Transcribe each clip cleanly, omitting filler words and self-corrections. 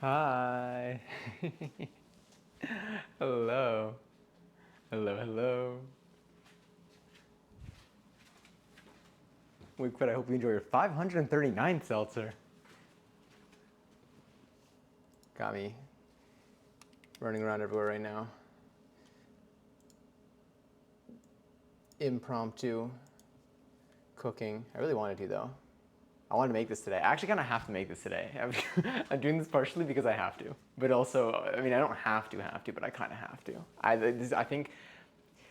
Hi. Hello. Hello, hello. Wait, but I hope you enjoy your 539 seltzer. Got me running around everywhere right now. Impromptu cooking. I really wanted to though. I wanted to make this today. I actually kind of have to make this today. I'm doing this partially because I have to, but also, I mean, I don't have to, but I kind of have to. I think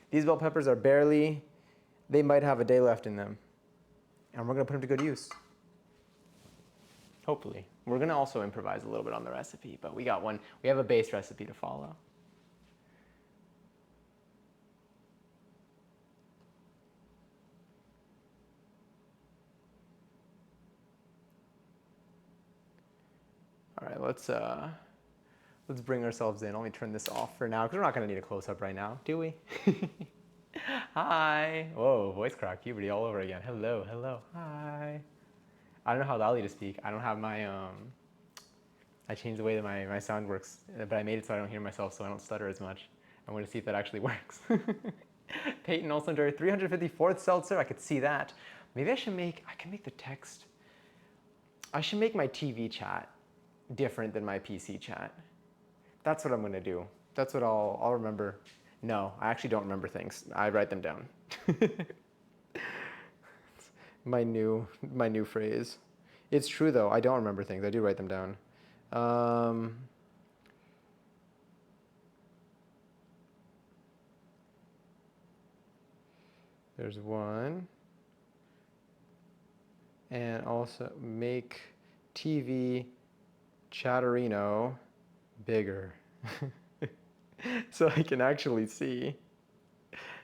these bell peppers are barely, they might have a day left in them, and we're gonna put them to good use. Hopefully. We're gonna also improvise a little bit on the recipe, but we have a base recipe to follow. All right, let's bring ourselves in. Let me turn this off for now, because we're not gonna need a close-up right now, do we? Hi. Whoa, voice crack, puberty all over again. Hello, hello, hi. I don't know how loudly to speak. I don't have my, I changed the way that my sound works, but I made it so I don't hear myself, so I don't stutter as much. I'm gonna see if that actually works. Peyton also enjoyed 354th seltzer. I could see that. Maybe I can make the text. I should make my TV chat different than my PC chat. That's what I'm gonna do. That's what I'll remember. No, I actually don't remember things. I write them down. my new phrase. It's true though. I don't remember things. I do write them down. There's one. And also make TV Chatterino bigger. So I can actually see.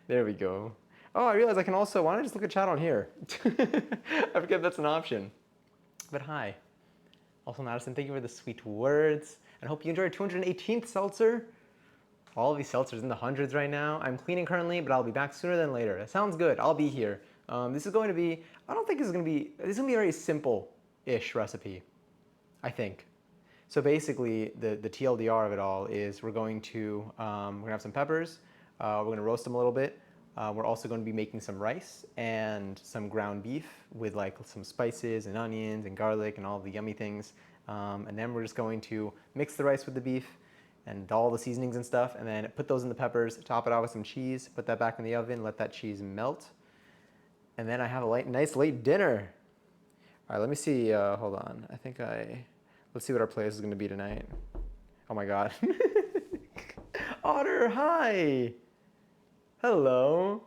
There we go. Oh, I realize I can also, why don't I just look at chat on here? I forget that's an option. But hi. Also, Madison, thank you for the sweet words. And I hope you enjoyed 218th seltzer. All of these seltzers in the hundreds right now. I'm cleaning currently, but I'll be back sooner than later. That sounds good. I'll be here. This is going to be, I don't think this is going to be a very simple-ish recipe, I think. So basically, the TLDR of it all is we're going to have some peppers. We're going to roast them a little bit. We're also going to be making some rice and some ground beef with like some spices and onions and garlic and all the yummy things. And then we're just going to mix the rice with the beef and all the seasonings and stuff, and then put those in the peppers, top it off with some cheese, put that back in the oven, let that cheese melt. And then I have a nice late dinner. All right, let me see, hold on. Let's see what our playlist is gonna be tonight. Oh my God. Otter, hi. Hello.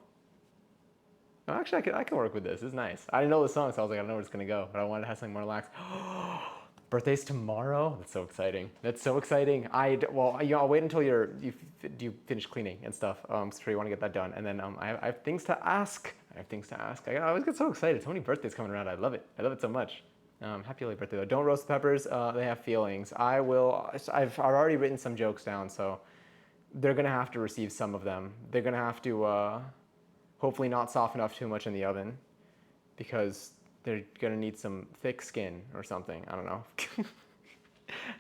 Oh, actually, I can work with this. It's nice. I didn't know the song, so I was like, I don't know where it's gonna go, but I wanted to have something more relaxed. Birthday's tomorrow. That's so exciting. That's so exciting. I'll wait until you finish cleaning and stuff. I'm sure you want to get that done, and then I have things to ask. I always get so excited. So many birthdays coming around. I love it. I love it so much. Happy early birthday though. Don't roast the peppers. They have feelings. I've already written some jokes down, so they're gonna have to receive some of them. They're gonna have to hopefully not soften up too much in the oven, because they're gonna need some thick skin or something. I don't know.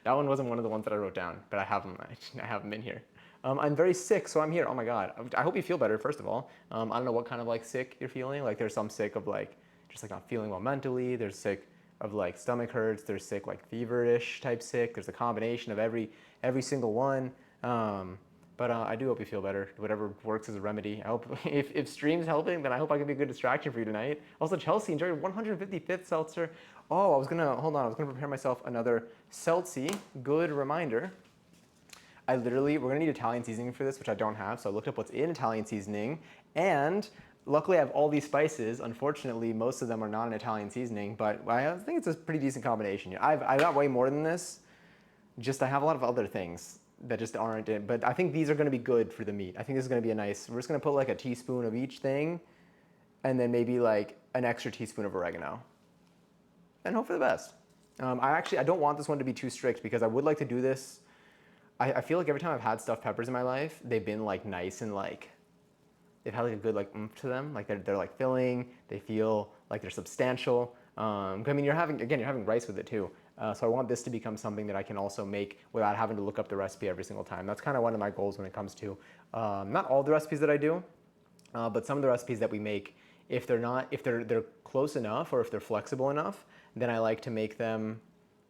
That one wasn't one of the ones that I wrote down, but I have them. I have them in here. I'm very sick, so I'm here. Oh my God. I hope you feel better, first of all. I don't know what kind of like sick you're feeling. Like there's some sick of like, just like not feeling well mentally. There's sick of like stomach hurts. There's sick like feverish type sick. There's a combination of every single one. But I do hope you feel better. Whatever works as a remedy. I hope if stream's helping, then I hope I can be a good distraction for you tonight. Also, Chelsea enjoyed 155th seltzer. Oh, hold on. I was gonna prepare myself another seltzy. Good reminder. We're gonna need Italian seasoning for this, which I don't have. So I looked up what's in Italian seasoning, and luckily I have all these spices. Unfortunately, most of them are not an Italian seasoning, but I think it's a pretty decent combination. I got way more than this. I have a lot of other things that just aren't in, but I think these are gonna be good for the meat. I think this is gonna be we're just gonna put like a teaspoon of each thing, and then maybe like an extra teaspoon of oregano, and hope for the best. I don't want this one to be too strict, because I would like to do this. I feel like every time I've had stuffed peppers in my life, they've been like nice and like, they've had like a good like oomph to them. Like they're like filling, they feel like they're substantial. I mean, you're having rice with it too. So I want this to become something that I can also make without having to look up the recipe every single time. That's kind of one of my goals when it comes to not all the recipes that I do, but some of the recipes that we make, if they're close enough or if they're flexible enough, then I like to make them.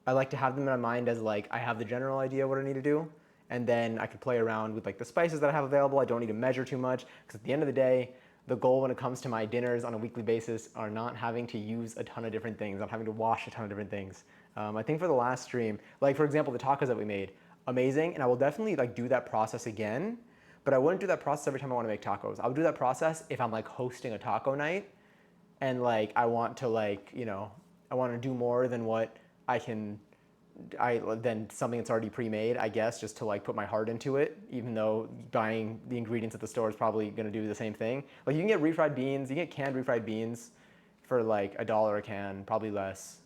I like to have them in my mind as like I have the general idea of what I need to do, and then I could play around with like the spices that I have available. I don't need to measure too much because at the end of the day, the goal when it comes to my dinners on a weekly basis are not having to use a ton of different things, not having to wash a ton of different things. I think for the last stream, like for example, the tacos that we made, amazing, and I will definitely like do that process again. But I wouldn't do that process every time I want to make tacos. I would do that process if I'm like hosting a taco night and like I want to like, I want to do more than what I can than something that's already pre-made, I guess, just to like put my heart into it, even though buying the ingredients at the store is probably going to do the same thing. Like you can get refried beans, you can get canned refried beans for like $1 a can, probably less,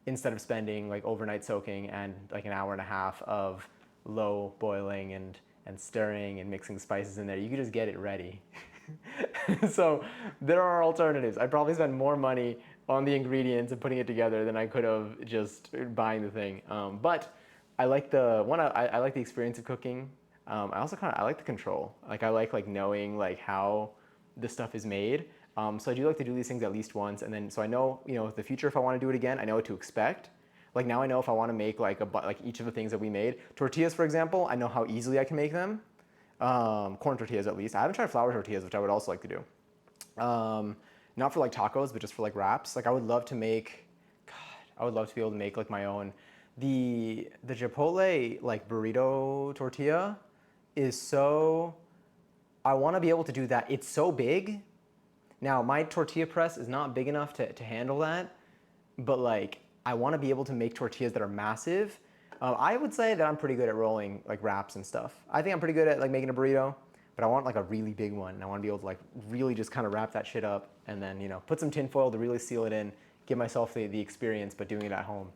instead of spending like overnight soaking and like an hour and a half of low boiling and stirring and mixing spices in there. You can just get it ready. So there are alternatives. I'd probably spend more money on the ingredients and putting it together than I could have just buying the thing. But I like I like the experience of cooking. I also I like the control. Like I like knowing like how the stuff is made. So I do like to do these things at least once, and then so I know the future if I want to do it again, I know what to expect. Like now I know if I want to make like each of the things that we made. Tortillas, for example, I know how easily I can make them. Corn tortillas at least. I haven't tried flour tortillas, which I would also like to do. Not for like tacos, but just for like wraps. Like I would love to make, God, I would love to be able to make like my own. The Chipotle like burrito tortilla is so, I want to be able to do that. It's so big. Now my tortilla press is not big enough to handle that, but like I want to be able to make tortillas that are massive. I would say that I'm pretty good at rolling like wraps and stuff. I think I'm pretty good at like making a burrito, but I want like a really big one. And I want to be able to like really just kind of wrap that shit up and then put some tin foil to really seal it in, give myself the experience, but doing it at home.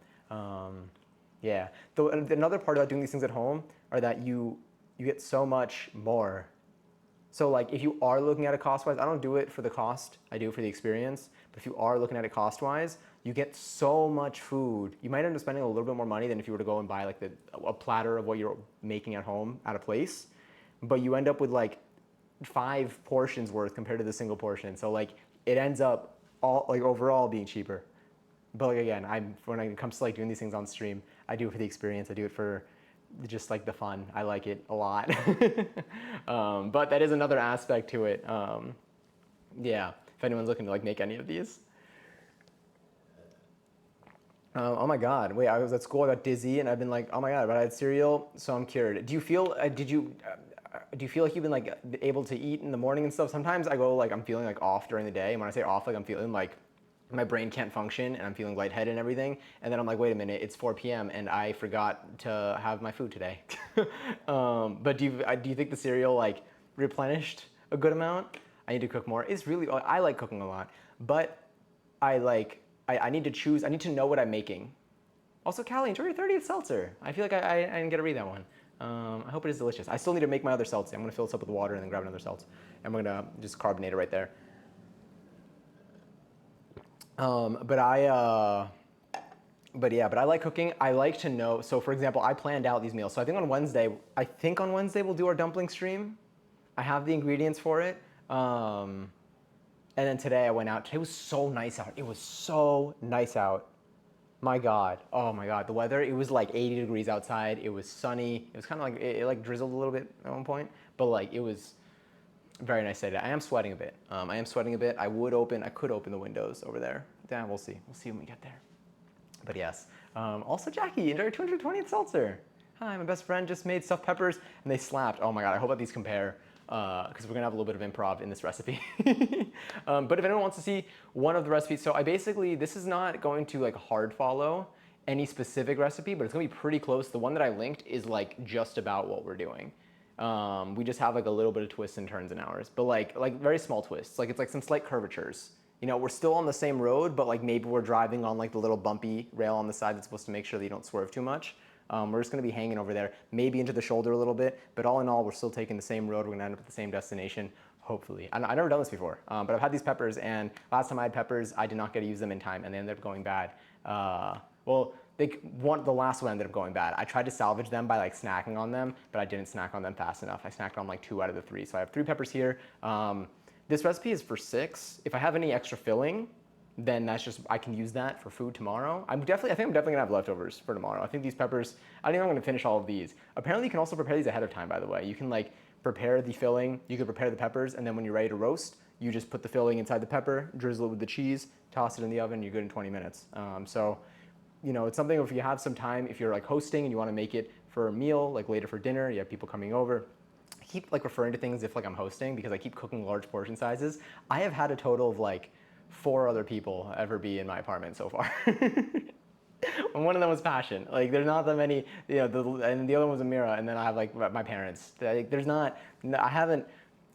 Yeah. Another part about doing these things at home are that you get so much more. So like if you are looking at it cost-wise, I don't do it for the cost, I do it for the experience. But if you are looking at it cost-wise, you get so much food. You might end up spending a little bit more money than if you were to go and buy like a platter of what you're making at home at a place. But you end up with like 5 portions worth compared to the single portion. So like it ends up all like overall being cheaper. But like again, when it comes to like doing these things on stream, I do it for the experience. I do it for just like the fun. I like it a lot. But that is another aspect to it. Yeah, if anyone's looking to like make any of these. Oh my God! Wait, I was at school. I got dizzy, and I've been like, oh my God! But I had cereal, so I'm cured. Do you feel? Do you feel like you've been like able to eat in the morning and stuff? Sometimes I go like I'm feeling like off during the day, and when I say off, like I'm feeling like my brain can't function, and I'm feeling lightheaded and everything. And then I'm like, wait a minute, it's 4 p.m. and I forgot to have my food today. But do you think the cereal like replenished a good amount? I need to cook more. It's really I like cooking a lot, but I need to choose. I need to know what I'm making. Also, Callie, enjoy your 30th seltzer. I feel like I didn't get to read that one. I hope it is delicious. I still need to make my other seltzer. I'm gonna fill this up with water and then grab another seltzer, and we're gonna just carbonate it right there. But I like cooking. I like to know. So for example, I planned out these meals. So I think on Wednesday we'll do our dumpling stream. I have the ingredients for it. And then today I went out. Today was so nice out. It was so nice out. My God. Oh my God. The weather, it was like 80 degrees outside. It was sunny. It was kind of like, it like drizzled a little bit at one point. But like, it was very nice today. I am sweating a bit. I could open the windows over there. Yeah, we'll see. We'll see when we get there. But yes. Also, Jackie, enjoy your 220th seltzer. Hi, my best friend just made stuffed peppers and they slapped. Oh my God. I hope that these compare. Because we're gonna have a little bit of improv in this recipe. But if anyone wants to see one of the recipes, so this is not going to like hard follow any specific recipe, but it's gonna be pretty close. The one that I linked is like just about what we're doing. We just have like a little bit of twists and turns in ours, but like very small twists. Like it's like some slight curvatures. We're still on the same road, but like maybe we're driving on like the little bumpy rail on the side that's supposed to make sure that you don't swerve too much. We're just going to be hanging over there, maybe into the shoulder a little bit, but all in all, we're still taking the same road. We're going to end up at the same destination. Hopefully. I've never done this before, but I've had these peppers, and last time I had peppers, I did not get to use them in time, and they ended up going bad. Well, the last one ended up going bad. I tried to salvage them by like snacking on them, but I didn't snack on them fast enough. I snacked on like 2 out of the 3. So I have 3 peppers here. This recipe is for 6. If I have any extra filling, then that's just, I can use that for food tomorrow. I think I'm definitely gonna have leftovers for tomorrow. I think these peppers, I don't think I'm gonna finish all of these. Apparently you can also prepare these ahead of time, by the way. You can like prepare the filling, you can prepare the peppers, and then when you're ready to roast, you just put the filling inside the pepper, drizzle it with the cheese, toss it in the oven, you're good in 20 minutes. So, you know, it's something if you have some time, if you're like hosting and you wanna make it for a meal, like later for dinner, you have people coming over. I keep like referring to things as if like I'm hosting because I keep cooking large portion sizes. I have had a total of like 4 other people ever be in my apartment so far. And one of them was Passion. Like, there's not that many, you know, and the other one was Amira, and then I have like my parents. There's not, I haven't,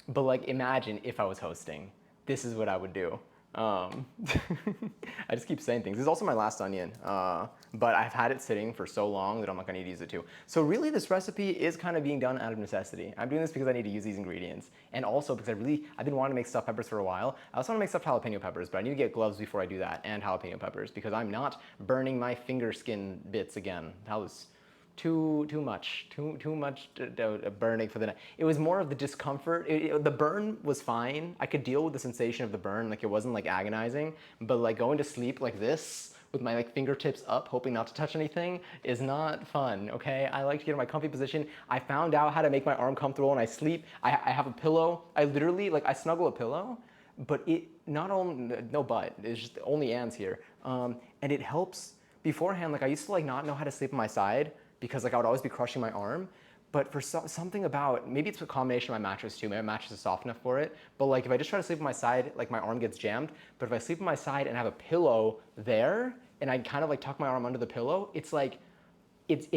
but like imagine if I was hosting, this is what I would do. I just keep saying things. This is also my last onion, but I've had it sitting for so long that I'm not gonna need to use it too. So really this recipe is kind of being done out of necessity. I'm doing this because I need to use these ingredients. And also because I've been wanting to make stuffed peppers for a while. I also want to make stuffed jalapeno peppers, but I need to get gloves before I do that, and jalapeno peppers, because I'm not burning my finger skin bits again. That was too much burning for the night. It was more of the discomfort. The burn was fine. I could deal with the sensation of the burn, like it wasn't like agonizing, but like going to sleep like this with my like fingertips up, hoping not to touch anything, is not fun, okay? I like to get in my comfy position. I found out how to make my arm comfortable when I sleep. I have a pillow. I literally, like I snuggle a pillow, but it, not only, no but, it's just only Anne's here. And it helps beforehand, like I used to like not know how to sleep on my side, because like I would always be crushing my arm. But for something about, maybe it's a combination of my mattress too, maybe my mattress is soft enough for it, but like if I just try to sleep on my side, like my arm gets jammed, but if I sleep on my side and have a pillow there, and I kind of like tuck my arm under the pillow, it's like, it's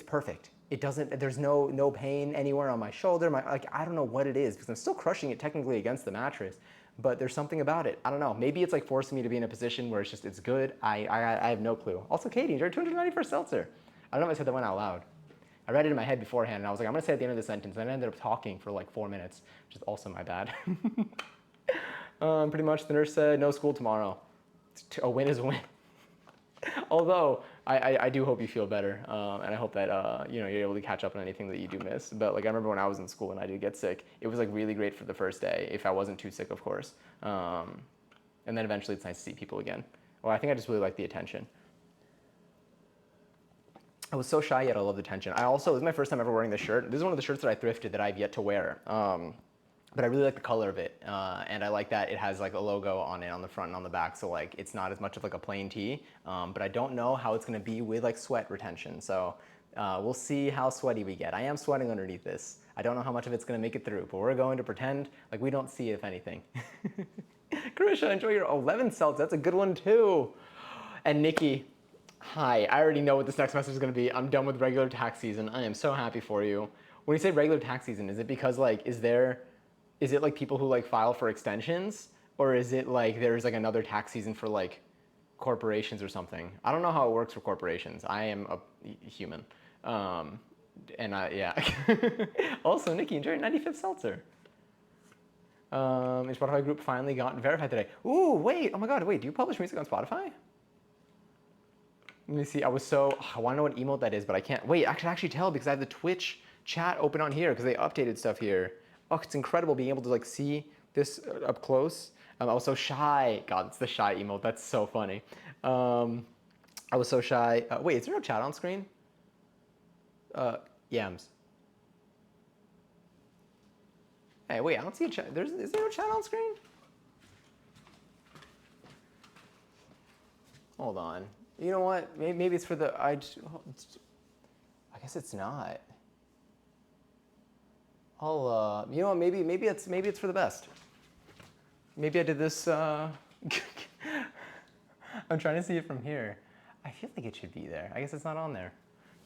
perfect. It doesn't, there's no pain anywhere on my shoulder, like I don't know what it is, because I'm still crushing it technically against the mattress, but there's something about it. I don't know, maybe it's like forcing me to be in a position where it's good. I have no clue. Also, Katie, enjoyed 291st seltzer. I don't know if I said that one out loud. I read it in my head beforehand, and I was like, I'm gonna say it at the end of the sentence, and I ended up talking for like 4 minutes, which is also my bad. Pretty much, the nurse said, no school tomorrow. A win is a win. Although, I do hope you feel better, and I hope that you know, you're able to catch up on anything that you do miss. But like, I remember when I was in school and I did get sick, it was like really great for the first day, if I wasn't too sick, of course. And then eventually it's nice to see people again. Well, I think I just really like the attention. I was so shy, yet I love the tension. It was my first time ever wearing this shirt. This is one of the shirts that I thrifted that I have yet to wear. But I really like the color of it. And I like that it has like a logo on it on the front and on the back. So like, it's not as much of like a plain tee. But I don't know how it's gonna be with like sweat retention. So we'll see how sweaty we get. I am sweating underneath this. I don't know how much of it's gonna make it through, but we're going to pretend like we don't see it, if anything. Karisha, enjoy your 11th cells. That's a good one too. And Nikki, hi, I already know what this next message is gonna be. I'm done with regular tax season. I am so happy for you. When you say regular tax season, is it because like, is it like people who like file for extensions? Or is it like there's like another tax season for like corporations or something? I don't know how it works for corporations. I am a human. Yeah. Also, Nikki, enjoy your 95th seltzer. Your Spotify group finally got verified today. Ooh, wait, oh my God, wait, do you publish music on Spotify? Let me see, I want to know what emote that is, but I can't. Wait, I can actually tell because I have the Twitch chat open on here because they updated stuff here. Oh, it's incredible being able to like see this up close. I was so shy. God, it's the shy emote. That's so funny. I was so shy. Wait, is there no chat on screen? Yams. Hey, wait, I don't see a chat. Is there no chat on screen? Hold on. You know what? Maybe it's for the, I guess it's not. You know what? Maybe it's for the best. Maybe I did this. I'm trying to see it from here. I feel like it should be there. I guess it's not on there.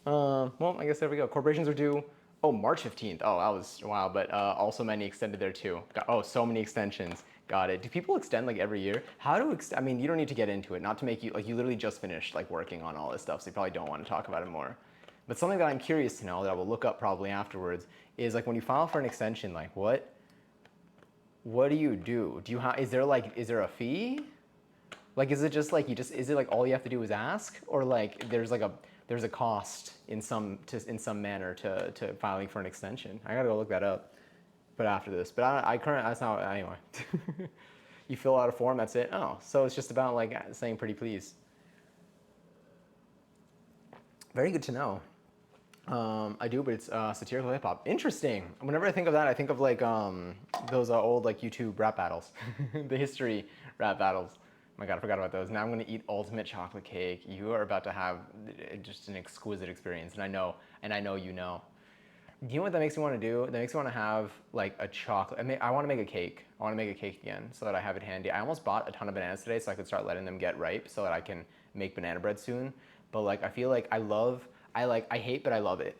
Well, I guess there we go. Corporations are due. Oh, March 15th. Oh, that was wow. But also many extended there too. So many extensions. Got it. Do people extend like every year? How do I mean, you don't need to get into it. Not to make you like you literally just finished like working on all this stuff, so you probably don't want to talk about it more. But something that I'm curious to know that I will look up probably afterwards is like when you file for an extension, like what what do? Do you have? Is there a fee? Like, is it just like is it like all you have to do is ask, or like there's a cost in some manner to filing for an extension? I gotta go look that up, but after this. But I currently that's not anyway. You fill out a form, that's it. Oh, so it's just about like saying pretty please. Very good to know. I do, but it's satirical hip hop. Interesting. Whenever I think of that, I think of like those old like YouTube rap battles, the history rap battles. Oh my God, I forgot about those. Now I'm gonna eat ultimate chocolate cake. You are about to have just an exquisite experience, and I know you know. Do you know what that makes me want to do? That makes me want to have like a chocolate. I want to make a cake. I want to make a cake again so that I have it handy. I almost bought a ton of bananas today so I could start letting them get ripe so that I can make banana bread soon. But like I feel like I hate but I love it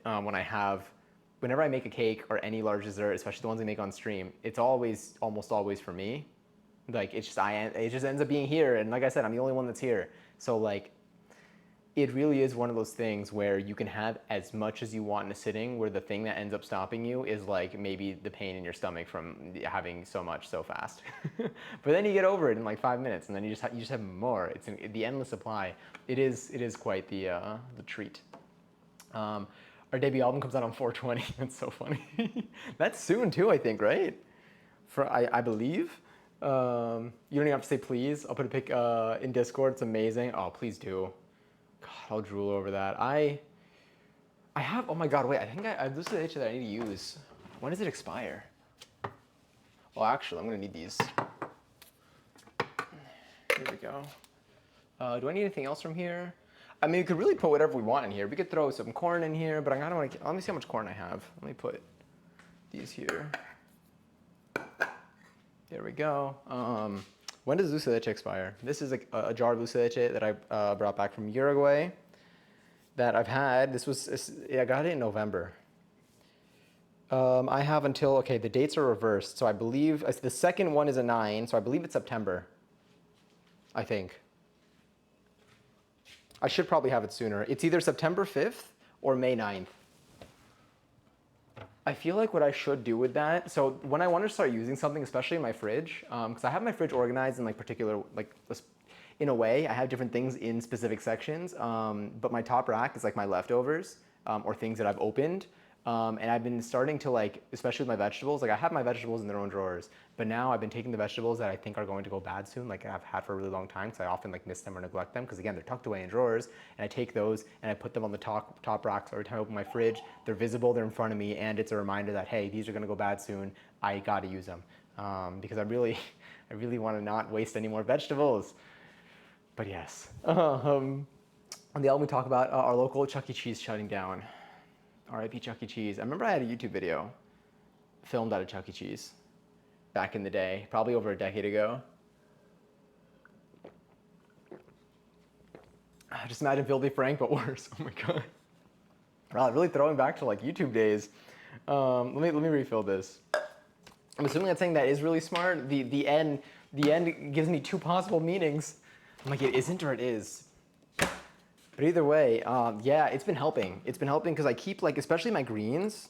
whenever I make a cake or any large dessert, especially the ones we make on stream. It's almost always for me. Like it just ends up being here, and like I said, I'm the only one that's here. So like it really is one of those things where you can have as much as you want in a sitting, where the thing that ends up stopping you is like maybe the pain in your stomach from having so much so fast. But then you get over it in like 5 minutes, and then you just have more. It's the endless supply. It is quite the treat. Our debut album comes out on 4/20. That's so funny. That's soon too, I think, right? I believe. You don't even have to say please. I'll put a pic in Discord. It's amazing. Oh, please do. God, I'll drool over that. I have. Oh my God, wait. I think I this is the itch that I need to use. When does it expire? Well, actually, I'm gonna need these. Here we go. Do I need anything else from here? I mean, we could really put whatever we want in here. We could throw some corn in here, but I kind of want to. Let me see how much corn I have. Let me put these here. There we go. When does dulce de leche expire? This is a jar of dulce de leche that I brought back from Uruguay that I've had. I got it in November. I have until, okay, the dates are reversed. So I believe the second one is a 9, so I believe it's September. I think. I should probably have it sooner. It's either September 5th or May 9th. I feel like what I should do with that, so when I want to start using something, especially in my fridge, because I have my fridge organized in like particular, like in a way, I have different things in specific sections, but my top rack is like my leftovers or things that I've opened. And I've been starting to like, especially with my vegetables, like I have my vegetables in their own drawers, but now I've been taking the vegetables that I think are going to go bad soon, like I've had for a really long time, because I often like miss them or neglect them, because again, they're tucked away in drawers, and I take those and I put them on the top racks. Every time I open my fridge, they're visible, they're in front of me, and it's a reminder that, hey, these are gonna go bad soon, I gotta use them, because I really wanna not waste any more vegetables. But yes. On the album we talk about our local Chuck E. Cheese shutting down. R.I.P. Chuck E. Cheese. I remember I had a YouTube video filmed at a Chuck E. Cheese back in the day, probably over a decade ago. Just imagine Filthy Frank, but worse. Oh my God. Wow, really throwing back to like YouTube days. Let me refill this. I'm assuming that's saying that is really smart. The end gives me two possible meanings. I'm like, it isn't or it is. But either way, yeah, it's been helping. It's been helping because I keep like, especially my greens,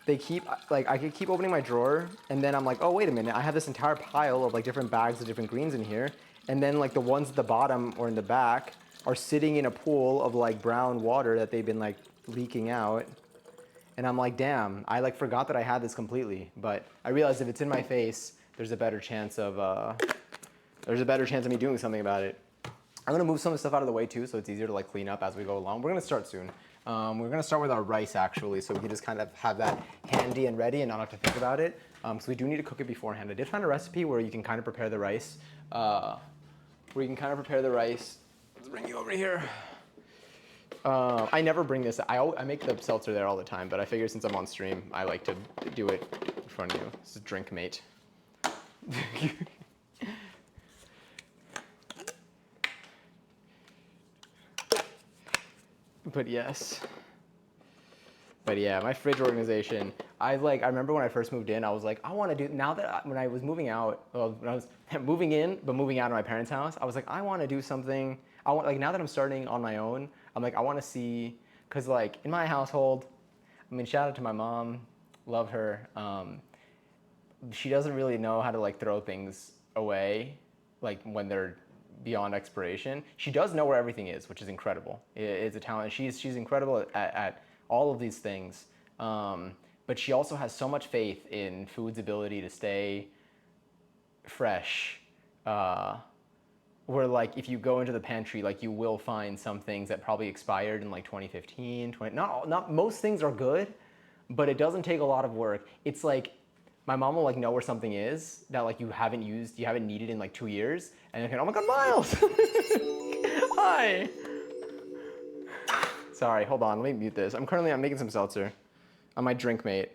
they keep like, I could keep opening my drawer and then I'm like, oh, wait a minute. I have this entire pile of like different bags of different greens in here. And then like the ones at the bottom or in the back are sitting in a pool of like brown water that they've been like leaking out. And I'm like, damn, I like forgot that I had this completely. But I realized if it's in my face, there's a better chance of me doing something about it. I'm gonna move some of the stuff out of the way too, so it's easier to like clean up as we go along. We're gonna start soon. We're gonna start with our rice actually, so we can just kind of have that handy and ready and not have to think about it. So we do need to cook it beforehand. I did find a recipe where you can kind of prepare the rice. Let's bring you over here. I never bring this. I make the seltzer there all the time, but I figure since I'm on stream, I like to do it in front of you. This is drink mate. But yes. But yeah, my fridge organization, I remember when I first moved in, I was like, I want to do, when I was moving out, when I was moving in, but moving out of my parents' house, I was like, I want to do something. Now that I'm starting on my own, I'm like, I want to see, because like in my household, I mean, shout out to my mom, love her. she doesn't really know how to like throw things away, like when they're beyond expiration. She does know where everything is, which is incredible. It's a talent. She's incredible at all of these things. But she also has so much faith in food's ability to stay fresh. Where like if you go into the pantry, like you will find some things that probably expired in like 2015, not most things are good, but it doesn't take a lot of work. It's like my mom will like know where something is that like you haven't needed in like 2 years, and you're like, oh my God, Miles! Hi. Sorry, hold on, let me mute this. I'm making some seltzer on my drink mate.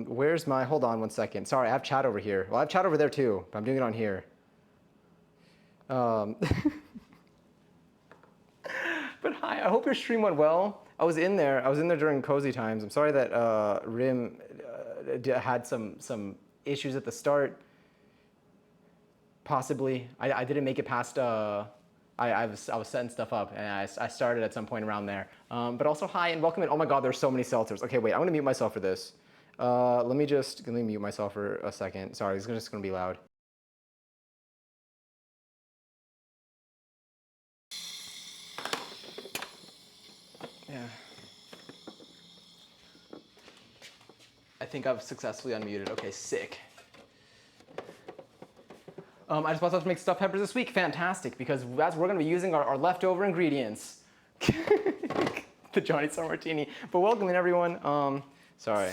Where's my, hold on one second. Sorry, I have chat over here. Well, I have chat over there too, but I'm doing it on here. But hi, I hope your stream went well. I was in there during cozy times. I'm sorry that Rim had some issues at the start. Possibly, I didn't make it past. I was setting stuff up, and I started at some point around there. But also, hi and welcome in. Oh my God, there's so many seltzers. Okay, wait, I'm gonna mute myself for this. Let me mute myself for a second. Sorry, it's just gonna be loud. Yeah. I think I've successfully unmuted. Okay, sick. I just bought to make stuffed peppers this week. Fantastic, because we're going to be using our leftover ingredients. The Johnny Star Martini. But welcome in, everyone. Sorry.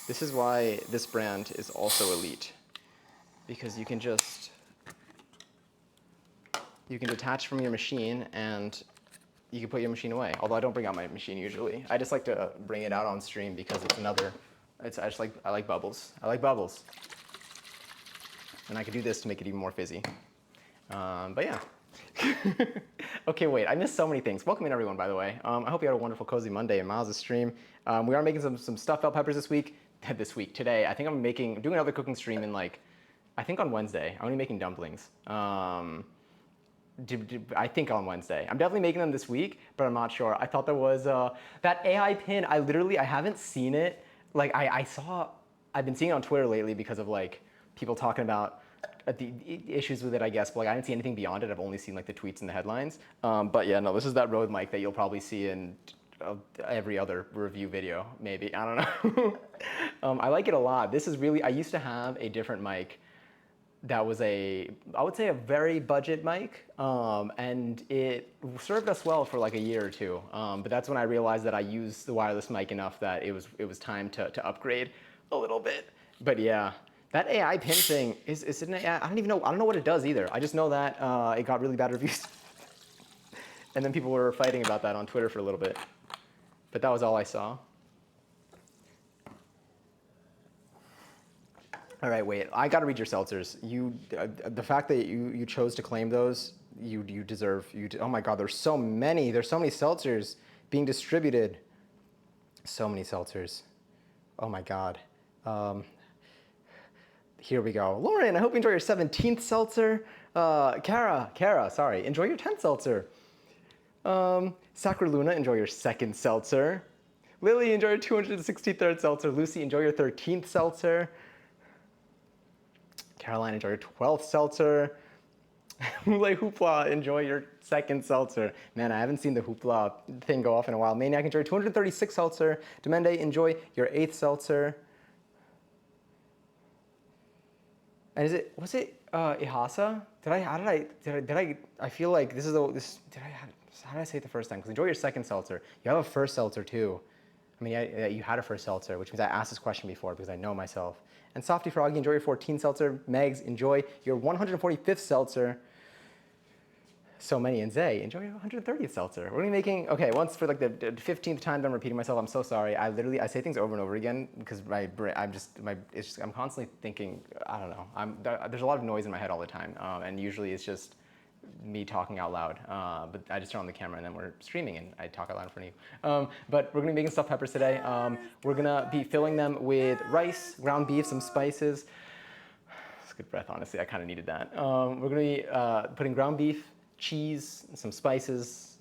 This is why this brand is also elite. Because you can detach from your machine and you can put your machine away. Although I don't bring out my machine usually. I just like to bring it out on stream because I like bubbles. I like bubbles. And I could do this to make it even more fizzy. But yeah. Okay, wait, I missed so many things. Welcome in, everyone, by the way. I hope you had a wonderful, cozy Monday in Miles' stream. We are making some stuffed bell peppers this week. Today. I think I'm doing another cooking stream in I think on Wednesday. I'm gonna be making dumplings. I think on Wednesday. I'm definitely making them this week, but I'm not sure. I thought there was that AI pin. I haven't seen it. Like I've been seeing it on Twitter lately because of like people talking about the issues with it, I guess. But like I didn't see anything beyond it. I've only seen like the tweets and the headlines. But yeah, no, this is that Rode mic that you'll probably see in every other review video, maybe. I don't know. I like it a lot. This is really. I used to have a different mic that was I would say a very budget mic, and it served us well for like a year or two. But that's when I realized that I used the wireless mic enough that it was time to upgrade a little bit. But yeah, that AI pin thing is it an AI? I don't even know. I don't know what it does either. I just know that it got really bad reviews, and then people were fighting about that on Twitter for a little bit. But that was all I saw. All right, wait. I gotta read your seltzers. The fact that you chose to claim those, you deserve. Oh my God, there's so many. There's so many seltzers being distributed. So many seltzers. Oh my God. Here we go. Lauren, I hope you enjoy your 17th seltzer. Kara, sorry, enjoy your 10th seltzer. Sakura Luna, enjoy your 2nd seltzer. Lily, enjoy your 263rd seltzer. Lucy, enjoy your 13th seltzer. Caroline, enjoy your 12th seltzer. Hule Hoopla, enjoy your 2nd seltzer. Man, I haven't seen the Hoopla thing go off in a while. Maniac, enjoy your 236th seltzer. Demende, enjoy your 8th seltzer. And was it Ihasa? I feel like this is how did I say it the first time? Because enjoy your 2nd seltzer. You have a 1st seltzer too. I mean, you had a 1st seltzer, which means I asked this question before because I know myself. And Softy Froggy, enjoy your 14th seltzer. Megs, enjoy your 145th seltzer. So many. And Zay, enjoy your 130th seltzer. We're gonna be making, okay, once for like the 15th time I'm repeating myself, I'm so sorry. I say things over and over again because I'm constantly thinking, I don't know. There's a lot of noise in my head all the time. And usually it's just me talking out loud, but I just turn on the camera and then we're streaming and I talk out loud in front of you. But we're gonna be making stuffed peppers today. We're gonna be filling them with rice, ground beef, some spices. It's good breath, honestly. I kind of needed that. We're gonna be putting ground beef, cheese, some spices,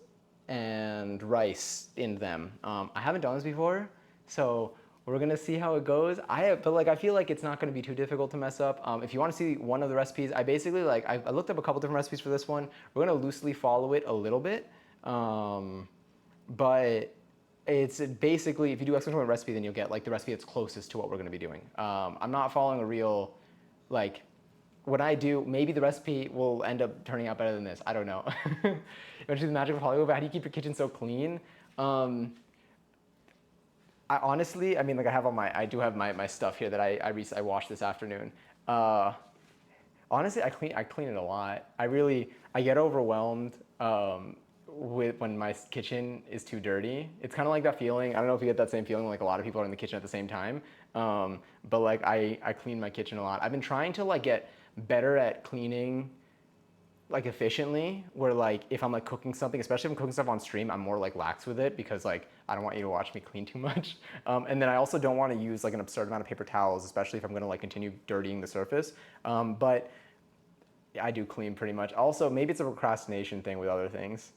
and rice in them. I haven't done this before, So we're gonna see how it goes. But like I feel like it's not gonna be too difficult to mess up. If you want to see one of the recipes, I basically like I looked up a couple different recipes for this one. We're gonna loosely follow it a little bit, but it's basically if you do exclamation point recipe, then you'll get like the recipe that's closest to what we're gonna be doing. I'm not following a real like what I do, maybe the recipe will end up turning out better than this. I don't know. Which is the magic of Hollywood, but how do you keep your kitchen so clean? I honestly, I mean, like I do have my stuff here that I washed this afternoon. Honestly, I clean it a lot. I get overwhelmed with when my kitchen is too dirty. It's kind of like that feeling. I don't know if you get that same feeling like a lot of people are in the kitchen at the same time. But like I clean my kitchen a lot. I've been trying to like get better at cleaning like efficiently where like if I'm like cooking something, especially if I'm cooking stuff on stream, I'm more like lax with it because like I don't want you to watch me clean too much. And then I also don't want to use like an absurd amount of paper towels, especially if I'm going to like continue dirtying the surface. But I do clean pretty much. Also, maybe it's a procrastination thing with other things,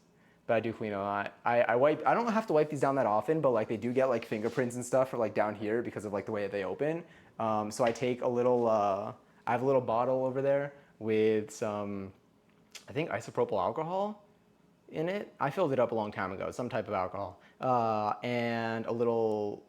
but I do clean a lot. I wipe. I don't have to wipe these down that often, but like they do get like fingerprints and stuff or like down here because of like the way that they open. So I take a little. I have a little bottle over there with some, I think isopropyl alcohol in it. I filled it up a long time ago, some type of alcohol, and a little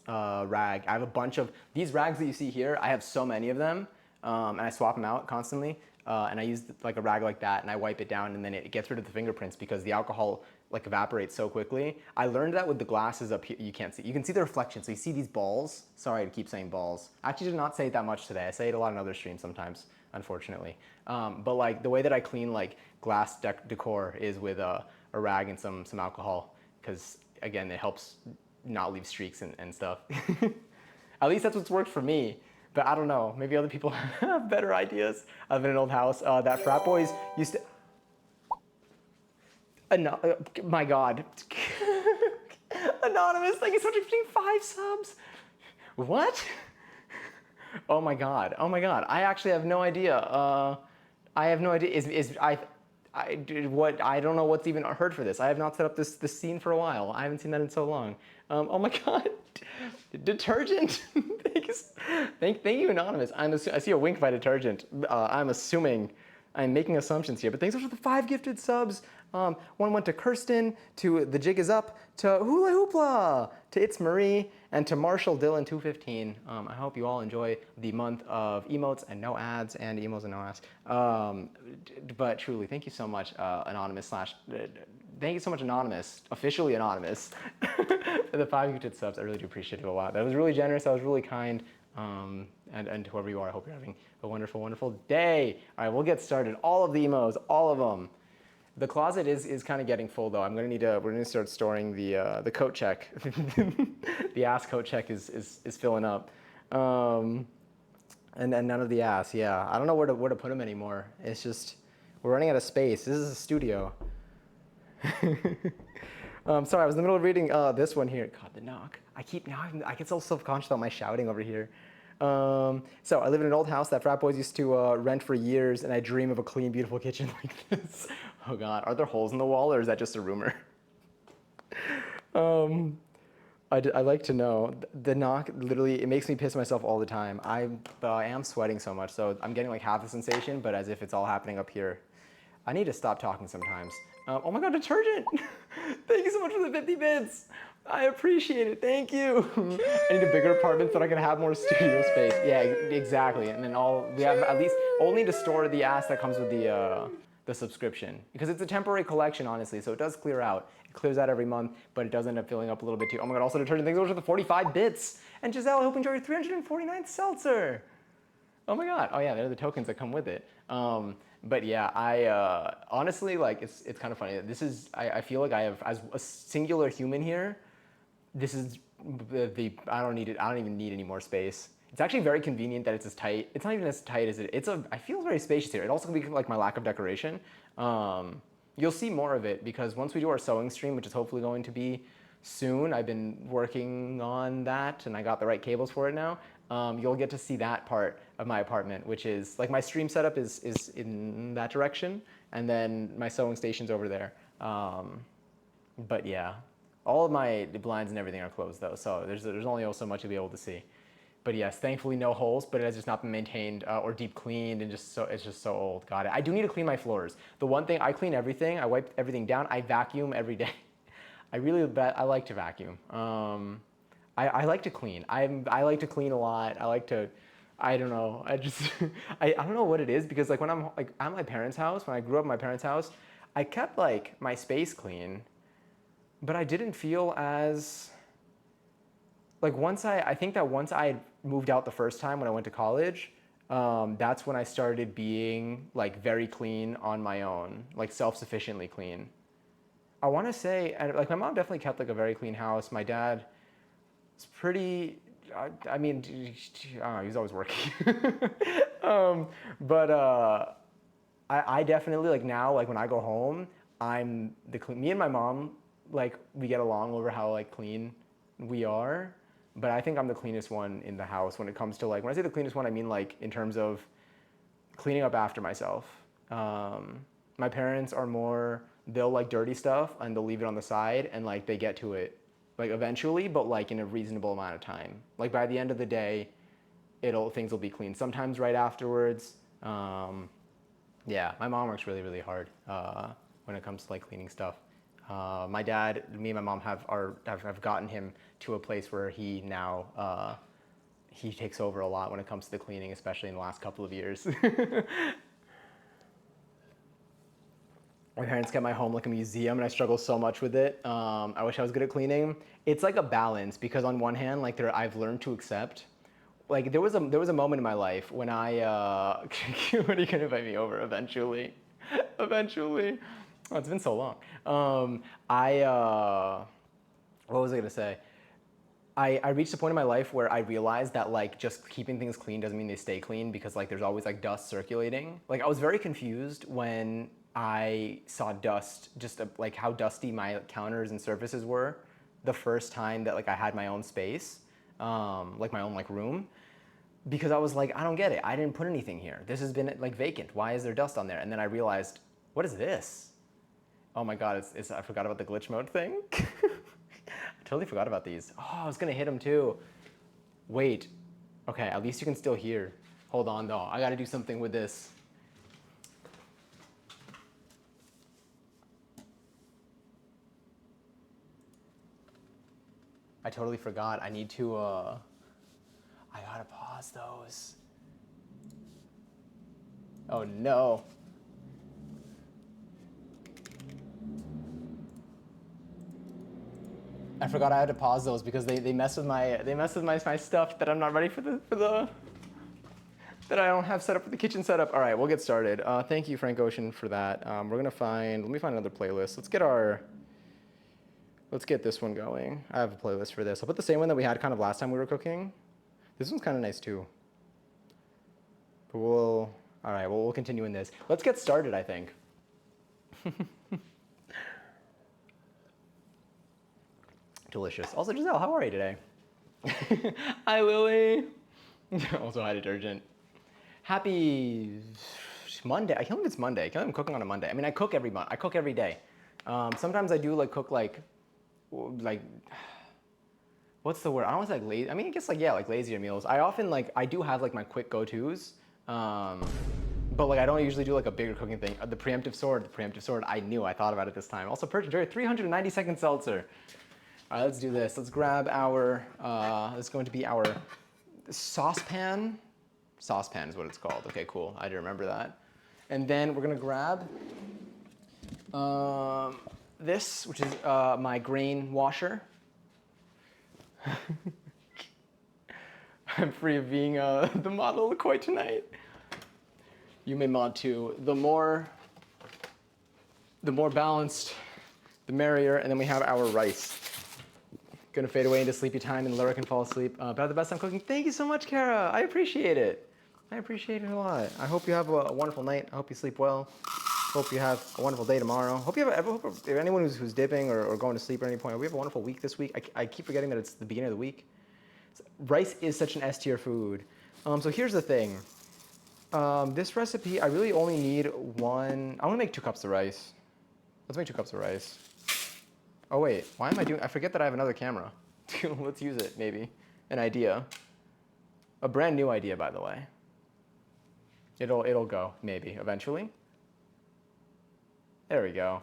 rag. I have a bunch of these rags that you see here. I have so many of them, and I swap them out constantly. And I use like a rag like that, and I wipe it down, and then it gets rid of the fingerprints because the alcohol like evaporates so quickly. I learned that with the glasses up here. You can't see. You can see the reflection, so you see these balls. Sorry to keep saying balls. I actually did not say it that much today. I say it a lot in other streams sometimes, unfortunately. But like the way that I clean like glass decor is with a rag and some alcohol, because again, it helps not leave streaks and stuff. At least that's what's worked for me. But I don't know. Maybe other people have better ideas. I live in an old house that frat boys used to. My God. Anonymous, thank you so much for being 5 subs. What? Oh my God. Oh my God. I actually have no idea. I have no idea. I don't know what's even heard for this. I have not set up this scene for a while. I haven't seen that in so long. Oh my God. Detergent. Thank you, Anonymous. I see a wink by detergent. I'm making assumptions here, but thanks so much for the 5 gifted subs. One went to Kirsten, to The Jig Is Up, to Hula Hoopla, to It's Marie, and to Marshall Dillon 215. I hope you all enjoy the month of emotes and no ads and emos and no ads. But truly, thank you so much, Anonymous thank you so much, Anonymous, officially Anonymous, for the 5 gifted subs. I really do appreciate it a lot. That was really generous. That was really kind. And whoever you are, I hope you're having a wonderful, wonderful day. All right, we'll get started. All of the emos, all of them. The closet is kind of getting full though. We're gonna start storing the coat check. The ass coat check is filling up. And none of the ass, yeah. I don't know where to put them anymore. It's just, we're running out of space. This is a studio. Sorry, I was in the middle of reading this one here. God, the knock. I get so self-conscious about my shouting over here. So I live in an old house that frat boys used to rent for years, and I dream of a clean, beautiful kitchen like this. Oh God, are there holes in the wall, or is that just a rumor? I like to know. The knock, literally, it makes me piss myself all the time. I am sweating so much, so I'm getting like half the sensation, but as if it's all happening up here. I need to stop talking sometimes. Oh my God, detergent! Thank you so much for the 50 bits. I appreciate it. Thank you. I need a bigger apartment so that I can have more studio space. Yeah, exactly. And then we have at least only to store the ass that comes with the subscription, because it's a temporary collection, honestly. So it does clear out. It clears out every month, but it does end up filling up a little bit too. Oh my God, also detergent. Thanks so much for the 45 bits. And Giselle, I hope you enjoy your 349th seltzer. Oh my God. Oh yeah, they're the tokens that come with it. But yeah, I honestly, like, it's kind of funny. I feel like I have, as a singular human here, this is I don't even need any more space. It's actually very convenient that it's as tight. It's not even as tight as I feel very spacious here. It also can be like my lack of decoration. You'll see more of it because once we do our sewing stream, which is hopefully going to be soon, I've been working on that and I got the right cables for it now. You'll get to see that part of my apartment, which is like my stream setup is in that direction, and then my sewing station's over there. But yeah, All of my blinds and everything are closed though, so there's only so much you'll be able to see. But yes, thankfully no holes, but it has just not been maintained or deep cleaned, and it's just so old. Got it. I do need to clean my floors. The one thing, I clean everything. I wipe everything down. I vacuum every day. I like to vacuum. I like to clean. I like to clean a lot. I don't know. I just I don't know what it is, because like when I'm like at my parents' house, when I grew up at my parents' house, I kept like my space clean, but I didn't feel as like I think that once I had moved out the first time when I went to college, that's when I started being like very clean on my own, like self-sufficiently clean. I want to say, and like my mom definitely kept like a very clean house. My dad is pretty. I mean, he's always working. But I definitely like now, like when I go home, I'm the clean. Me and my mom, like we get along over how like clean we are. But I think I'm the cleanest one in the house when it comes to like, when I say the cleanest one, I mean like in terms of cleaning up after myself. My parents are more, they'll like dirty stuff and they'll leave it on the side and like they get to it like eventually, but like in a reasonable amount of time. Like by the end of the day, things will be clean. Sometimes right afterwards. Yeah, my mom works really, really hard when it comes to like cleaning stuff. My dad, me and my mom have gotten him to a place where he now he takes over a lot when it comes to the cleaning, especially in the last couple of years. My parents kept my home like a museum, and I struggle so much with it. I wish I was good at cleaning. It's like a balance, because on one hand, like I've learned to accept. Like there was a moment in my life when I when are you gonna invite me over eventually? Eventually. Oh, it's been so long. What was I gonna say? I reached a point in my life where I realized that like just keeping things clean doesn't mean they stay clean, because like there's always like dust circulating. Like I was very confused when I saw dust, just like how dusty my counters and surfaces were the first time that like I had my own space, like my own like room, because I was like, I don't get it. I didn't put anything here. This has been like vacant. Why is there dust on there? And then I realized, what is this? Oh my God, I forgot about the glitch mode thing. I totally forgot about these. Oh, I was gonna hit him too. Wait. Okay, at least you can still hear. Hold on though, I gotta do something with this. I totally forgot. I need to, I gotta pause those. Oh no. I forgot I had to pause those because they mess with my stuff that I'm not ready for the that I don't have set up for the kitchen setup. All right, we'll get started. Thank you, Frank Ocean, for that. Let me find another playlist. Let's get this one going. I have a playlist for this. I'll put the same one that we had kind of last time we were cooking. This one's kind of nice too. But all right, well, we'll continue in this. Let's get started, I think. Delicious. Also, Giselle, how are you today? Hi, Lily. Also, hi, detergent. Happy Monday. I can't believe it's Monday. I can't believe I'm cooking on a Monday. I mean, I cook every month. I cook every day. Sometimes I do like cook like, what's the word? I don't want to say like lazy. I mean, I guess like, yeah, like lazier meals. I often like, I do have like my quick go-tos. But like I don't usually do like a bigger cooking thing. The preemptive sword, I thought about it this time. Also purchased 390 second seltzer. All right, let's do this. Let's grab our, this is going to be our saucepan. Saucepan is what it's called. Okay, cool. I didn't remember that. And then we're gonna grab this, which is my grain washer. I'm free of being the model of LaCroix tonight. You may mod too. The more balanced, the merrier. And then we have our rice. Gonna fade away into sleepy time and Laura can fall asleep. About the best I'm cooking. Thank you so much, Kara. I appreciate it. I appreciate it a lot. I hope you have a wonderful night. I hope you sleep well. Hope you have a wonderful day tomorrow. Hope you have if anyone who's dipping or going to sleep at any point, hope you have a wonderful week this week. I keep forgetting that it's the beginning of the week. Rice is such an S tier food. So here's the thing. This recipe, I really only need one. I want to make 2 cups of rice. Let's make 2 cups of rice. Oh wait, why am I doing, I forget that I have another camera. Let's use it, maybe. An idea. A brand new idea, by the way. It'll go, maybe, eventually. There we go.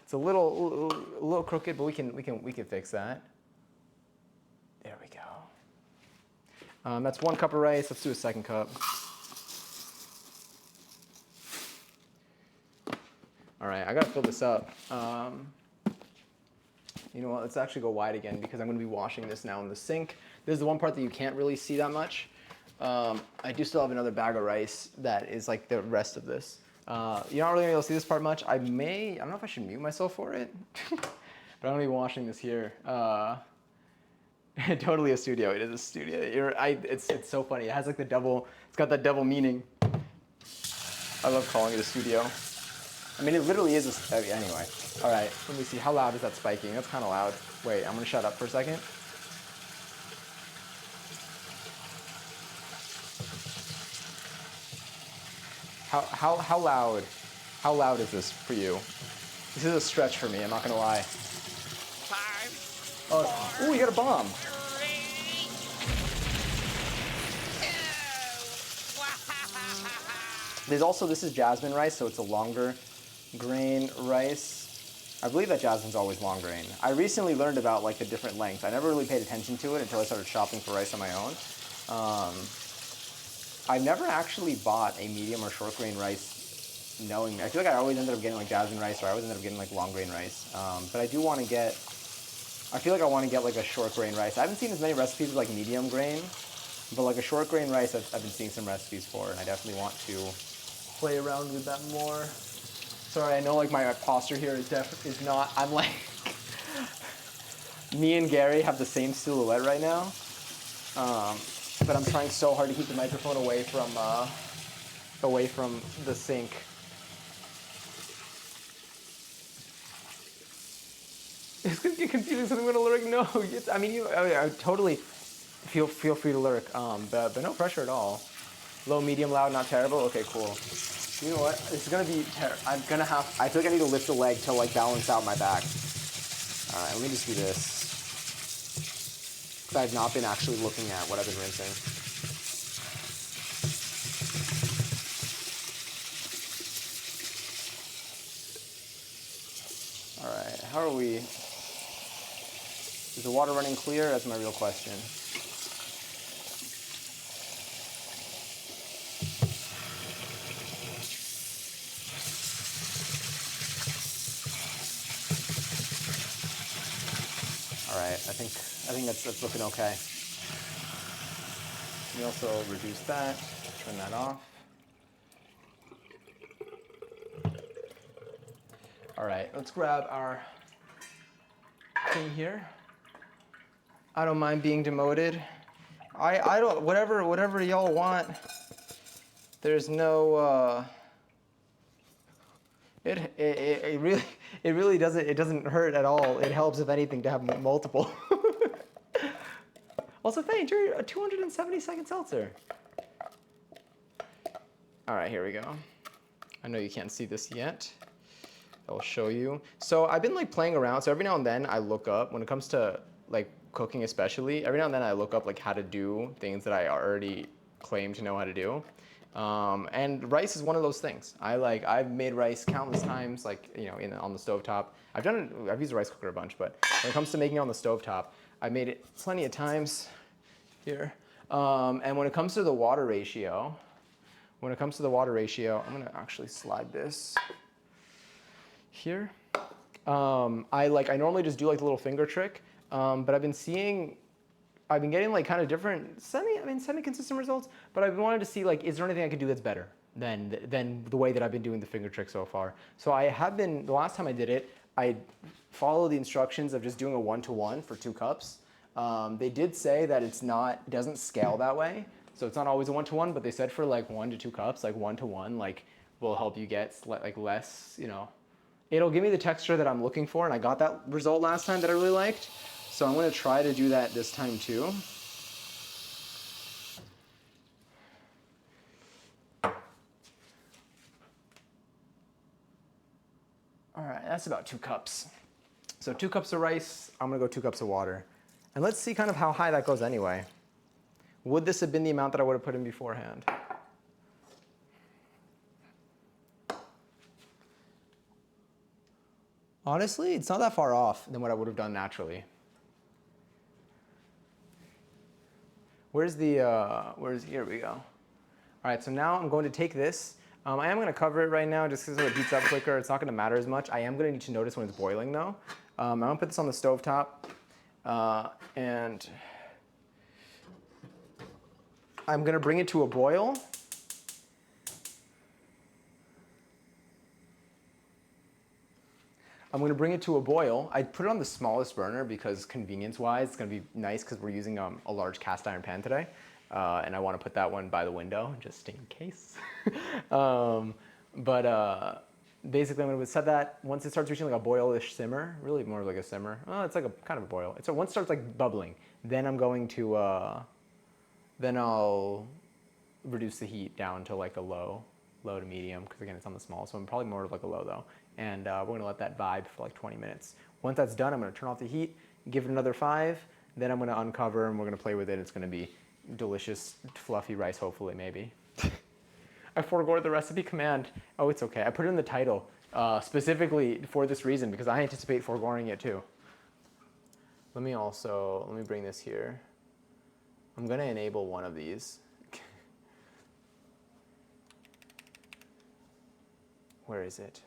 It's a little crooked, but we can fix that. There we go. That's 1 cup of rice. Let's do a 2nd cup. All right, I gotta fill this up. You know what, let's actually go wide again because I'm gonna be washing this now in the sink. This is the one part that you can't really see that much. I do still have another bag of rice that is like the rest of this. You're not really gonna be able to see this part much. I don't know if I should mute myself for it, but I'm gonna be washing this here. Totally a studio, it is a studio. It's so funny, it has like it's got that double meaning. I love calling it a studio. I mean, it literally is anyway. All right, let me see, how loud is that spiking? That's kind of loud. Wait, I'm gonna shut up for a second. How loud is this for you? This is a stretch for me, I'm not gonna lie. 5, Oh, 4, ooh, you got a bomb. 3, 2. There's also, this is jasmine rice, so it's a longer grain rice. I believe that jasmine's always long grain. I recently learned about like the different lengths. I never really paid attention to it until I started shopping for rice on my own. I've never actually bought a medium or short grain rice knowing. I feel like I always ended up getting like jasmine rice, or I always ended up getting like long grain rice. But I do want to get, I feel like I want to get like a short grain rice. I haven't seen as many recipes with like medium grain, but like a short grain rice I've been seeing some recipes for, and I definitely want to play around with that more. Sorry, I know like my posture here is not, I'm like, me and Gary have the same silhouette right now, but I'm trying so hard to keep the microphone away from the sink. It's gonna get confusing, so I'm gonna lurk. No, I mean, I totally feel free to lurk, but no pressure at all. Low, medium, loud, not terrible. Okay, cool. You know what? It's gonna be I feel like I need to lift a leg to like balance out my back. All right, let me just do this. Because I've not been actually looking at what I've been rinsing. All right, how are we? Is the water running clear? That's my real question. All right, I think that's looking okay. Let me also reduce that, turn that off. All right, let's grab our thing here. I don't mind being demoted. I don't, whatever y'all want. There's no, it really doesn't hurt at all. It helps, if anything, to have multiple. Also, thanks, you're a 270-second seltzer. All right, here we go. I know you can't see this yet. I'll show you. So I've been like playing around. So every now and then I look up, when it comes to like cooking especially, every now and then I look up like how to do things that I already claim to know how to do. And rice is one of those things. I've made rice countless times, like, you know, on the stovetop. I've used a rice cooker a bunch, but when it comes to making it on the stovetop, I made it plenty of times here. And when it comes to the water ratio, I'm gonna actually slide this here. I normally just do like the little finger trick, but I've been getting like kind of different semi-consistent results, but I've wanted to see like, is there anything I could do that's better than the way that I've been doing the finger trick so far? So the last time I did it, I followed the instructions of just doing a 1-to-1 for 2 cups. They did say that it doesn't scale that way, so it's not always a 1-to-1, but they said for like 1 to 2 cups, like 1-to-1, like will help you get like less, you know, it'll give me the texture that I'm looking for, and I got that result last time that I really liked. So I'm gonna try to do that this time too. All right, that's about 2 cups. So 2 cups of rice, I'm gonna go 2 cups of water. And let's see kind of how high that goes anyway. Would this have been the amount that I would have put in beforehand? Honestly, it's not that far off than what I would have done naturally. Here we go. All right, so now I'm going to take this. I am gonna cover it right now just because it heats up quicker. It's not gonna matter as much. I am gonna need to notice when it's boiling though. I'm gonna put this on the stovetop and I'm gonna bring it to a boil. I'm gonna bring it to a boil. I put it on the smallest burner because convenience-wise, it's gonna be nice because we're using a large cast iron pan today. And I wanna put that one by the window just in case. Basically I'm gonna set that, once it starts reaching like a boilish simmer, really more like a simmer. Oh, it's like a kind of a boil. Once it starts like bubbling, then I'm going to, then I'll reduce the heat down to like a low to medium, because again, it's on the small, so I'm probably more of like a low though. And we're gonna let that vibe for like 20 minutes. Once that's done, I'm gonna turn off the heat, give it another 5, then I'm gonna uncover and we're gonna play with it. It's gonna be delicious, fluffy rice, hopefully, maybe. I forgot the recipe command. Oh, it's okay. I put it in the title specifically for this reason, because I anticipate foregoing it too. Let me bring this here. I'm gonna enable one of these. Where is it?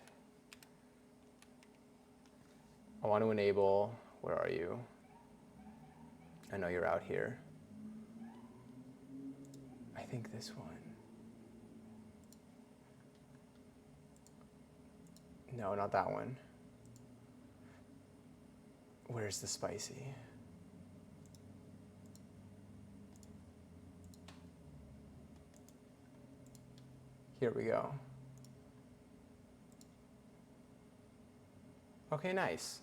I want to enable, where are you? I know you're out here. I think this one. No, not that one. Where's the spicy? Here we go. Okay, nice.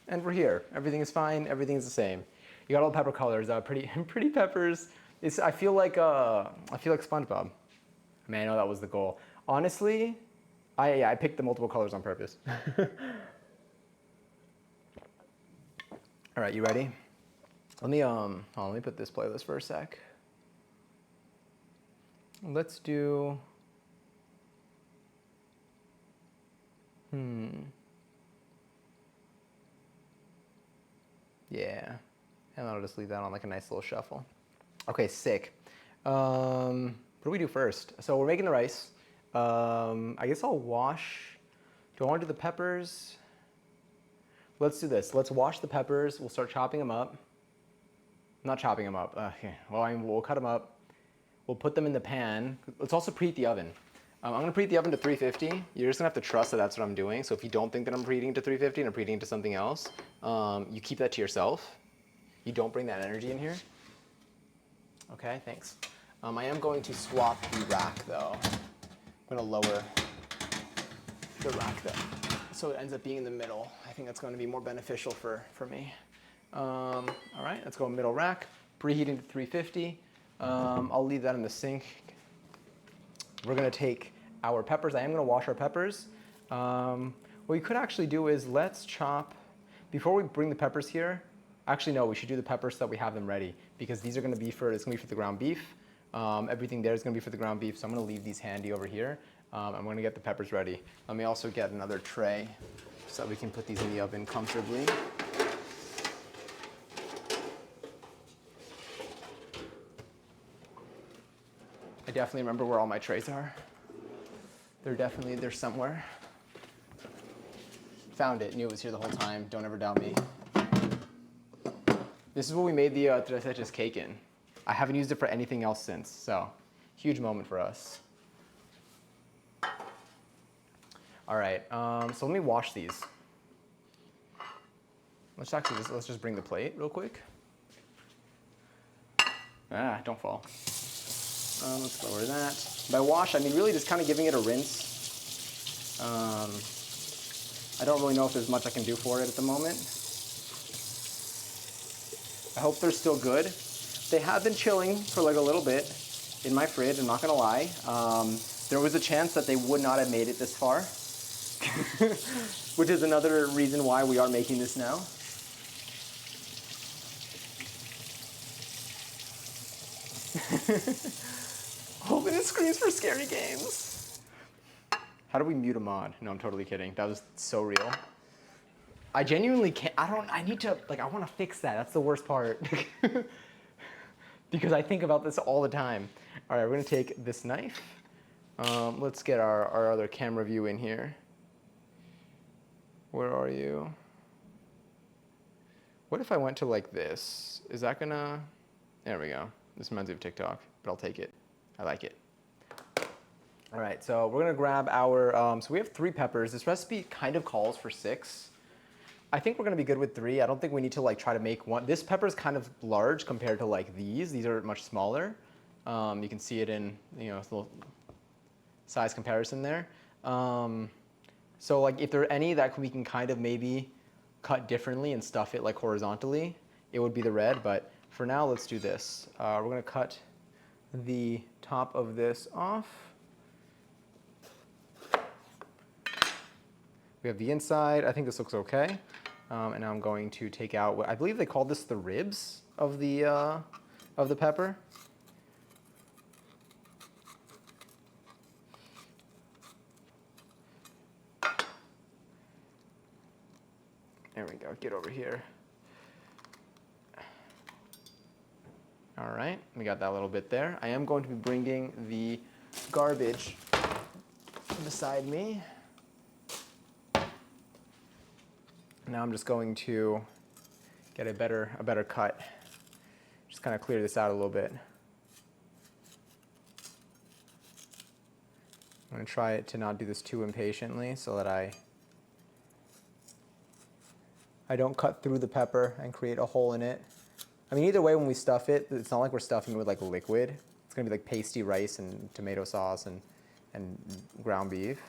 And we're here. Everything is fine. Everything is the same. You got all the pepper colors. Pretty peppers. I feel like SpongeBob. I mean, I know that was the goal. Honestly, I picked the multiple colors on purpose. All right, you ready? Let me put this playlist for a sec. Let's do. Yeah. And I'll just leave that on like a nice little shuffle. Okay, sick. What do we do first? So we're making the rice. I guess I'll wash. Do I want to do the peppers? Let's do this. Let's wash the peppers. We'll start chopping them up. Not chopping them up. Okay. Well, we'll cut them up. We'll put them in the pan. Let's also preheat the oven. I'm gonna preheat the oven to 350. You're just gonna have to trust that that's what I'm doing. So if you don't think that I'm preheating to 350 and I'm preheating to something else, you keep that to yourself. You don't bring that energy in here. Okay, thanks. I am going to swap the rack though. I'm gonna lower the rack though, so it ends up being in the middle. I think that's going to be more beneficial for me. All right, let's go middle rack. Preheating to 350. I'll leave that in the sink. We're gonna take our peppers. I am gonna wash our peppers. What we could actually do is let's chop, before we bring the peppers here, actually no, we should do the peppers so that we have them ready, because these are gonna be for the ground beef. Everything there is gonna be for the ground beef, so I'm gonna leave these handy over here. I'm gonna get the peppers ready. Let me also get another tray so that we can put these in the oven comfortably. I definitely remember where all my trays are. They're somewhere. Found it, knew it was here the whole time. Don't ever doubt me. This is what we made the tres leches cake in. I haven't used it for anything else since, so huge moment for us. All right, so let me wash these. Let's just bring the plate real quick. Don't fall. Let's lower that. By wash, I mean really just kind of giving it a rinse. I don't really know if there's much I can do for it at the moment. I hope they're still good. They have been chilling for like a little bit. in my fridge, I'm not gonna lie. There was a chance that they would not have made it this far, which is another reason why we are making this now. Open the screens for scary games. How do we mute a mod? No, I'm totally kidding. That was so real. I genuinely can't, I need to, like, I want to fix that. That's the worst part. Because I think about this all the time. All right, we're gonna take this knife. Let's get our other camera view in here. Where are you? What if I went to like this? Is that gonna, there we go. This reminds me of TikTok, but I'll take it. I like it. All right, so we're gonna grab our, so we have 3 peppers. This recipe kind of calls for 6. I think we're gonna be good with 3. I don't think we need to like try to make one. This pepper is kind of large compared to like these. These are much smaller. You can see it in, you know, a little size comparison there. So like if there are any that we can kind of maybe cut differently and stuff it like horizontally, it would be the red, but for now, let's do this. We're gonna cut the top of this off. We have the inside. I think this looks okay. And now I'm going to take out what I believe they called this the ribs of the pepper. There we go. Get over here. All right, we got that little bit there. I am going to be bringing the garbage beside me. Now I'm just going to get a better cut. Just kind of clear this out a little bit. I'm going to try to not do this too impatiently so that I don't cut through the pepper and create a hole in it. I mean, either way, when we stuff it, it's not like we're stuffing it with like liquid. It's going to be like pasty rice and tomato sauce and ground beef.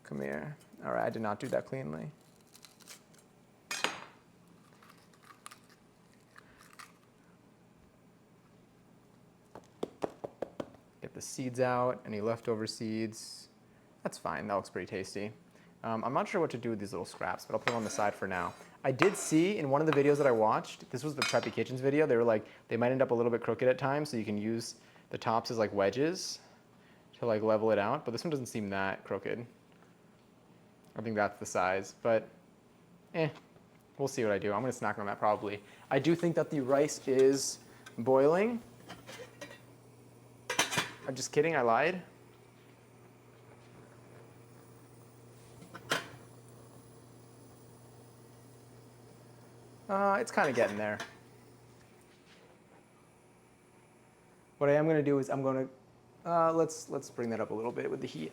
Come here. All right, I did not do that cleanly. Get the seeds out, any leftover seeds. That's fine, that looks pretty tasty. I'm not sure what to do with these little scraps, but I'll put them on the side for now. I did see in one of the videos that I watched, this was the Preppy Kitchens video, they were like, they might end up a little bit crooked at times, so you can use the tops as like wedges to like level it out, but this one doesn't seem that crooked. I think that's the size, but we'll see what I do. I'm gonna snack on that probably. I do think that the rice is boiling. I'm just kidding, I lied. It's kind of getting there. What I am going to do is I'm going to, let's bring that up a little bit with the heat.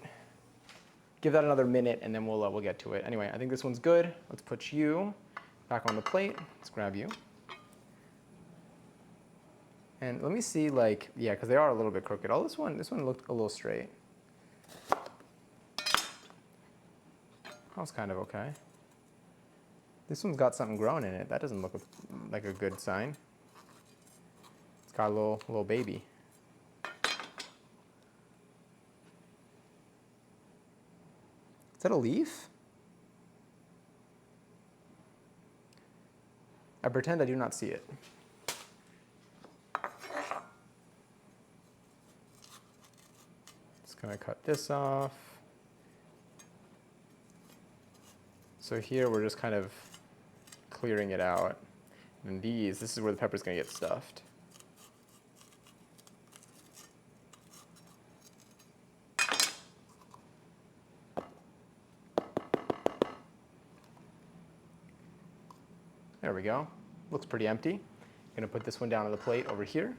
Give that another minute and then we'll get to it. Anyway, I think this one's good. Let's put you back on the plate. Let's grab you. And let me see, like, yeah, because they are a little bit crooked. Oh, this one looked a little straight. That was kind of okay. This one's got something growing in it. That doesn't look like a good sign. It's got a little baby. Is that a leaf? I pretend I do not see it. Just gonna cut this off. So here we're just kind of clearing it out. And this is where the pepper's gonna get stuffed. There we go. Looks pretty empty. Gonna put this one down on the plate over here.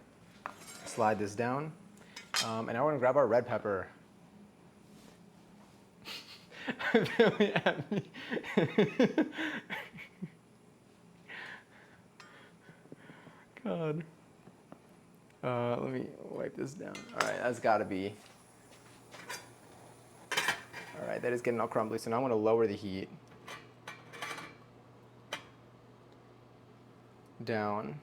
Slide this down. And now we're gonna grab our red pepper. Really at me. God. Let me wipe this down. All right, that's gotta be. All right, that is getting all crumbly. So now I'm gonna lower the heat down.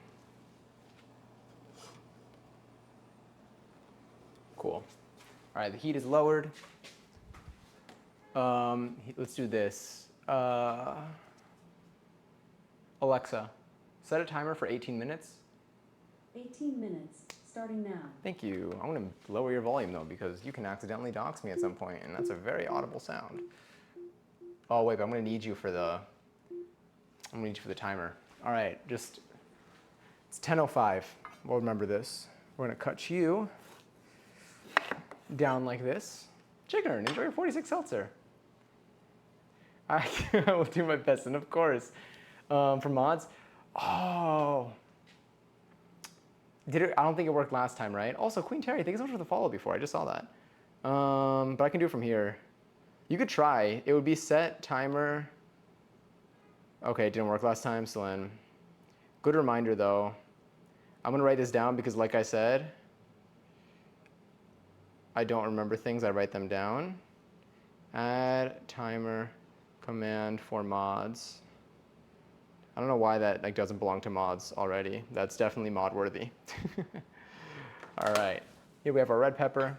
Cool. All right, the heat is lowered. Let's do this. Alexa, set a timer for 18 minutes. 18 minutes, starting now. Thank you. I'm going to lower your volume though because you can accidentally dox me at some point, and that's a very audible sound. Oh wait, but I'm going to need you for the timer. All right, it's 10:05. We'll remember this. We're going to cut you down like this. Chicken, enjoy your 46 seltzer. I will do my best, and of course, for mods. Oh. I don't think it worked last time, right? Also, Queen Terry, thank you so much for the follow before. I just saw that. But I can do it from here. You could try. It would be set timer. Okay, it didn't work last time, so then. Good reminder, though. I'm going to write this down because, like I said, I don't remember things. I write them down. Add timer command for mods. I don't know why that doesn't belong to mods already. That's definitely mod worthy. All right, here we have our red pepper.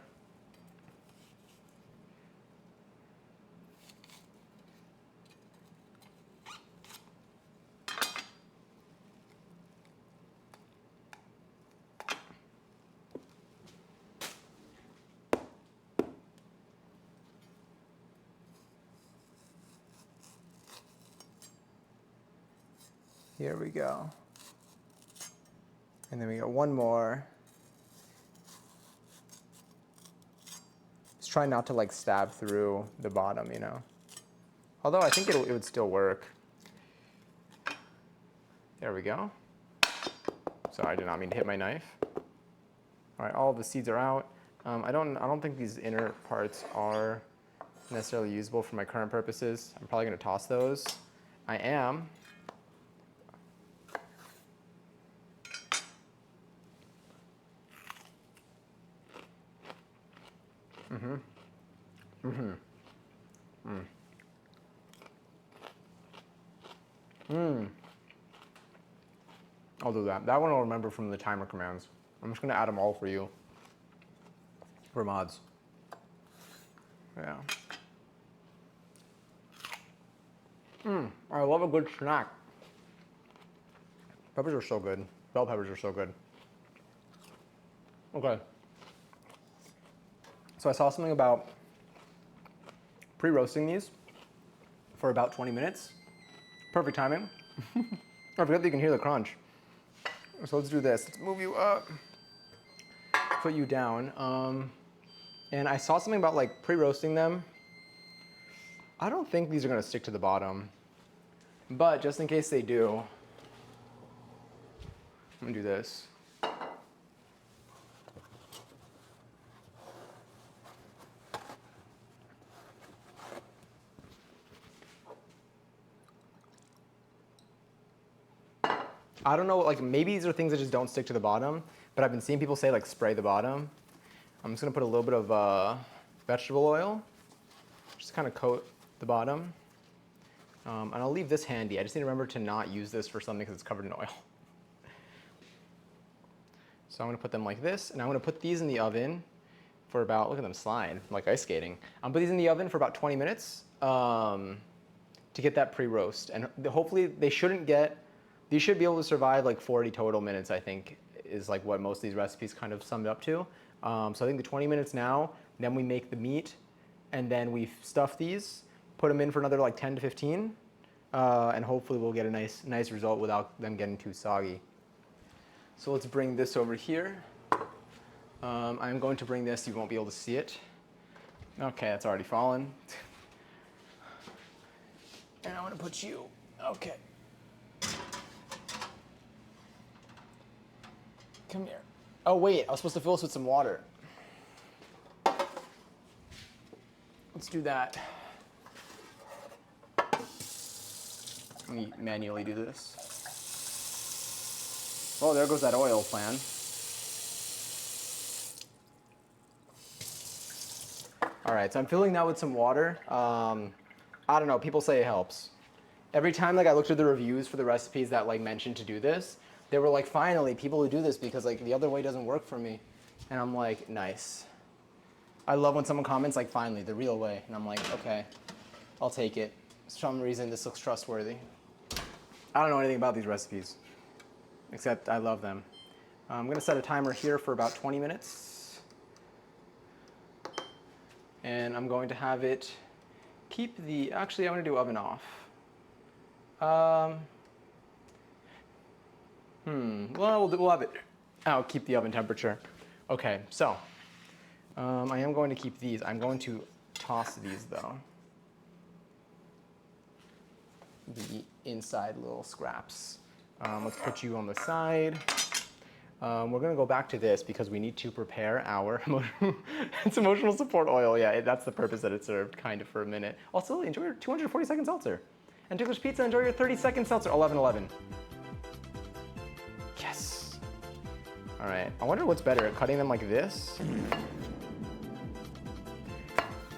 Here we go. And then we got one more. Just try not to stab through the bottom, you know. Although I think it would still work. There we go. Sorry, I did not mean to hit my knife. All right, all of the seeds are out. I don't think these inner parts are necessarily usable for my current purposes. I'm probably going to toss those. I am. I'll do that. That one I'll remember from the timer commands. I'm just gonna add them all for you. For mods. Yeah. I love a good snack. Peppers are so good. Bell peppers are so good. Okay. So I saw something about pre-roasting these for about 20 minutes. Perfect timing. I forget that you can hear the crunch. So let's do this. Let's move you up. Put you down. And I saw something about pre-roasting them. I don't think these are gonna stick to the bottom, but just in case they do, I'm gonna do this. I don't know, maybe these are things that just don't stick to the bottom, but I've been seeing people say spray the bottom. I'm just gonna put a little bit of vegetable oil, just kind of coat the bottom. And I'll leave this handy. I just need to remember to not use this for something because it's covered in oil. So I'm gonna put them like this, and I'm gonna put these in the oven for about, look at them slide, like ice skating. I'm gonna put these in the oven for about 20 minutes to get that pre-roast. And hopefully these should be able to survive 40 total minutes, I think, is what most of these recipes kind of sum it up to. So I think the 20 minutes now, then we make the meat, and then we stuff these, put them in for another 10 to 15, and hopefully we'll get a nice result without them getting too soggy. So let's bring this over here. I'm going to bring this, you won't be able to see it. Okay, that's already fallen. And I'm gonna put you, okay. Come here. Oh wait, I was supposed to fill this with some water. Let's do that. Let me manually do this. Oh, there goes that oil plan. All right, so I'm filling that with some water. I don't know, people say it helps. Every time I looked at the reviews for the recipes that mentioned to do this, they were finally, people who do this because the other way doesn't work for me. And I'm like, nice. I love when someone comments like, finally, the real way. And I'm like, okay, I'll take it. For some reason, this looks trustworthy. I don't know anything about these recipes, except I love them. I'm gonna set a timer here for about 20 minutes. And I'm going to have it keep the, actually I'm gonna do oven off. Well, we'll have it, I'll keep the oven temperature. Okay, so, I am going to keep these. I'm going to toss these though. The inside little scraps. Let's put you on the side. We're gonna go back to this because we need to prepare our it's emotional support oil. Yeah, that's the purpose that it served, kind of, for a minute. Also, enjoy your 240-second seltzer. And Ticklish Pizza, enjoy your 30-second seltzer. 11:11. Yes. All right. I wonder what's better, cutting them like this.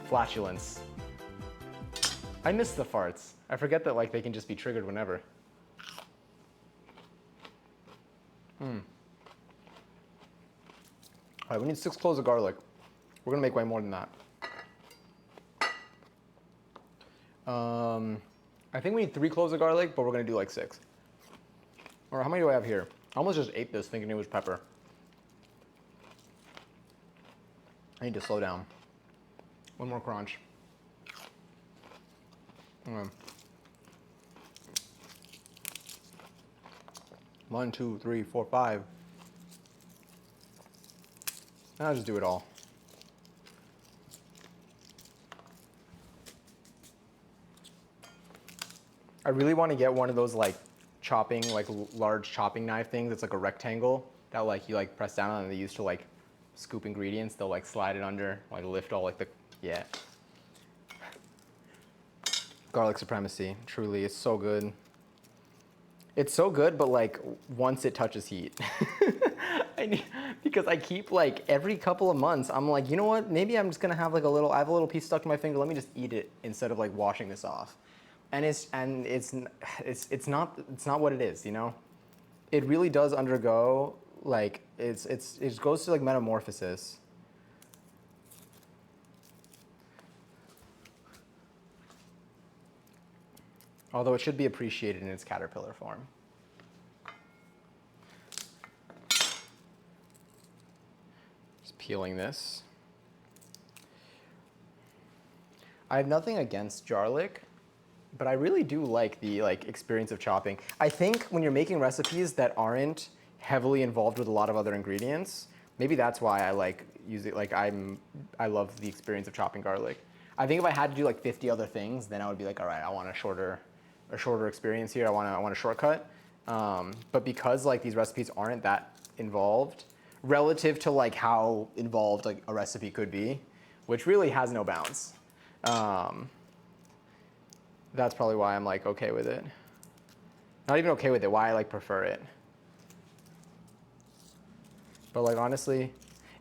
Flatulence. I miss the farts. I forget that like they can just be triggered whenever. All right, we need 6 cloves of garlic. We're gonna make way more than that. I think we need 3 cloves of garlic, but we're gonna do like 6. Or how many do I have here? I almost just ate this thinking it was pepper. I need to slow down. One more crunch. Okay. 1, 2, 3, 4, 5. I'll just do it all. I really want to get one of those like chopping, like large chopping knife things. It's like a rectangle that like you like press down on and they use to like scoop ingredients. They'll like slide it under, like lift all like the, yeah. Garlic supremacy, truly, it's so good. It's so good, but like once it touches heat. Because I keep like every couple of months, I'm like, you know what? Maybe I'm just gonna have like I have a little piece stuck to my finger. Let me just eat it instead of like washing this off. And it's not what it is, you know? It really does undergo like it goes through like metamorphosis. Although it should be appreciated in its caterpillar form. Just peeling this. I have nothing against garlic, but I really do like the experience of chopping. I think when you're making recipes that aren't heavily involved with a lot of other ingredients, maybe that's why I like use it. Like I love the experience of chopping garlic. I think if I had to do like 50 other things, then I would be like, all right, I want a shorter experience here. I want a shortcut. But because like these recipes aren't that involved relative to like how involved like a recipe could be, which really has no bounds. That's probably why I'm like okay with it. Not even okay with it, why I like prefer it. But like honestly,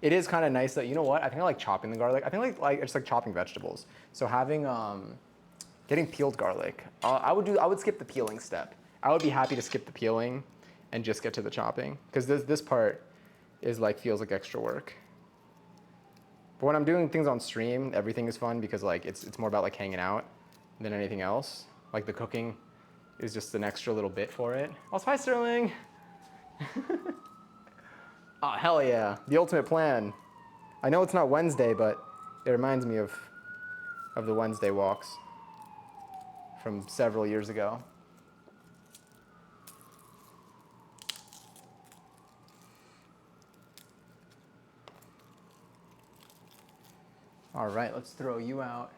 it is kind of nice that, you know what? I think I like chopping the garlic. I think like it's like chopping vegetables. So having getting peeled garlic, I would skip the peeling step. I would be happy to skip the peeling and just get to the chopping, because this part is like feels like extra work. But when I'm doing things on stream, everything is fun because like it's more about like hanging out than anything else. Like the cooking is just an extra little bit for it. Oh, hi Sterling. Oh, hell yeah, the ultimate plan. I know it's not Wednesday, but it reminds me of the Wednesday walks from several years ago. All right, let's throw you out.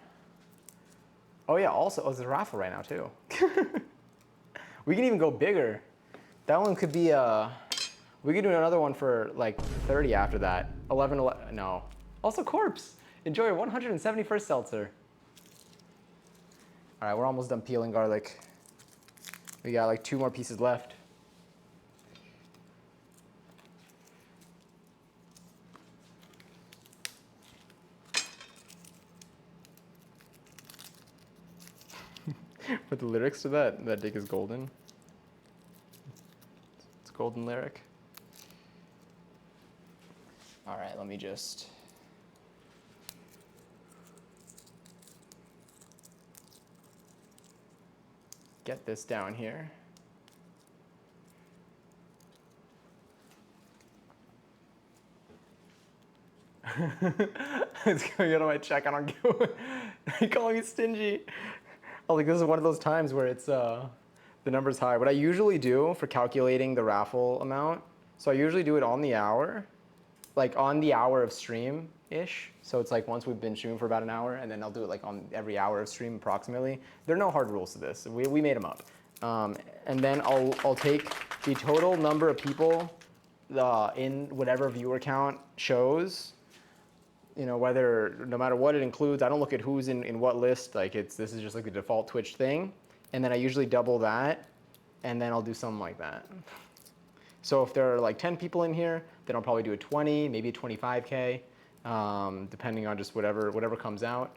Oh yeah, also, there's a raffle right now too. We can even go bigger. That one could be we could do another one for like 30 after that. 11, no. Also Corpse, enjoy your 171st seltzer. All right, we're almost done peeling garlic. We got like 2 more pieces left. With the lyrics to that dick is golden. It's a golden lyric. All right, let me just get this down here. It's going out of my check. I don't give. You're calling me stingy. Oh, like this is one of those times where it's the number's high. What I usually do for calculating the raffle amount, so I usually do it on the hour, like on the hour of stream-ish. So it's like once we've been streaming for about an hour, and then I'll do it like on every hour of stream approximately. There are no hard rules to this. We made them up. And then I'll take the total number of people in whatever viewer count shows. You know, no matter what it includes, I don't look at who's in what list. Like this is just like the default Twitch thing. And then I usually double that, and then I'll do something like that. So if there are like 10 people in here, then I'll probably do a 20, maybe a 25K, depending on just whatever comes out.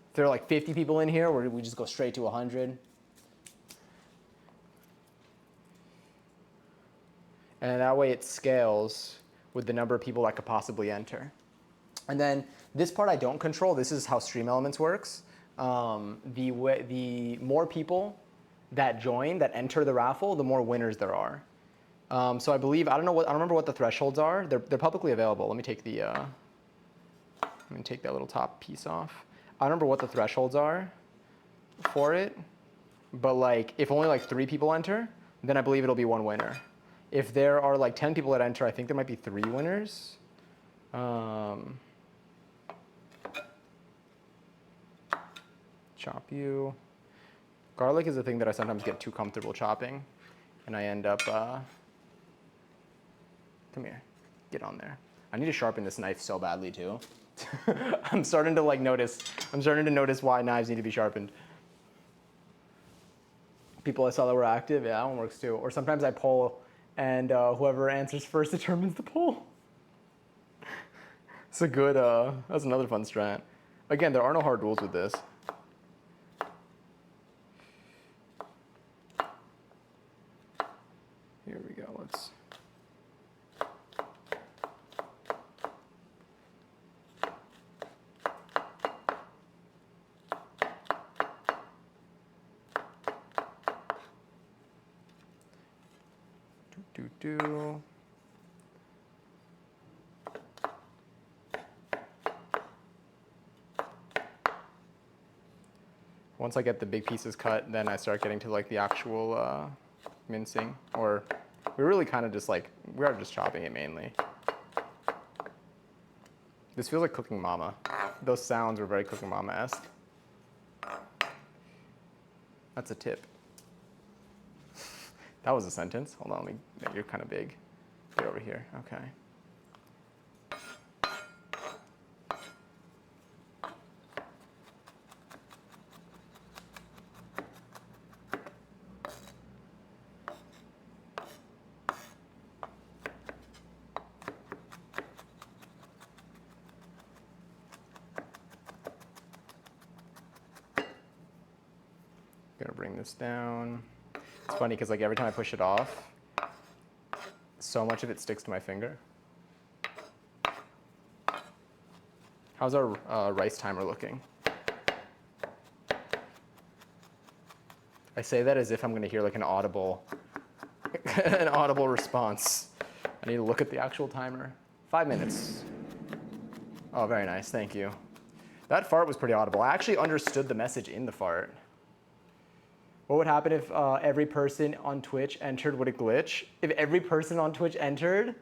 If there are like 50 people in here, we just go straight to 100. And that way it scales with the number of people that could possibly enter. And then this part I don't control. This is how Stream Elements works. The more people that join, that enter the raffle, the more winners there are. So I believe, I don't remember what the thresholds are. They're publicly available. Let me take that little top piece off. I don't remember what the thresholds are for it, but like if only like 3 people enter, then I believe it'll be 1 winner. If there are like 10 people that enter, I think there might be 3 winners. Chop you. Garlic is a thing that I sometimes get too comfortable chopping, and I end up, come here, get on there. I need to sharpen this knife so badly too. I'm starting to notice why knives need to be sharpened. People I saw that were active, yeah, that one works too. Or sometimes I poll, and whoever answers first determines the poll. It's a good, that's another fun strat. Again, there are no hard rules with this. Here we go, let's. Do. Once I get the big pieces cut, then I start getting to like the actual mincing. Or we really kind of just we are just chopping it mainly. This feels like Cooking Mama. Those sounds were very Cooking Mama-esque. That's a tip. That was a sentence. Hold on, you're kind of big. Get over here, okay. Gonna bring this down. It's funny because every time I push it off, so much of it sticks to my finger. How's our rice timer looking? I say that as if I'm going to hear an audible, an audible response. I need to look at the actual timer. 5 minutes. Oh, very nice. Thank you. That fart was pretty audible. I actually understood the message in the fart. What would happen if every person on Twitch entered? Would it glitch? If every person on Twitch entered?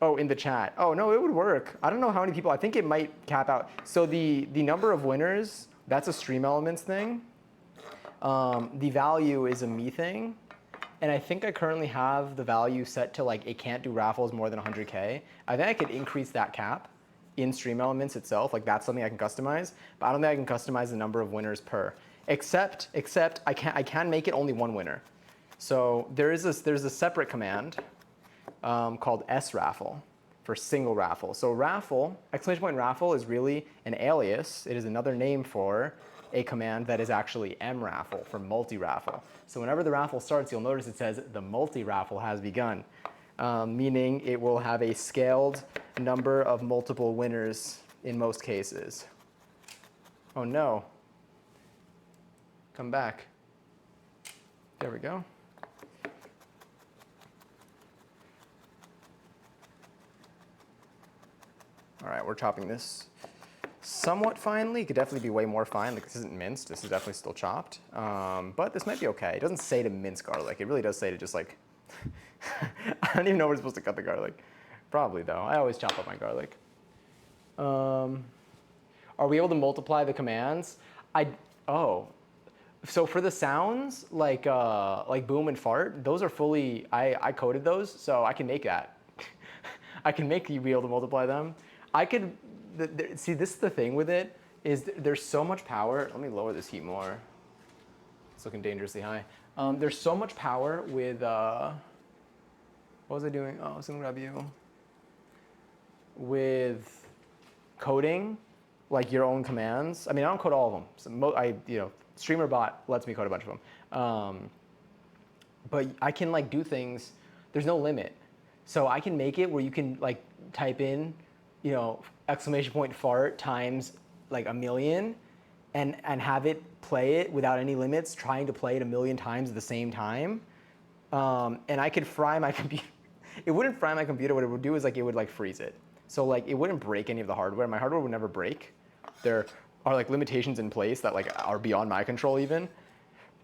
Oh, in the chat. Oh, no, it would work. I don't know how many people. I think it might cap out. So the number of winners, that's a Stream Elements thing. The value is a me thing. And I think I currently have the value set to it can't do raffles more than 100K. I think I could increase that cap in Stream Elements itself. That's something I can customize. But I don't think I can customize the number of winners per. Except I can make it only 1 winner. So there's a separate command called sraffle for single raffle. So raffle, exclamation point raffle is really an alias. It is another name for a command that is actually mraffle for multi-raffle. So whenever the raffle starts, you'll notice it says the multi-raffle has begun, meaning it will have a scaled number of multiple winners in most cases. Oh no. come back. There we go. All right, we're chopping this somewhat finely. It could definitely be way more fine. Like, this isn't minced. This is definitely still chopped. But this might be okay. It doesn't say to mince garlic. It really does say to just like, I don't even know where we're supposed to cut the garlic. Probably though. I always chop up my garlic. Are we able to multiply the commands? So for the sounds, like boom and fart, those are fully, I coded those, so I can make that. I can make you be able to multiply them. I could, see, this is the thing with it, is there's so much power. Let me lower this heat more. It's looking dangerously high. There's so much power with, what was I doing? Oh, I was gonna grab you. With coding, like your own commands. I mean, I don't code all of them. So StreamerBot lets me code a bunch of them. But I can like do things, there's no limit. So I can make it where you can like type in, exclamation point fart times like 1,000,000 and have it play it without any limits, trying to play it 1,000,000 times at the same time. And I could fry my computer. It wouldn't fry my computer. What it would do is like it would like freeze it. So like it wouldn't break any of the hardware. My hardware would never break. There are like limitations in place that like are beyond my control even.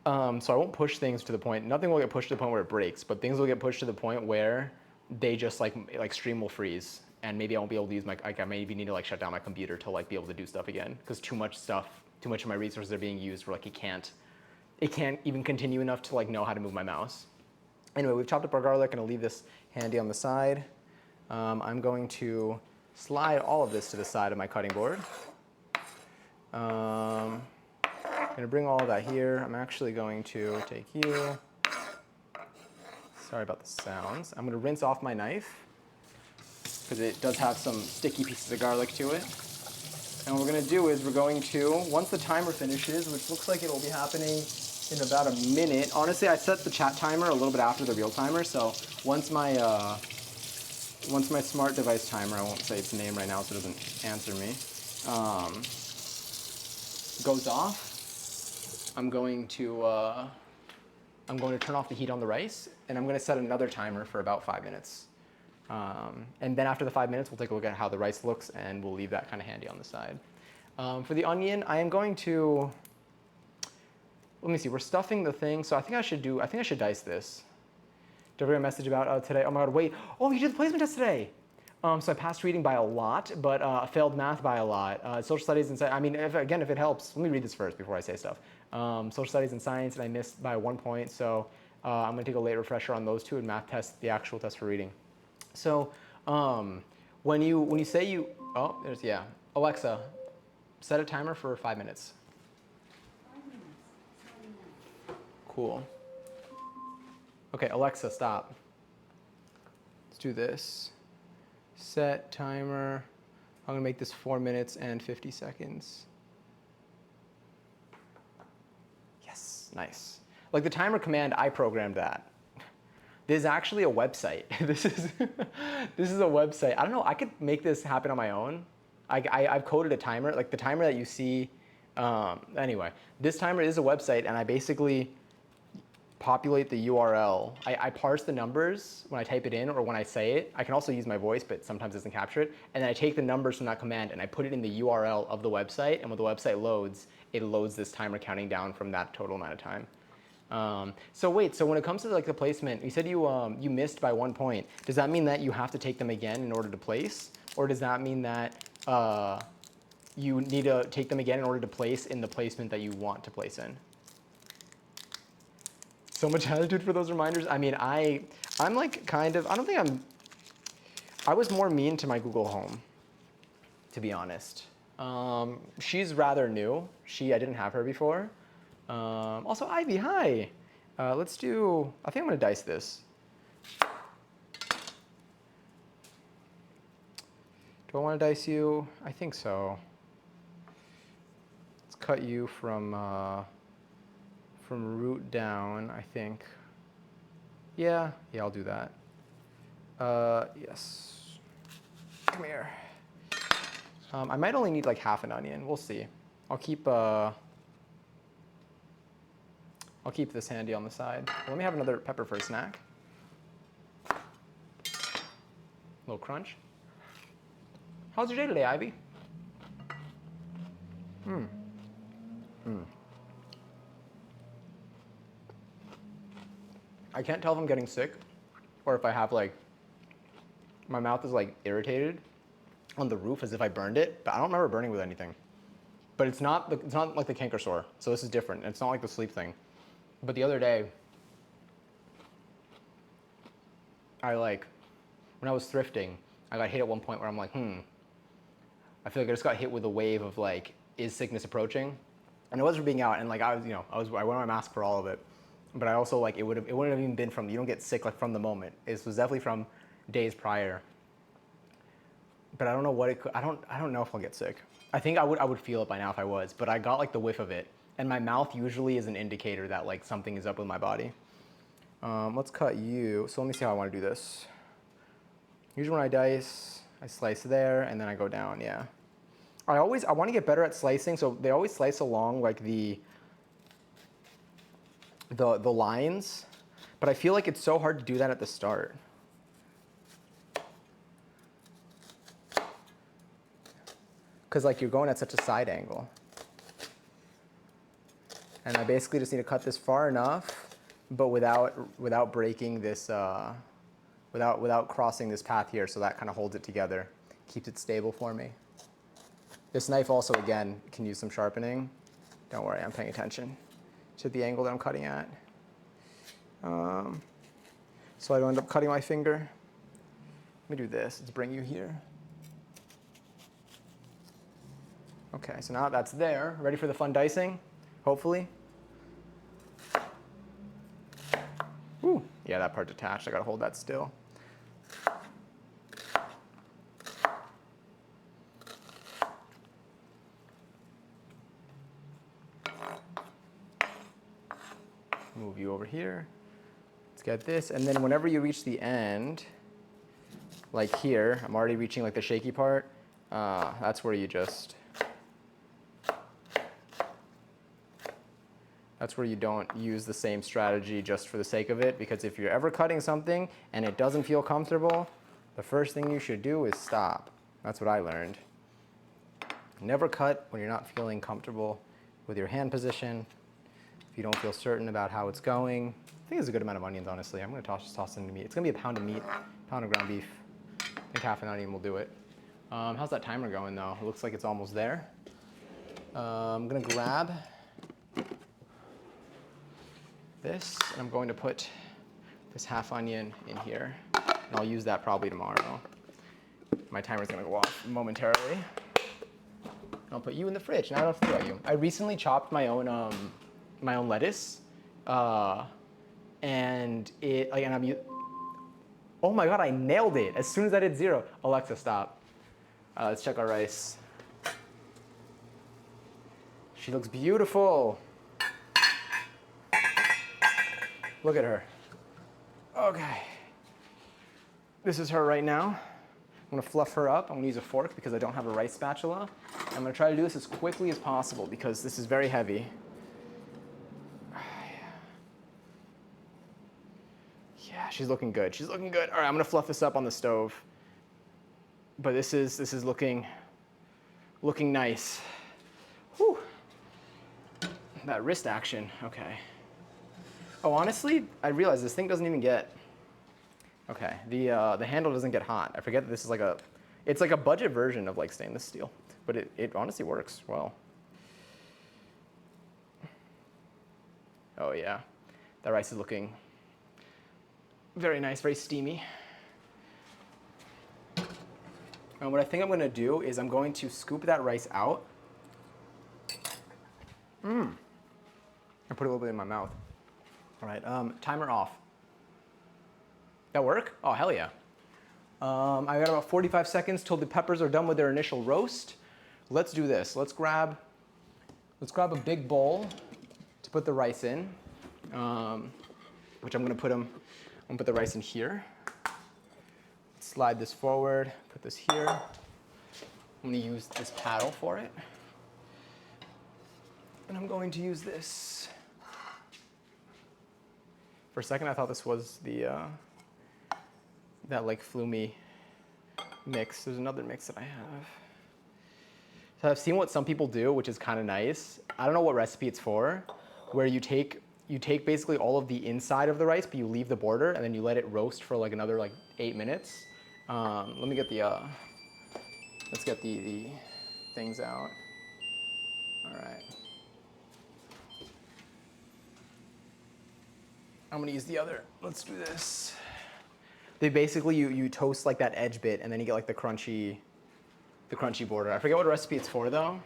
So I won't push things to the point. Nothing will get pushed to the point where it breaks, but things will get pushed to the point where they just like stream will freeze, and maybe I won't be able to use I maybe need to like shut down my computer to like be able to do stuff again because too much of my resources are being used where like it can't even continue enough to like know how to move my mouse. Anyway, we've chopped up our garlic. I'm gonna leave this handy on the side. I'm going to slide all of this to the side of my cutting board. I'm gonna bring all of that here. I'm actually going to take you. Sorry about the sounds. I'm gonna rinse off my knife because it does have some sticky pieces of garlic to it. And what we're gonna do is we're going to, once the timer finishes, which looks like it'll be happening in about a minute. Honestly, I set the chat timer a little bit after the real timer, so once my smart device timer, I won't say its name right now so it doesn't answer me, goes off, I'm going to turn off the heat on the rice, and I'm going to set another timer for about 5 minutes. And then after the 5 minutes, we'll take a look at how the rice looks, and we'll leave that kind of handy on the side. For the onion, I am going to, let me see, we're stuffing the thing, so I think I should dice this. Did I get a message about today? Oh my God, wait. Oh, you did the placement test today. So I passed reading by a lot, but failed math by a lot. Social studies and science, I mean, if it helps, let me read this first before I say stuff. Social studies and science, and I missed by 1 point, so I'm gonna take a late refresher on those two and math test, the actual test for reading. So when you say Alexa, set a timer for 5 minutes. 5 minutes. Starting now. Cool. Okay, Alexa, stop. Let's do this. Set timer. I'm gonna make this 4 minutes and 50 seconds. Yes, nice. Like the timer command, I programmed that. This is actually a website. This is a website. I don't know, I could make this happen on my own. I've coded a timer, like the timer that you see. Anyway, this timer is a website, and I basically populate the URL. I parse the numbers when I type it in or when I say it. I can also use my voice, but sometimes it doesn't capture it. And then I take the numbers from that command and I put it in the URL of the website. And when the website loads, it loads this timer counting down from that total amount of time. So when it comes to like the placement, you said you missed by 1 point. Does that mean that you have to take them again in order to place? Or does that mean that you need to take them again in order to place in the placement that you want to place in? So much attitude for those reminders. I mean, I'm like kind of, I was more mean to my Google Home, to be honest. She's rather new. I didn't have her before. Also, Ivy, hi. Let's do, I think I'm gonna dice this. Do I wanna dice you? I think so. Let's cut you from root down, I think. Yeah, I'll do that. Yes. Come here. I might only need like half an onion. We'll see. I'll keep I'll keep this handy on the side. Let me have another pepper for a snack. Little crunch. How's your day today, Ivy? I can't tell if I'm getting sick or if I have like, my mouth is like irritated on the roof as if I burned it, but I don't remember burning with anything. But it's not like the canker sore, so this is different. It's not like the sleep thing. But the other day, when I was thrifting, I got hit at one point where I'm like, I feel like I just got hit with a wave of like, is sickness approaching? And it was for being out, and like I wore my mask for all of it. But I also like, it wouldn't have even been from, you don't get sick like from the moment. It was definitely from days prior. But I don't know what it could, I don't know if I'll get sick. I think I would feel it by now if I was, but I got like the whiff of it. And my mouth usually is an indicator that like something is up with my body. Let's cut you. So let me see how I want to do this. Usually when I dice, I slice there and then I go down, yeah. I want to get better at slicing, so they always slice along like the lines, but I feel like it's so hard to do that at the start. Because like you're going at such a side angle. And I basically just need to cut this far enough, but without breaking this, without crossing this path here, so that kind of holds it together, keeps it stable for me. This knife also, again, can use some sharpening. Don't worry, I'm paying attention to the angle that I'm cutting at. So I don't end up cutting my finger. Let me do this, let's bring you here. Okay, so now that's there. Ready for the fun dicing, hopefully. Ooh, yeah, that part detached, I gotta hold that still. Move you over here. Let's get this, and then whenever you reach the end, like here, I'm already reaching like the shaky part, that's where you just, that's where you don't use the same strategy just for the sake of it, because if you're ever cutting something and it doesn't feel comfortable, the first thing you should do is stop. That's what I learned. Never cut when you're not feeling comfortable with your hand position. If you don't feel certain about how it's going. I think it's a good amount of onions, honestly. I'm gonna toss into meat. It's gonna be a pound of meat, pound of ground beef. I think half an onion will do it. How's that timer going though? It looks like it's almost there. I'm gonna grab this, and I'm going to put this half onion in here, and I'll use that probably tomorrow. My timer's gonna go off momentarily. I'll put you in the fridge. Now I don't have to think about you. I recently chopped my own lettuce, and oh my God, I nailed it as soon as I did 0. Alexa, stop. Let's check our rice. She looks beautiful. Look at her. Okay. This is her right now. I'm gonna fluff her up. I'm gonna use a fork because I don't have a rice spatula. I'm gonna try to do this as quickly as possible because this is very heavy. Yeah, she's looking good. She's looking good. All right, I'm gonna fluff this up on the stove. But this is looking nice. Whew. That wrist action, okay. Oh, honestly, I realized this thing doesn't even get, okay, the handle doesn't get hot. I forget that this is like it's like a budget version of like stainless steel, but it honestly works well. Oh yeah, that rice is looking very nice, very steamy. And what I think I'm gonna do is I'm going to scoop that rice out. And put a little bit in my mouth. All right, timer off. That work? Oh, hell yeah. I got about 45 seconds till the peppers are done with their initial roast. Let's do this. Let's grab a big bowl to put the rice in, which I'm gonna put the rice in here. Slide this forward, put this here. I'm gonna use this paddle for it. And I'm going to use this For a second, I thought this was the that like Flumi mix. There's another mix that I have. So I've seen what some people do, which is kind of nice. I don't know what recipe it's for, where you take basically all of the inside of the rice, but you leave the border, and then you let it roast for like another like 8 minutes. Let me get the let's get the things out. All right. I'm gonna use the other. Let's do this. They basically you toast like that edge bit, and then you get like the crunchy border. I forget what recipe it's for though.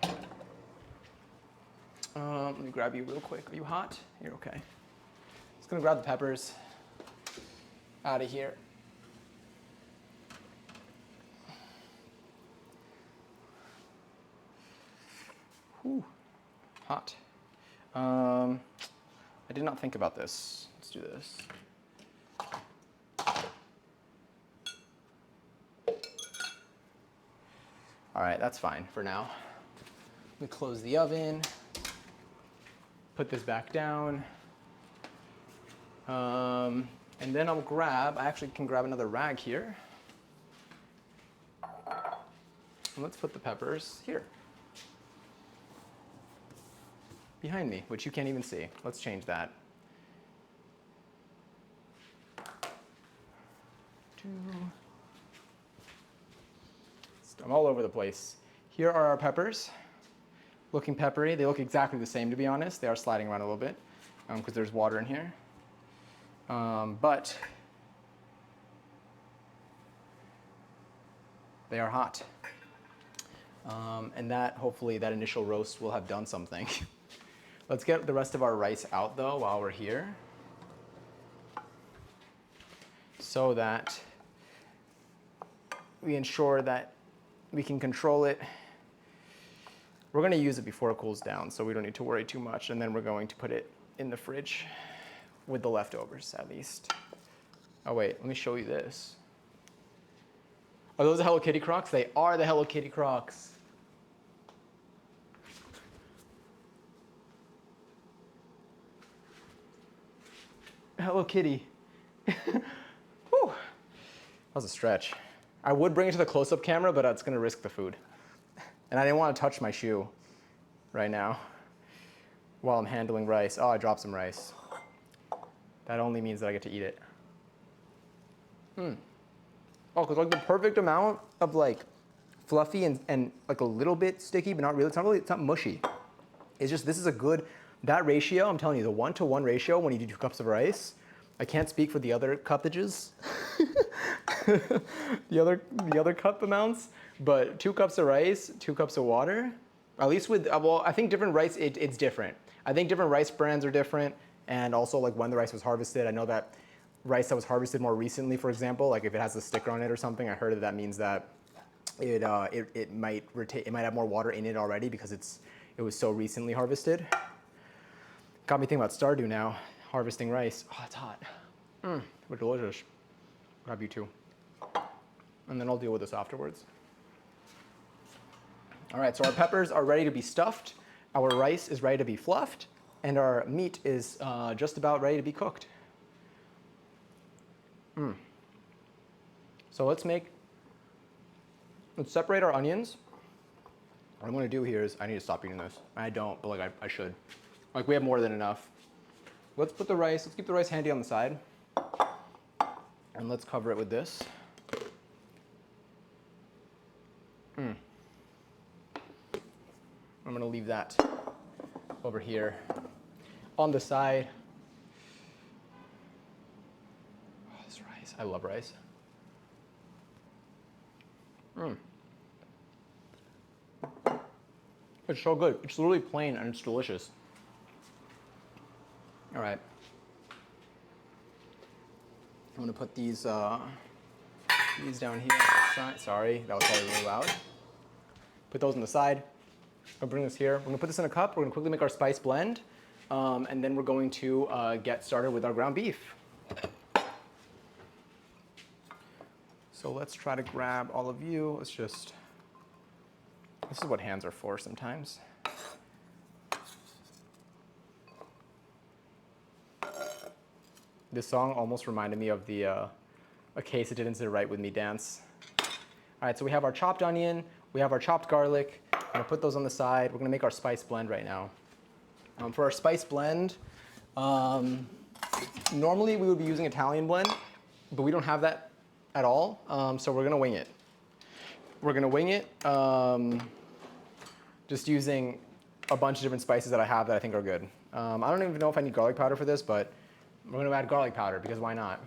Let me grab you real quick. Are you hot? You're okay. Just gonna grab the peppers out of here. Whew. Hot. I did not think about this. Let's do this. All right, that's fine for now. Let me close the oven. Put this back down. And then I'll I actually can grab another rag here. And let's put the peppers here. Behind me, which you can't even see. Let's change that. I'm all over the place. Here are our peppers. Looking peppery. They look exactly the same, to be honest. They are sliding around a little bit because there's water in here. But they are hot. And that, hopefully, that initial roast will have done something. Let's get the rest of our rice out, though, while we're here, so that we ensure that we can control it. We're going to use it before it cools down, so we don't need to worry too much. And then we're going to put it in the fridge with the leftovers, at least. Oh, wait, let me show you this. Are those the Hello Kitty Crocs? They are the Hello Kitty Crocs. Hello Kitty. Whew. That was a stretch. I would bring it to the close-up camera, but it's gonna risk the food. And I didn't want to touch my shoe right now while I'm handling rice. Oh, I dropped some rice. That only means that I get to eat it. Oh, because like the perfect amount of like fluffy and like a little bit sticky, but not really. It's not mushy. It's just, this is a good, that ratio, I'm telling you, the 1-to-1 ratio when you do 2 cups of rice, I can't speak for the other cuppages, the other cup amounts, but 2 cups of rice, 2 cups of water, at least with, well, I think different rice, it's different. I think different rice brands are different, and also like when the rice was harvested. I know that rice that was harvested more recently, for example, like if it has a sticker on it or something, I heard that means that it might have more water in it already because it was so recently harvested. Got me thinking about Stardew now, harvesting rice. Oh, it's hot. But delicious. Grab you too. And then I'll deal with this afterwards. All right, so our peppers are ready to be stuffed. Our rice is ready to be fluffed. And our meat is just about ready to be cooked. So let's separate our onions. What I'm gonna do here is, I need to stop eating this. I don't, but like I should. Like we have more than enough. Let's keep the rice handy on the side. And let's cover it with this. I'm gonna leave that over here on the side. Oh, this rice, I love rice. It's so good. It's literally plain and it's delicious. All right. I'm gonna put these down here on the side. Sorry, that was probably really loud. Put those on the side. I'll bring this here. We're gonna put this in a cup. We're gonna quickly make our spice blend. And then we're going to get started with our ground beef. So let's try to grab all of you. This is what hands are for sometimes. This song almost reminded me of the A Case It Didn't Sit Right With Me dance. All right, so we have our chopped onion, we have our chopped garlic. I'm gonna put those on the side. We're gonna make our spice blend right now. For our spice blend, normally we would be using Italian blend, but we don't have that at all, so we're gonna wing it. We're gonna wing it, just using a bunch of different spices that I have that I think are good. I don't even know if I need garlic powder for this, but we're gonna add garlic powder because why not?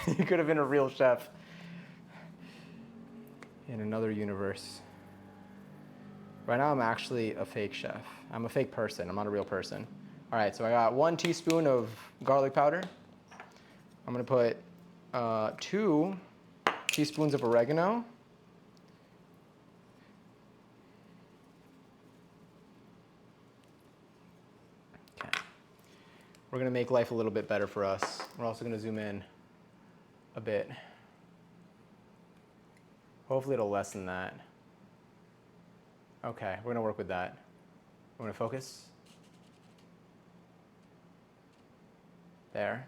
You could have been a real chef in another universe. Right now I'm actually a fake chef. I'm a fake person, I'm not a real person. All right, so I got 1 teaspoon of garlic powder. I'm gonna put 2 teaspoons of oregano. Okay. We're gonna make life a little bit better for us. We're also gonna zoom in a bit. Hopefully it'll lessen that. Okay, we're gonna work with that. We're gonna focus. There.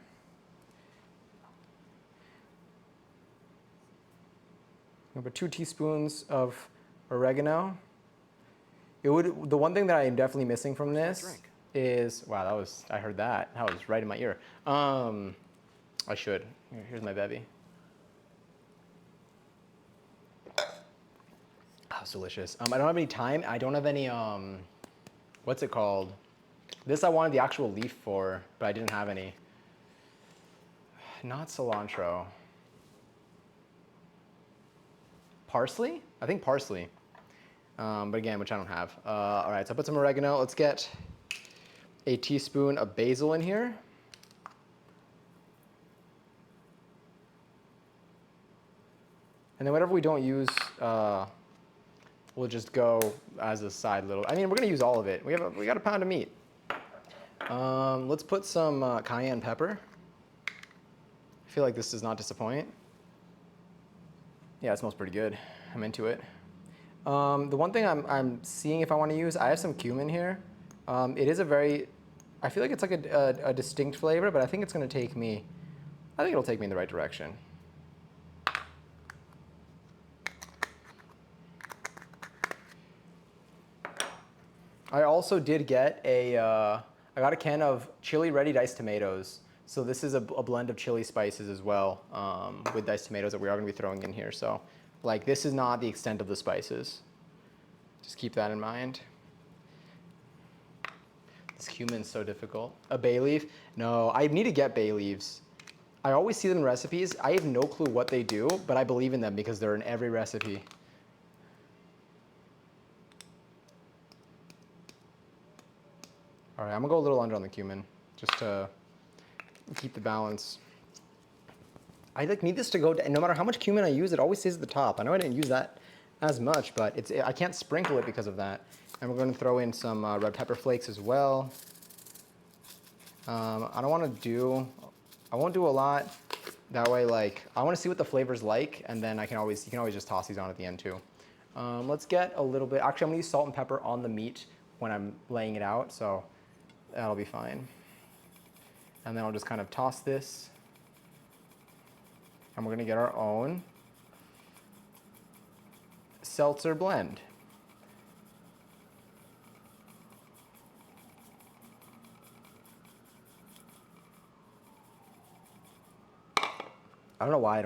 I'm gonna put 2 teaspoons of oregano. The one thing that I am definitely missing from this is, wow, I heard that. That was right in my ear. I should. Here's my bevy. Oh, it's delicious. I don't have any thyme. I don't have any, what's it called? This I wanted the actual leaf for, but I didn't have any. Not cilantro. Parsley? I think parsley. But again, which I don't have. All right, so I put some oregano. Let's get a teaspoon of basil in here. And then whatever we don't use, we'll just go as a side little. I mean, we're gonna use all of it. We got a pound of meat. Let's put some cayenne pepper. I feel like this does not disappoint. Yeah, it smells pretty good. I'm into it. The one thing I'm seeing if I want to use, I have some cumin here. It is I feel like it's like a distinct flavor, but I think it's gonna take me, I think it'll take me in the right direction. I also did get I got a can of chili ready diced tomatoes. So this is a blend of chili spices as well with diced tomatoes that we are gonna be throwing in here. So like this is not the extent of the spices. Just keep that in mind. This cumin's so difficult. A bay leaf? No, I need to get bay leaves. I always see them in recipes. I have no clue what they do, but I believe in them because they're in every recipe. All right, I'm gonna go a little under on the cumin, just to keep the balance. I need this to go, no matter how much cumin I use, it always stays at the top. I know I didn't use that as much, but I can't sprinkle it because of that. And we're gonna throw in some red pepper flakes as well. I won't do a lot. That way, like, I wanna see what the flavor's like, and then you can always just toss these on at the end too. Let's get a little bit, actually I'm gonna use salt and pepper on the meat when I'm laying it out, so that'll be fine. And then I'll just kind of toss this. And we're gonna get our own seltzer blend. I don't know why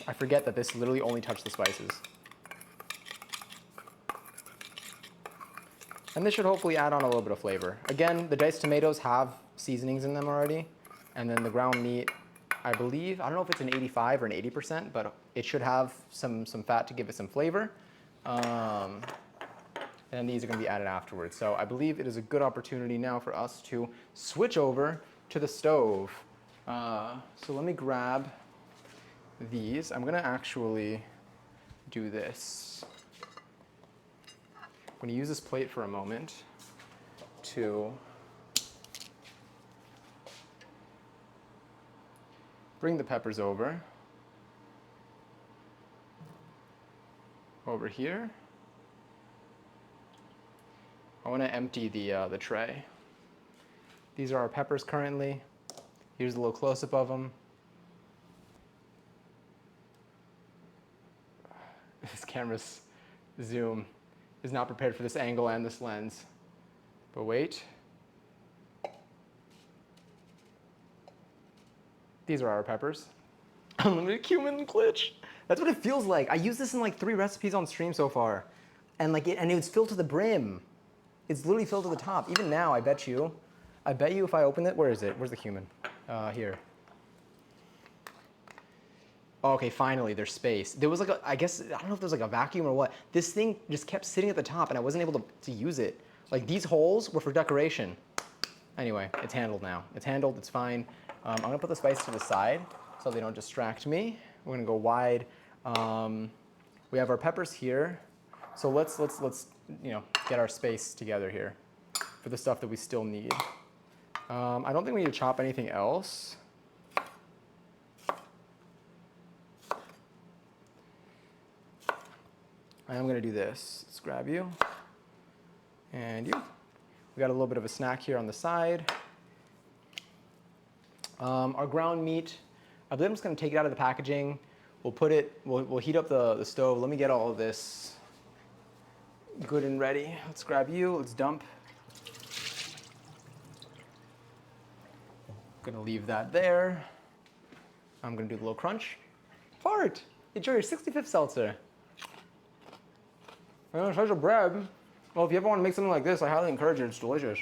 I forget that this literally only touched the spices. And this should hopefully add on a little bit of flavor. Again, the diced tomatoes have seasonings in them already. And then the ground meat, I believe, I don't know if it's an 85 or an 80%, but it should have some fat to give it some flavor. And then these are gonna be added afterwards. So I believe it is a good opportunity now for us to switch over to the stove. So let me grab these. I'm gonna actually do this. I'm gonna use this plate for a moment to bring the peppers over here. I want to empty the tray. These are our peppers currently. Here's a little close-up of them. This camera's zoom is not prepared for this angle and this lens. But wait. These are our peppers. Unlimited cumin glitch. That's what it feels like. I used this in like 3 recipes on stream so far. And it was filled to the brim. It's literally filled to the top. Even now, I bet you if I open it, where is it? Where's the cumin? Here. Oh, okay, finally, there's space. There was like I don't know if there was like a vacuum or what. This thing just kept sitting at the top and I wasn't able to use it. Like these holes were for decoration. Anyway, it's handled now. It's handled, it's fine. I'm gonna put the spices to the side so they don't distract me. We're gonna go wide. We have our peppers here. So let's get our space together here for the stuff that we still need. I don't think we need to chop anything else. I am gonna do this. Let's grab you and you. We got a little bit of a snack here on the side. Our ground meat, I believe I'm just gonna take it out of the packaging. We'll heat up the stove. Let me get all of this good and ready. Let's grab you, let's dump. Gonna leave that there. I'm gonna do the little crunch. Fart! Enjoy your 65th seltzer. Such a bread. Well, if you ever want to make something like this, I highly encourage it. It's delicious.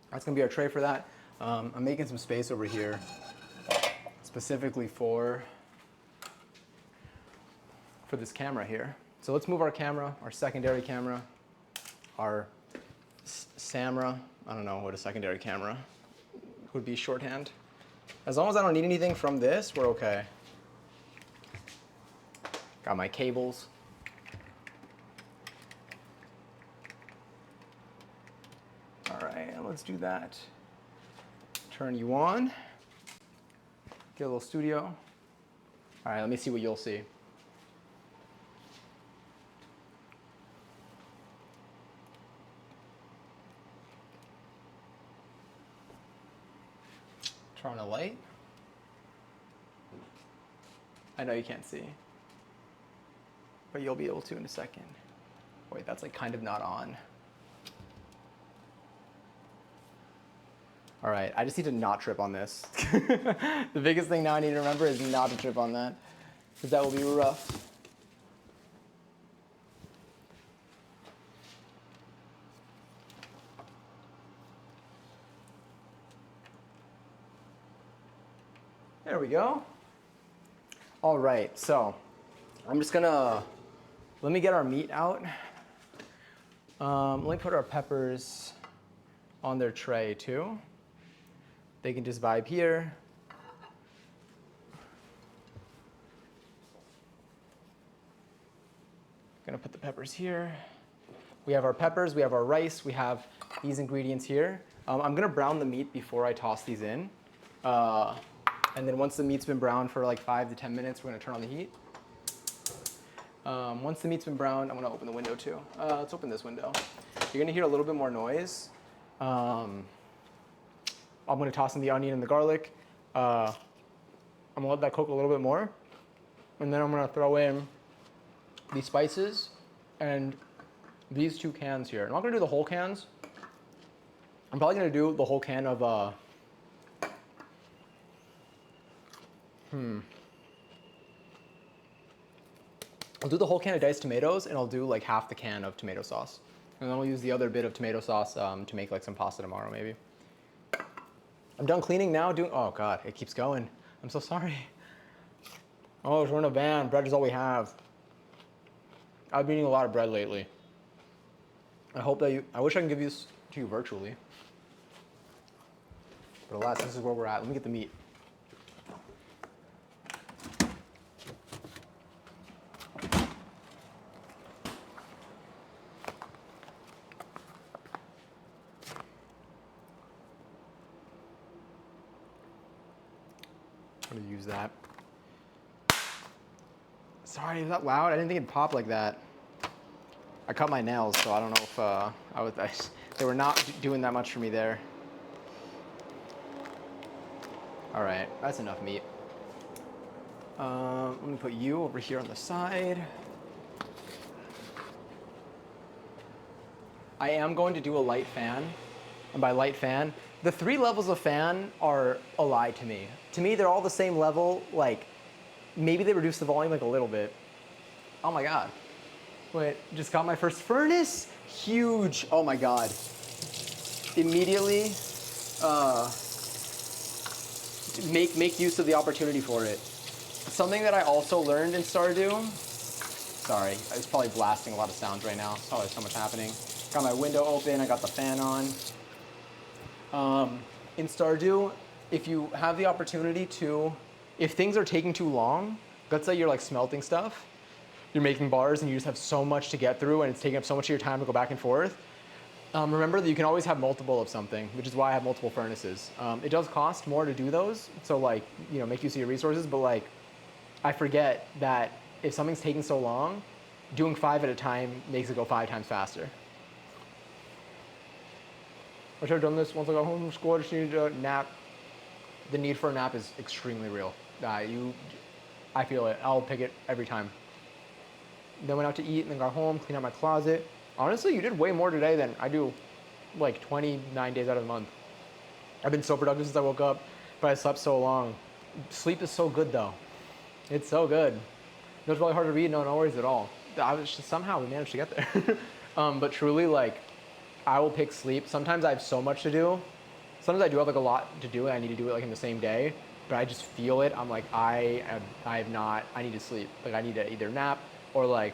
That's gonna be our tray for that. I'm making some space over here, specifically for this camera here. So let's move our camera, our secondary camera, our SAMRA. I don't know what a secondary camera would be shorthand. As long as I don't need anything from this, we're okay. Got my cables. All right, let's do that. Turn you on. Get a little studio. All right, let me see what you'll see. Turn on a light. I know you can't see, but you'll be able to in a second. Wait, that's like kind of not on. All right, I just need to not trip on this. The biggest thing now I need to remember is not to trip on that, because that will be rough. There we go. All right, so I'm just gonna, let me get our meat out. Let me put our peppers on their tray too. They can just vibe here. Gonna put the peppers here. We have our peppers, we have our rice, we have these ingredients here. I'm gonna brown the meat before I toss these in. And then once the meat's been browned for like 5 to 10 minutes, we're gonna turn on the heat. Once the meat's been browned, I'm gonna open the window too. Let's open this window. You're gonna hear a little bit more noise. I'm gonna toss in the onion and the garlic. I'm gonna let that cook a little bit more. And then I'm gonna throw in these spices and these 2 cans here. I'm not gonna do the whole cans. I'm probably gonna do the whole can of, I'll do the whole can of diced tomatoes, and I'll do like half the can of tomato sauce. And then I'll use the other bit of tomato sauce to make like some pasta tomorrow maybe. I'm done cleaning now, oh God, it keeps going. I'm so sorry. Oh, we're in a van, bread is all we have. I've been eating a lot of bread lately. I wish I can give this to you virtually. But alas, this is where we're at. Let me get the meat. I'm gonna use that. Sorry, is that loud? I didn't think it'd pop like that. I cut my nails, so I don't know if they were not doing that much for me there. All right, that's enough meat. Let me put you over here on the side. I am going to do a light fan. And by light fan, the 3 levels of fan are a lie to me. To me, they're all the same level. Like, maybe they reduce the volume like a little bit. Oh my God. Wait, just got my first furnace? Huge. Oh my God. Immediately, make use of the opportunity for it. Something that I also learned in Stardew. Sorry, I was probably blasting a lot of sounds right now. Oh, there's so much happening. Got my window open, I got the fan on. In Stardew, if you have the opportunity to, if things are taking too long, let's say you're like smelting stuff, you're making bars and you just have so much to get through and it's taking up so much of your time to go back and forth, remember that you can always have multiple of something, which is why I have multiple furnaces. It does cost more to do those, so like, you know, make use of your resources, but like, I forget that if something's taking so long, doing 5 at a time makes it go 5 times faster. I should have done this once I got home from school. I just needed a nap. The need for a nap is extremely real. I feel it. I'll pick it every time. Then went out to eat and then got home, cleaned out my closet. Honestly, you did way more today than I do like 29 days out of the month. I've been so productive since I woke up, but I slept so long. Sleep is so good though. It's so good. It was really hard to read, no worries at all. Somehow we managed to get there. But truly, like, I will pick sleep. Sometimes I have so much to do. Sometimes I do have like a lot to do and I need to do it like in the same day, but I just feel it. I'm like, I need to sleep. Like I need to either nap or like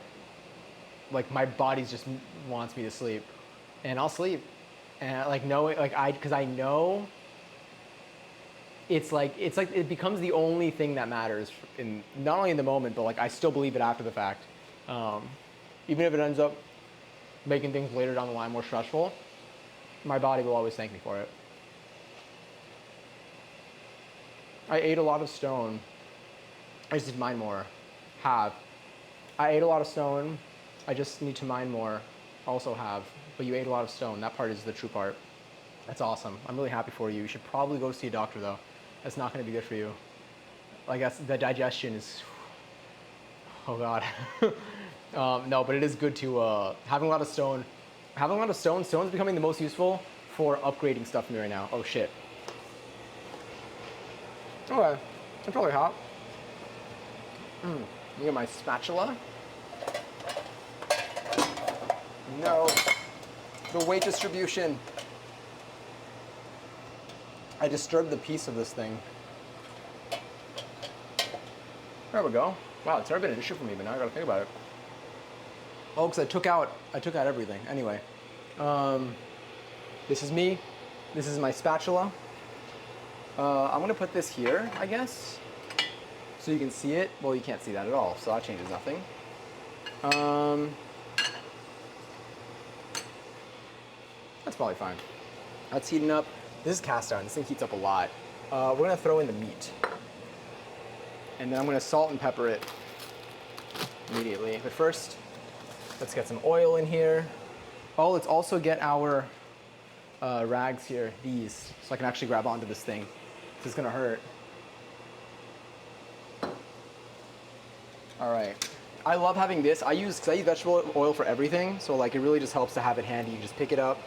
my body just wants me to sleep and I'll sleep. And like knowing, like cause I know it's like it becomes the only thing that matters in, not only in the moment, but like I still believe it after the fact. Even if it ends up making things later down the line more stressful, my body will always thank me for it. I ate a lot of stone. I just need to mine more. I ate a lot of stone. I just need to mine more. Also have. But you ate a lot of stone. That part is the true part. That's awesome. I'm really happy for you. You should probably go see a doctor though. That's not going to be good for you. Like the digestion is, oh God. No, but it is good to, having a lot of stone. Having a lot of stone, stone's becoming the most useful for upgrading stuff for me right now. Oh shit. Okay, it's probably hot. Let me get my spatula. No, the weight distribution. I disturbed the piece of this thing. There we go. Wow, it's never been an issue for me, but now I gotta think about it. Oh, because I took out everything. Anyway, this is me. This is my spatula. I'm gonna put this here, I guess, so you can see it. Well, you can't see that at all, so that changes nothing. That's probably fine. That's heating up. This is cast iron. This thing heats up a lot. We're gonna throw in the meat, and then I'm gonna salt and pepper it immediately. But first, let's get some oil in here. Oh, let's also get our rags here, these, so I can actually grab onto this thing. This is gonna hurt. All right. I love having this. I use vegetable oil for everything, so like it really just helps to have it handy. You just pick it up,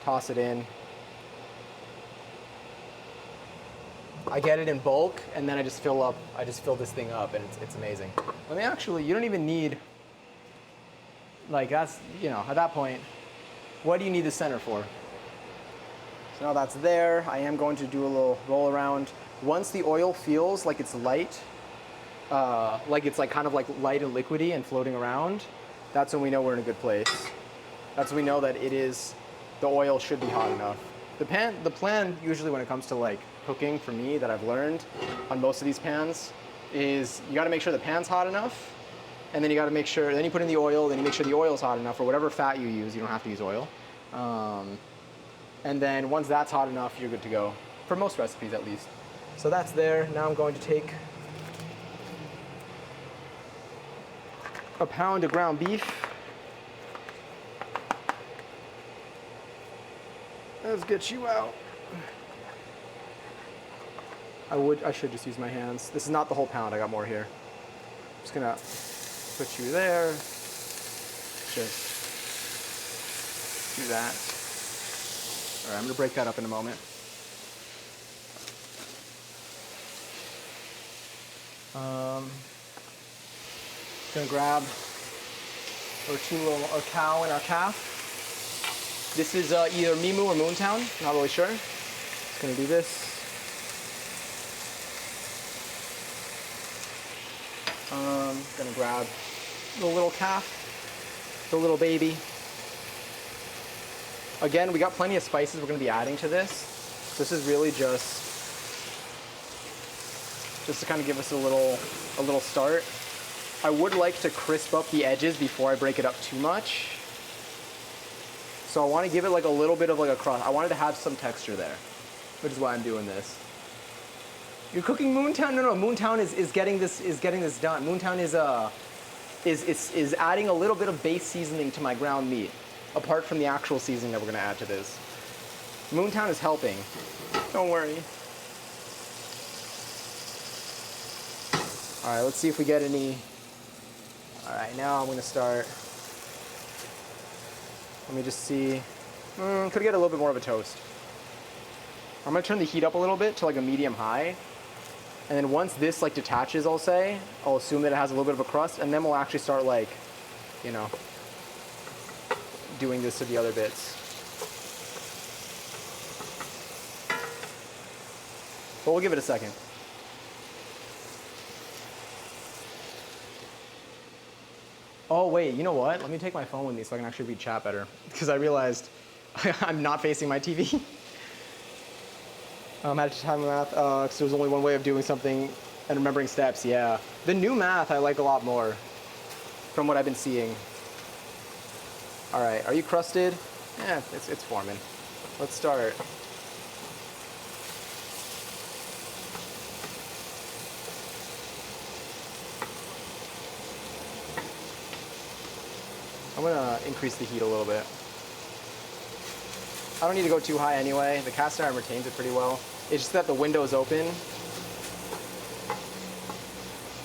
toss it in. I get it in bulk, and then I just fill this thing up, and it's amazing. I mean, actually, you don't even need, like that's, you know, at that point, what do you need the center for? So now that's there. I am going to do a little roll around. Once the oil feels like it's light, like it's like kind of like light and liquidy and floating around, that's when we know we're in a good place. That's when we know that the oil should be hot enough. The plan usually when it comes to like cooking for me that I've learned on most of these pans is you gotta make sure the pan's hot enough, and then you gotta make sure, then you put in the oil, then you make sure the oil's hot enough, or whatever fat you use, you don't have to use oil. And then once that's hot enough, you're good to go. For most recipes at least. So that's there. Now I'm going to take a pound of ground beef. Let's get you out. I should just use my hands. This is not the whole pound, I got more here. Just gonna put you there. Just do that. All right, I'm gonna break that up in a moment. Gonna grab our cow and our calf. This is either Mimu or Moontown, not really sure. Just gonna do this. Gonna grab the little calf, the little baby. Again, we got plenty of spices we're gonna be adding to this. This is really just to kind of give us a little start. I would like to crisp up the edges before I break it up too much. So I want to give it like a little bit of like a crust. I wanted to have some texture there, which is why I'm doing this. You're cooking Moontown? No, Moontown is getting this done. Moontown is adding a little bit of base seasoning to my ground meat, apart from the actual seasoning that we're gonna add to this. Moontown is helping. Don't worry. All right, let's see if we get any. All right, now I'm gonna start. Let me just see. Could get a little bit more of a toast. I'm gonna turn the heat up a little bit to like a medium high. And then once this like detaches, I'll assume that it has a little bit of a crust, and then we'll actually start like, you know, doing this to the other bits. But we'll give it a second. Oh wait, you know what? Let me take my phone with me so I can actually read chat better. Because I realized I'm not facing my TV. Had to time math, because there was only one way of doing something and remembering steps, yeah. The new math I like a lot more from what I've been seeing. All right, are you crusted? Yeah, it's forming. Let's start. I'm gonna increase the heat a little bit. I don't need to go too high anyway. The cast iron retains it pretty well. It's just that the window is open.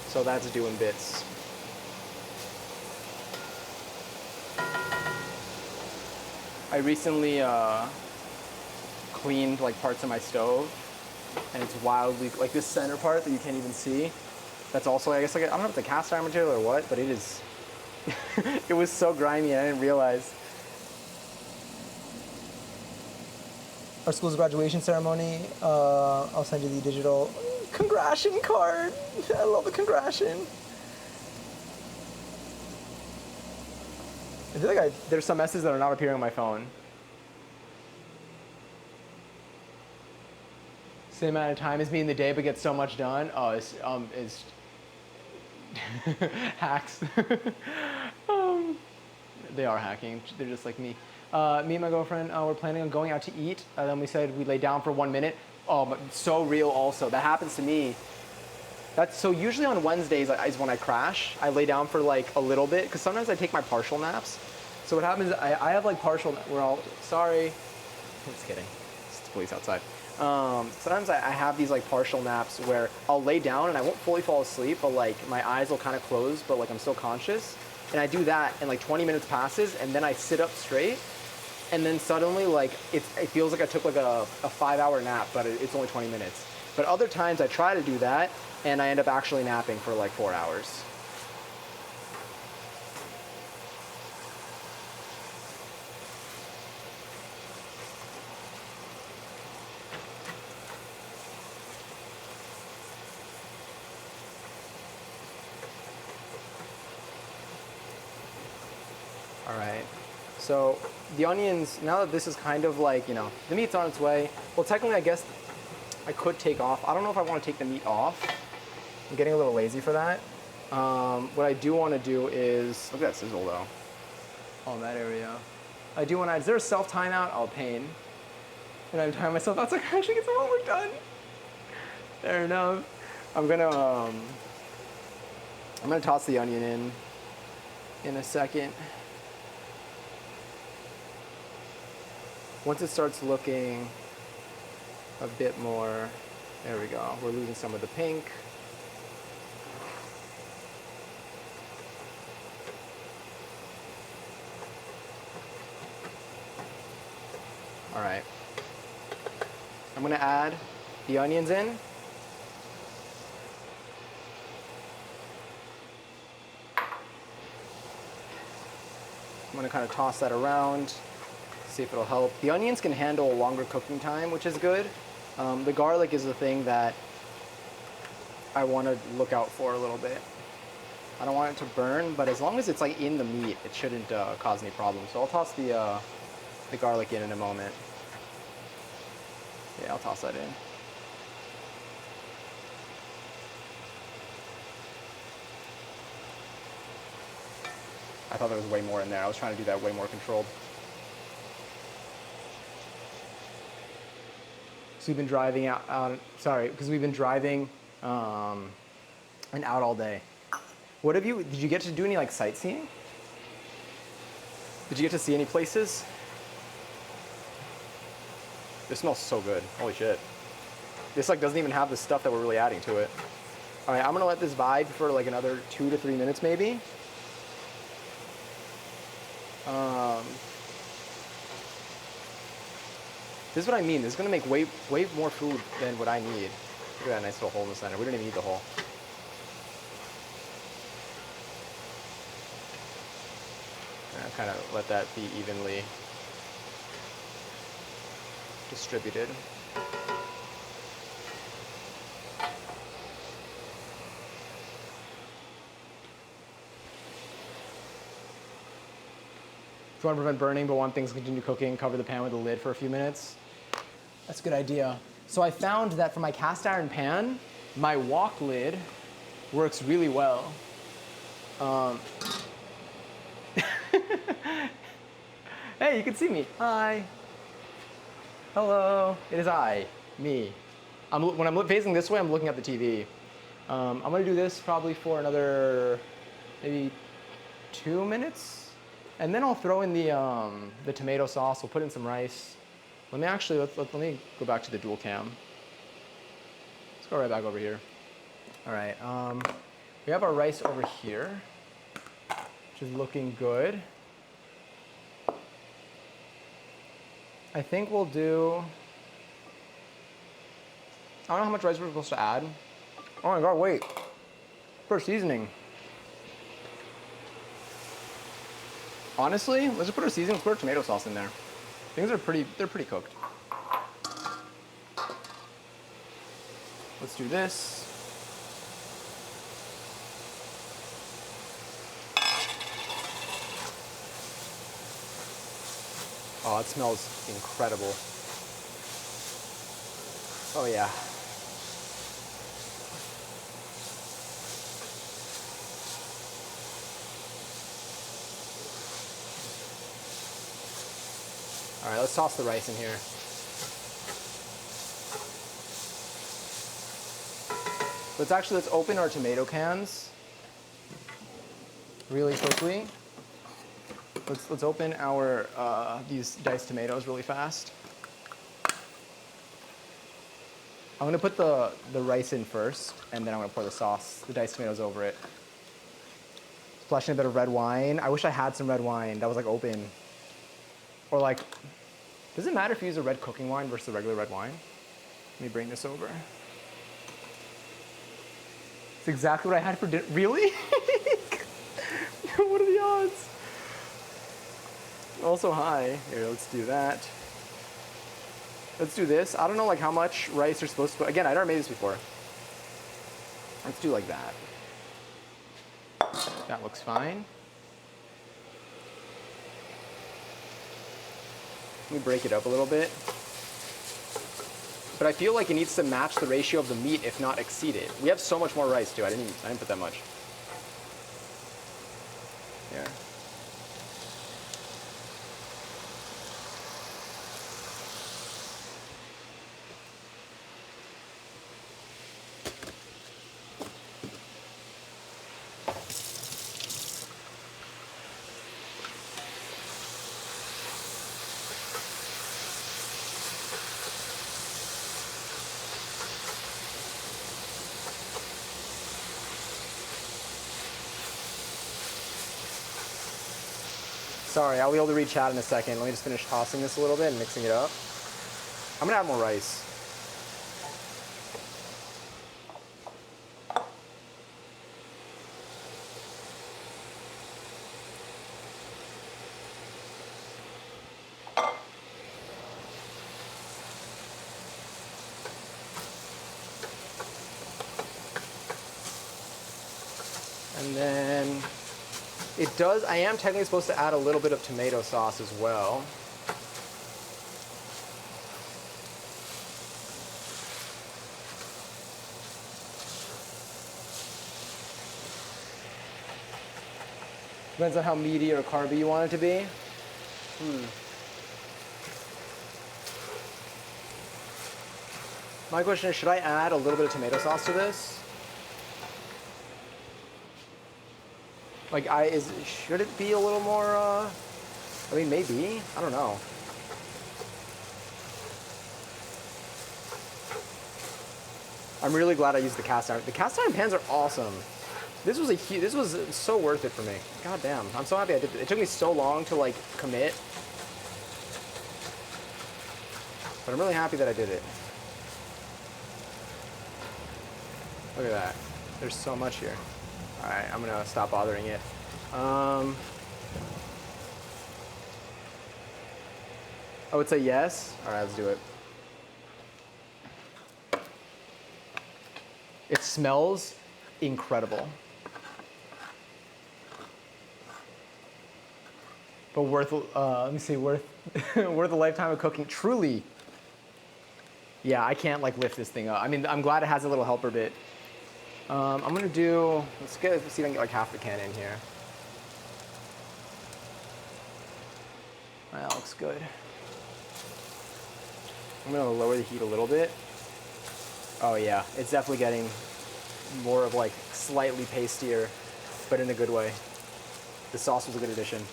So that's doing bits. I recently cleaned like parts of my stove, and it's wildly, like this center part that you can't even see. That's also, I guess, like, I don't know if it's a cast iron material or what, but it is, it was so grimy and I didn't realize. Our school's graduation ceremony, I'll send you the digital congration card. I love the congration. I feel like there's some messages that are not appearing on my phone. Same amount of time as me in the day, but get so much done. Oh, it's hacks. They are hacking. They're just like me. Me and my girlfriend, we're planning on going out to eat. Then we said we'd lay down for 1 minute. Oh, but so real also. That happens to me. That's so usually on Wednesdays is when I crash. I lay down for like a little bit, because sometimes I take my partial naps. So what happens is I have like partial, we're all, sorry. Just kidding. It's the police outside. Sometimes I have these like partial naps where I'll lay down and I won't fully fall asleep, but like my eyes will kind of close, but like I'm still conscious. And I do that and like 20 minutes passes and then I sit up straight. And then suddenly, like, it feels like I took like a 5-hour nap, but it's only 20 minutes. But other times I try to do that, and I end up actually napping for like 4 hours. All right. So the onions, now that this is kind of like, you know, the meat's on its way. Well, technically, I guess I could take off. I don't know if I want to take the meat off. I'm getting a little lazy for that. What I do want to do is, look at that sizzle though. Oh, that area. I do want to, is there a self timeout? Oh, pain. And I'm timing myself out so I can actually get some homework done. Fair enough. I'm gonna toss the onion in a second. Once it starts looking a bit more, there we go. We're losing some of the pink. All right. I'm gonna add the onions in. I'm gonna kind of toss that around, see if it'll help. The onions can handle a longer cooking time, which is good. The garlic is the thing that I want to look out for a little bit. I don't want it to burn, but as long as it's like in the meat, it shouldn't cause any problems. So I'll toss the garlic in a moment. Yeah, I'll toss that in. I thought there was way more in there. I was trying to do that way more controlled. So we've been driving because we've been driving and out all day. Did you get to do any like sightseeing? Did you get to see any places? This smells so good. Holy shit. This like doesn't even have the stuff that we're really adding to it. All right, I'm gonna let this vibe for like another 2 to 3 minutes maybe. This is what I mean. This is gonna make way more food than what I need. Look at that nice little hole in the center. We don't even need the hole. And kind of let that be evenly distributed. If you want to prevent burning but want things to continue cooking, cover the pan with a lid for a few minutes. That's a good idea. So I found that for my cast iron pan, my wok lid works really well. Hey, you can see me. Hi. Hello. It is I, me. When I'm facing this way, I'm looking at the TV. I'm gonna do this probably for another maybe 2 minutes, and then I'll throw in the tomato sauce. We'll put in some rice. Let me go back to the dual cam. Let's go right back over here. All right. We have our rice over here, which is looking good. I think we'll do, I don't know how much rice we're supposed to add. Oh my God, wait. For seasoning. Honestly, let's just put our seasoning, let's put our tomato sauce in there. Things are they're pretty cooked. Let's do this. Oh, it smells incredible. Oh yeah. All right, let's toss the rice in here. Let's open our tomato cans really quickly. Let's open our these diced tomatoes really fast. I'm gonna put the rice in first, and then I'm gonna pour the diced tomatoes over it. Splashing a bit of red wine. I wish I had some red wine that was like open. Or like, does it matter if you use a red cooking wine versus a regular red wine? Let me bring this over. It's exactly what I had for dinner. Really? What are the odds? Also high. Here, let's do that. Let's do this. I don't know like how much rice you're supposed to put. Again, I never made this before. Let's do like that. That looks fine. Let me break it up a little bit. But I feel like it needs to match the ratio of the meat, if not exceed it. We have so much more rice too. I didn't put that much. Yeah. Sorry, I'll be able to read chat in a second. Let me just finish tossing this a little bit and mixing it up. I'm gonna add more rice. And then I am technically supposed to add a little bit of tomato sauce as well. Depends on how meaty or carby you want it to be. My question is, should I add a little bit of tomato sauce to this? Like, should it be a little more, I mean, maybe. I don't know. I'm really glad I used the cast iron. The cast iron pans are awesome. This was so worth it for me. God damn, I'm so happy I did it. It took me so long to like commit, but I'm really happy that I did it. Look at that. There's so much here. All right, I'm gonna stop bothering it. I would say yes. All right, let's do it. It smells incredible. But worth, let me see, worth worth a lifetime of cooking. Truly. Yeah, I can't like lift this thing up. I mean, I'm glad it has a little helper bit. I'm gonna do, let's see if I can get like half the can in here. That looks good. I'm gonna lower the heat a little bit. Oh yeah, it's definitely getting more of like slightly pastier, but in a good way. The sauce was a good addition.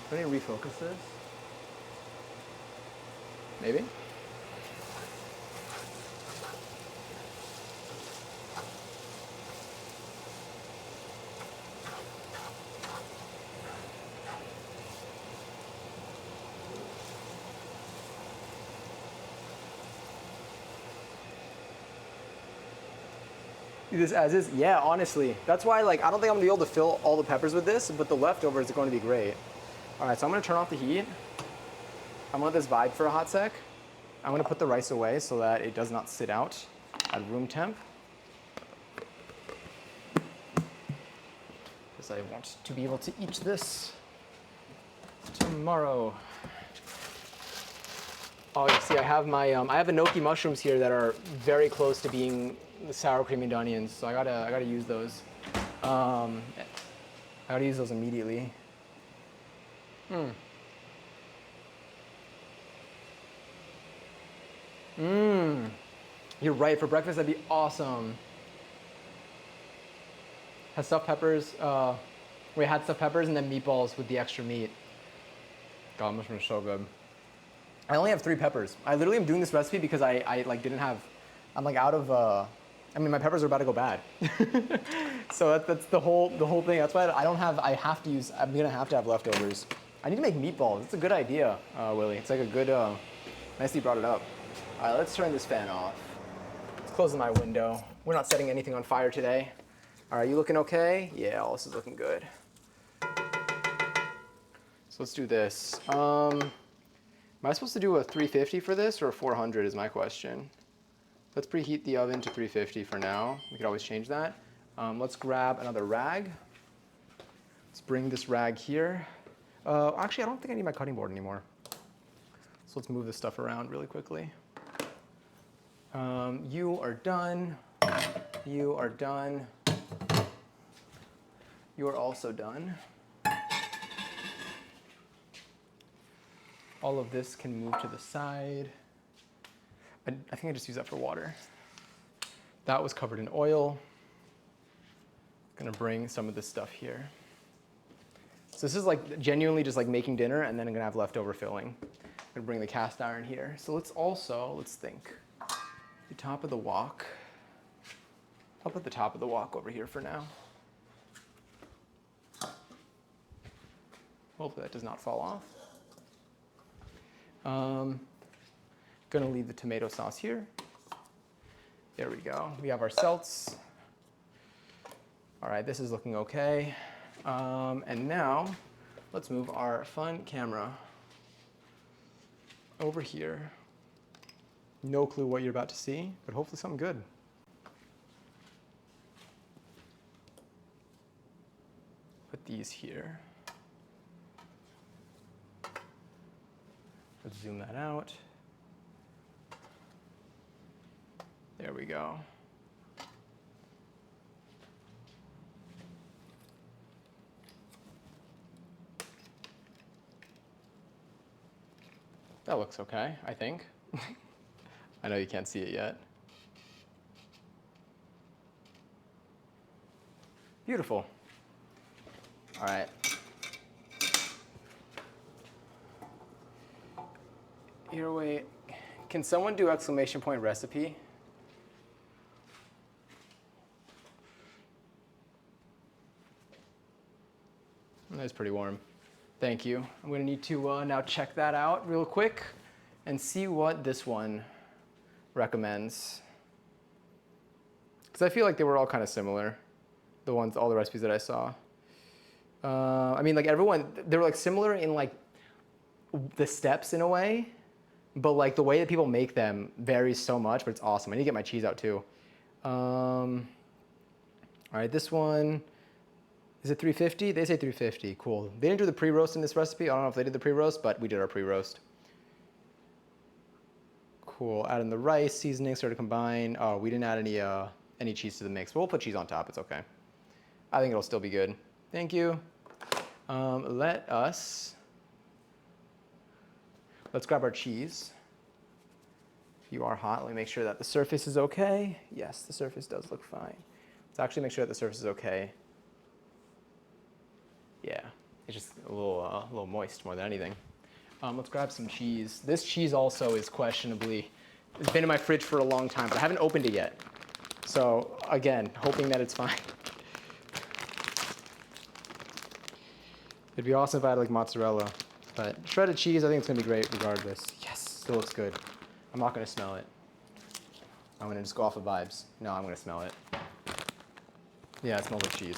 Do I need to refocus this? Maybe? This as is? Yeah, honestly. That's why like I don't think I'm gonna be able to fill all the peppers with this, but the leftovers are going to be great. All right, so I'm gonna turn off the heat. I'm gonna let this vibe for a hot sec. I'm gonna put the rice away so that it does not sit out at room temp. Because I want to be able to eat this tomorrow. Oh, you see, I have my I have enoki mushrooms here that are very close to being the sour cream and onions, so I gotta use those. I gotta use those immediately. You're right. For breakfast, that'd be awesome. Has stuffed peppers. We had stuffed peppers and then meatballs with the extra meat. God, mushrooms are so good. I only have 3 peppers. I literally am doing this recipe because I like didn't have. I'm like out of. I mean, my peppers are about to go bad. So that's the whole thing. That's why I don't have. I have to use. I'm gonna have to have leftovers. I need to make meatballs. It's a good idea, Willie. It's like a good. Nice you brought it up. All right, let's turn this fan off. Let's close my window. We're not setting anything on fire today. All right, you looking okay? Yeah, all this is looking good. So let's do this. Am I supposed to do a 350 for this or a 400 is my question. Let's preheat the oven to 350 for now. We could always change that. Let's grab another rag. Let's bring this rag here. Actually, I don't think I need my cutting board anymore. So let's move this stuff around really quickly. You are done. You are done. You are also done. All of this can move to the side. I think I just use that for water. That was covered in oil. Gonna bring some of this stuff here. So this is like genuinely just like making dinner, and then I'm gonna have leftover filling. I'm gonna bring the cast iron here. So let's think. The top of the wok. I'll put the top of the wok over here for now. Hopefully that does not fall off. Gonna leave the tomato sauce here. There we go. We have our seltz. All right, this is looking okay. And now, let's move our fun camera over here. No clue what you're about to see, but hopefully something good. Put these here. Let's zoom that out. There we go. That looks okay, I think. I know you can't see it yet. Beautiful. All right. Here, wait. Can someone do exclamation point recipe? That's pretty warm. Thank you. I'm going to need to now check that out real quick and see what this one recommends. Because I feel like they were all kind of similar, all the recipes that I saw. I mean, like everyone, they were like similar in like the steps in a way, but like the way that people make them varies so much, but it's awesome. I need to get my cheese out too. All right, this one, is it 350? They say 350, cool. They didn't do the pre-roast in this recipe. I don't know if they did the pre-roast, but we did our pre-roast. Cool, add in the rice, seasoning, sort of combine. Oh, we didn't add any cheese to the mix, but we'll put cheese on top, it's okay. I think it'll still be good. Thank you. Let's grab our cheese. You are hot, let me make sure that the surface is okay. Yes, the surface does look fine. Let's actually make sure that the surface is okay. Yeah, it's just a little moist more than anything. Let's grab some cheese. This cheese also is questionably, it's been in my fridge for a long time, but I haven't opened it yet. So again, hoping that it's fine. It'd be awesome if I had like mozzarella, but shredded cheese, I think it's gonna be great regardless. Yes, still looks good. I'm not gonna smell it. I'm gonna just go off of vibes. No, I'm gonna smell it. Yeah, it smells like cheese.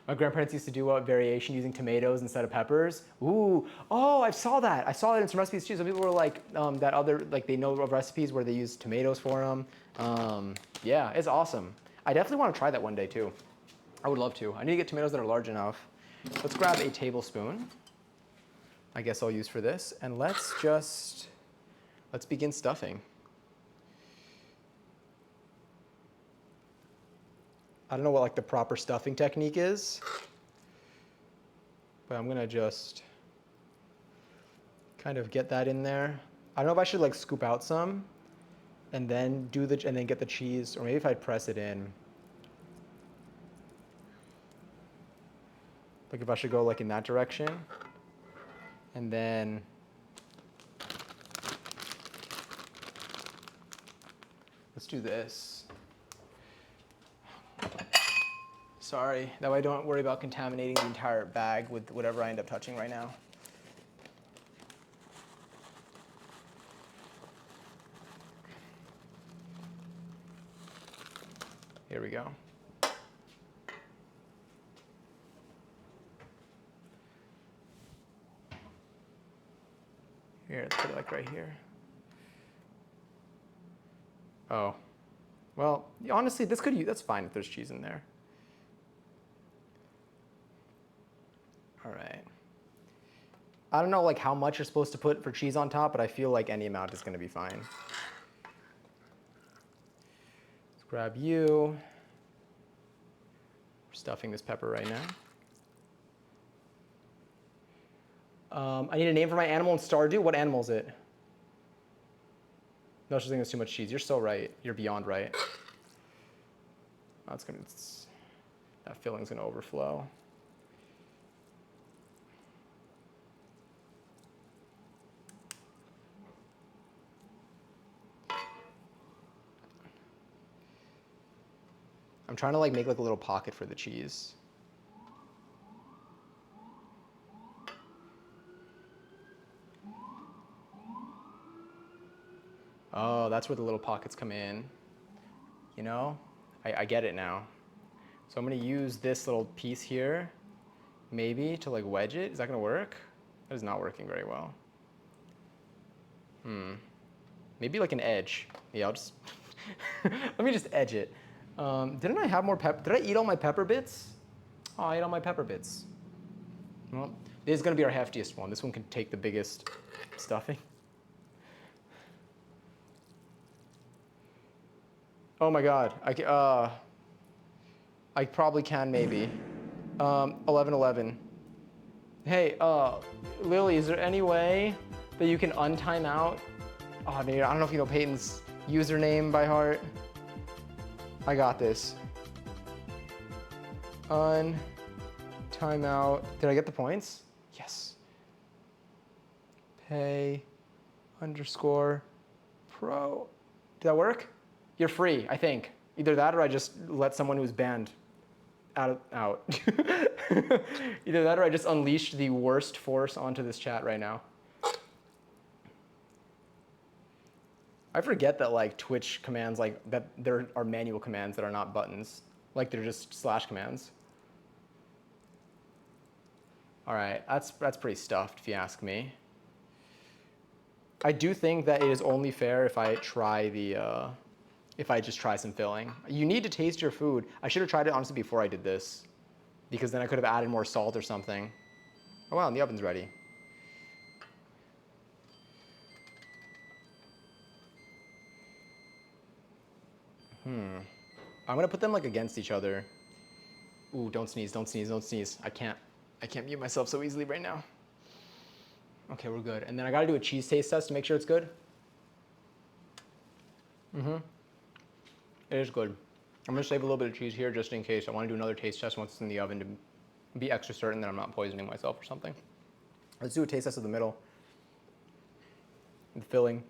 My grandparents used to do a variation using tomatoes instead of peppers. Ooh, oh, I saw that. I saw that in some recipes too. Some people were like, that other, like they know of recipes where they use tomatoes for them. Yeah, it's awesome. I definitely want to try that one day too. I would love to. I need to get tomatoes that are large enough. Let's grab a tablespoon. I guess I'll use for this. And let's begin stuffing. I don't know what like the proper stuffing technique is, but I'm gonna just kind of get that in there. I don't know if I should like scoop out some and then and then get the cheese, or maybe if I press it in. Like if I should go like in that direction, and then let's do this. Sorry, that way I don't worry about contaminating the entire bag with whatever I end up touching right now. Here we go. Here, let's put it like right here. Oh, well, honestly, that's fine if there's cheese in there. All right. I don't know like how much you're supposed to put for cheese on top, but I feel like any amount is gonna be fine. Let's grab you. We're stuffing this pepper right now. I need a name for my animal in Stardew. What animal is it? No such thing as too much cheese. You're so right. You're beyond right. That filling's gonna overflow. I'm trying to like make like a little pocket for the cheese. Oh, that's where the little pockets come in. You know, I get it now. So I'm gonna use this little piece here, maybe to like wedge it. Is that gonna work? That is not working very well. Maybe like an edge. Yeah, I'll just, let me just edge it. Didn't I have more did I eat all my pepper bits? Oh, I ate all my pepper bits. Well, this is gonna be our heftiest one. This one can take the biggest stuffing. Oh my God, I probably can maybe. 11:11. Hey, Lily, is there any way that you can untime out? Oh, dude, I don't know if you know Peyton's username by heart. I got this. Timeout. Did I get the points? Yes. Pay _pro. Did that work? You're free, I think. Either that or I just let someone who's banned out. Either that or I just unleashed the worst force onto this chat right now. I forget that like Twitch commands, like that there are manual commands that are not buttons. Like they're just slash commands. All right, that's pretty stuffed if you ask me. I do think that it is only fair if I try the, if I just try some filling. You need to taste your food. I should have tried it honestly before I did this, because then I could have added more salt or something. Oh wow, and the oven's ready. I'm gonna put them like against each other. Ooh, don't sneeze, don't sneeze, don't sneeze. I can't mute myself so easily right now. Okay, we're good. And then I gotta do a cheese taste test to make sure it's good. It is good. I'm gonna save a little bit of cheese here just in case. I wanna do another taste test once it's in the oven to be extra certain that I'm not poisoning myself or something. Let's do a taste test of the middle. The filling.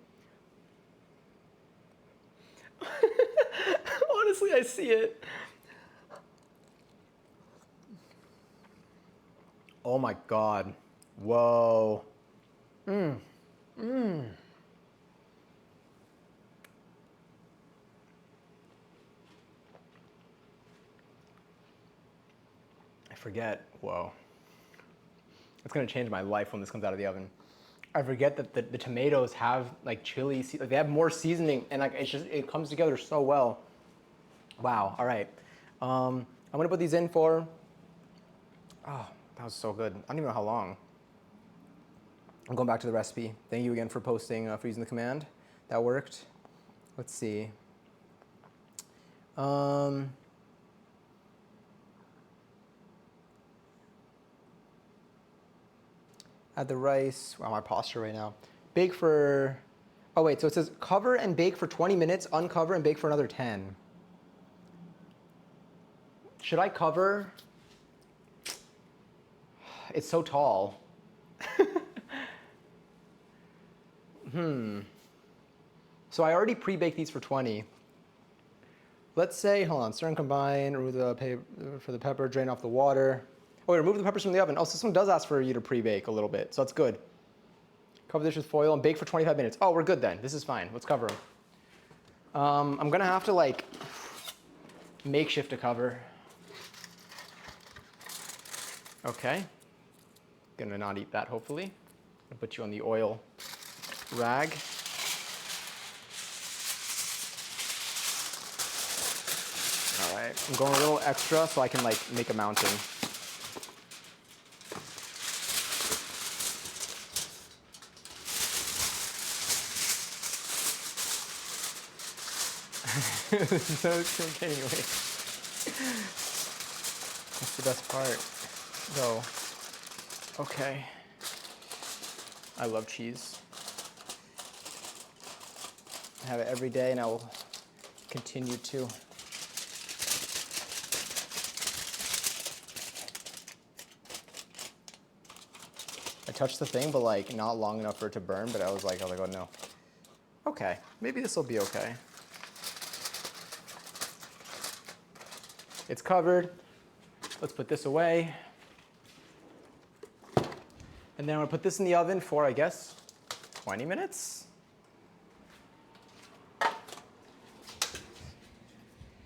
Honestly, I see it. Oh my God. Whoa. I forget. Whoa. It's gonna change my life when this comes out of the oven. I forget that the tomatoes have like chili, like they have more seasoning, and like it comes together so well. Wow. All right. I'm gonna put these in for. Oh, that was so good. I don't even know how long. I'm going back to the recipe. Thank you again for posting, for using the command. That worked. Let's see. Add the rice. Wow, my posture right now. Bake for. Oh wait, so it says cover and bake for 20 minutes, uncover and bake for another 10. Should I cover? It's so tall. So I already pre-baked these for 20. Let's say, hold on, stir and combine, remove for the pepper, drain off the water. Oh, wait, remove the peppers from the oven. Oh, so this one does ask for you to pre-bake a little bit, so that's good. Cover this with foil and bake for 25 minutes. Oh, we're good then. This is fine. Let's cover them. I'm gonna have to like makeshift a cover. Okay. Gonna not eat that, hopefully. Gonna put you on the oil rag. All right, I'm going a little extra so I can like make a mountain. So quick anyway. That's the best part. So, okay. I love cheese. I have it every day and I will continue to. I touched the thing, but like not long enough for it to burn, but I was like, oh no. Okay, maybe this will be okay. It's covered. Let's put this away. And then I'm gonna put this in the oven for, I guess, 20 minutes.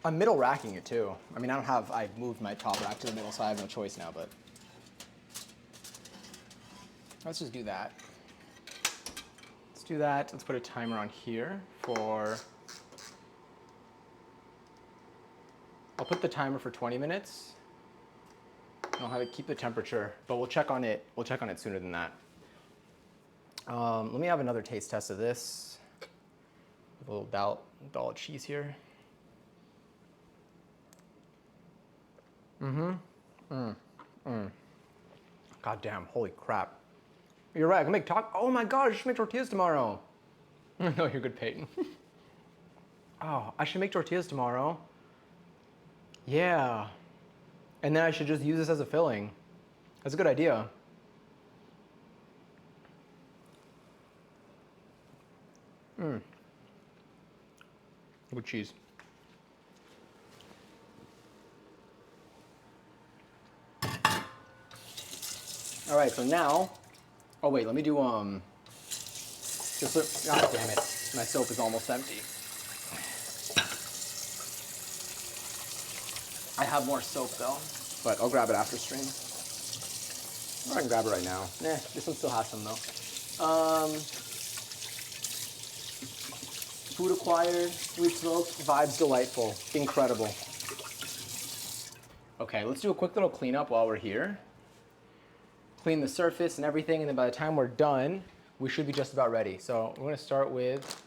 I'm middle racking it too. I mean, I moved my top rack to the middle, so I have no choice now, but let's just do that. Let's do that. Let's put a timer on here for, I'll put the timer for 20 minutes. And I'll have it keep the temperature, but we'll check on it. We'll check on it sooner than that. Let me have another taste test of this. A little dollop cheese here. God damn, holy crap. You're right, I can make oh my god, I should make tortillas tomorrow. No, you're good, Peyton. Oh, I should make tortillas tomorrow. Yeah. And then I should just use this as a filling. That's a good idea. With cheese. All right, so now, oh wait, let me do, god damn it, my soap is almost empty. I have more soap though, but I'll grab it after stream. Or I can grab it right now. Nah, this one still has some though. Food acquired, sweet smoked, vibes delightful, incredible. Okay, let's do a quick little cleanup while we're here. Clean the surface and everything, and then by the time we're done, we should be just about ready. So we're gonna start with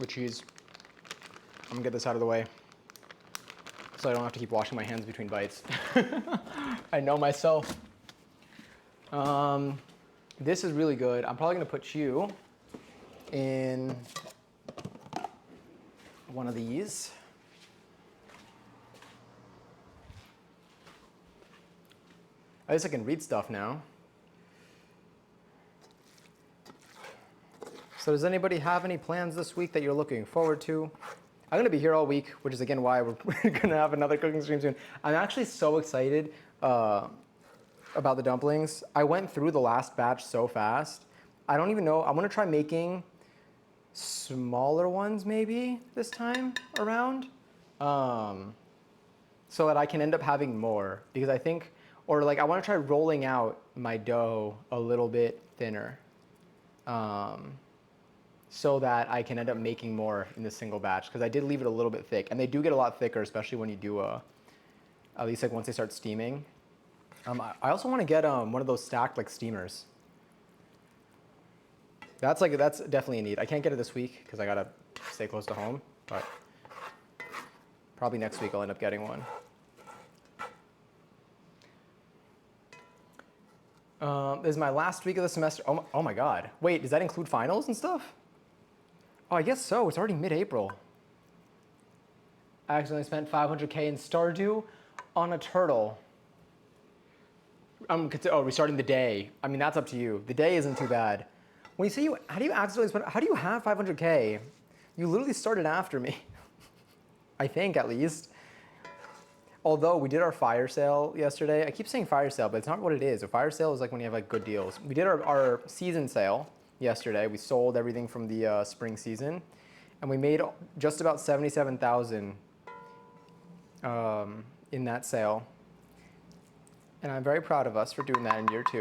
cheese. I'm gonna get this out of the way so I don't have to keep washing my hands between bites. I know myself. This is really good. I'm probably gonna put you in one of these. At least I can read stuff now. So does anybody have any plans this week that you're looking forward to? I'm gonna be here all week, which is again why we're gonna have another cooking stream soon. I'm actually so excited about the dumplings. I went through the last batch so fast. I don't even know, I'm gonna try making smaller ones maybe this time around. So that I can end up having more, because I think, or like I want to try rolling out my dough a little bit thinner so that I can end up making more in this single batch, because I did leave it a little bit thick, and they do get a lot thicker, especially when you do at least like once they start steaming. I also want to get one of those stacked like steamers. That's definitely a need. I can't get it this week because I gotta stay close to home, but probably next week I'll end up getting one. This is my last week of the semester. Oh my god. Wait, does that include finals and stuff? Oh, I guess so. It's already mid-April. I accidentally spent 500K in Stardew on a turtle. Restarting the day. I mean, that's up to you. The day isn't too bad. When you say how do you accidentally spend, how do you have 500K? You literally started after me. I think, at least. Although we did our fire sale yesterday. I keep saying fire sale, but it's not what it is. A fire sale is like when you have like good deals. We did our season sale yesterday. We sold everything from the spring season, and we made just about $77,000 in that sale. And I'm very proud of us for doing that in year 2.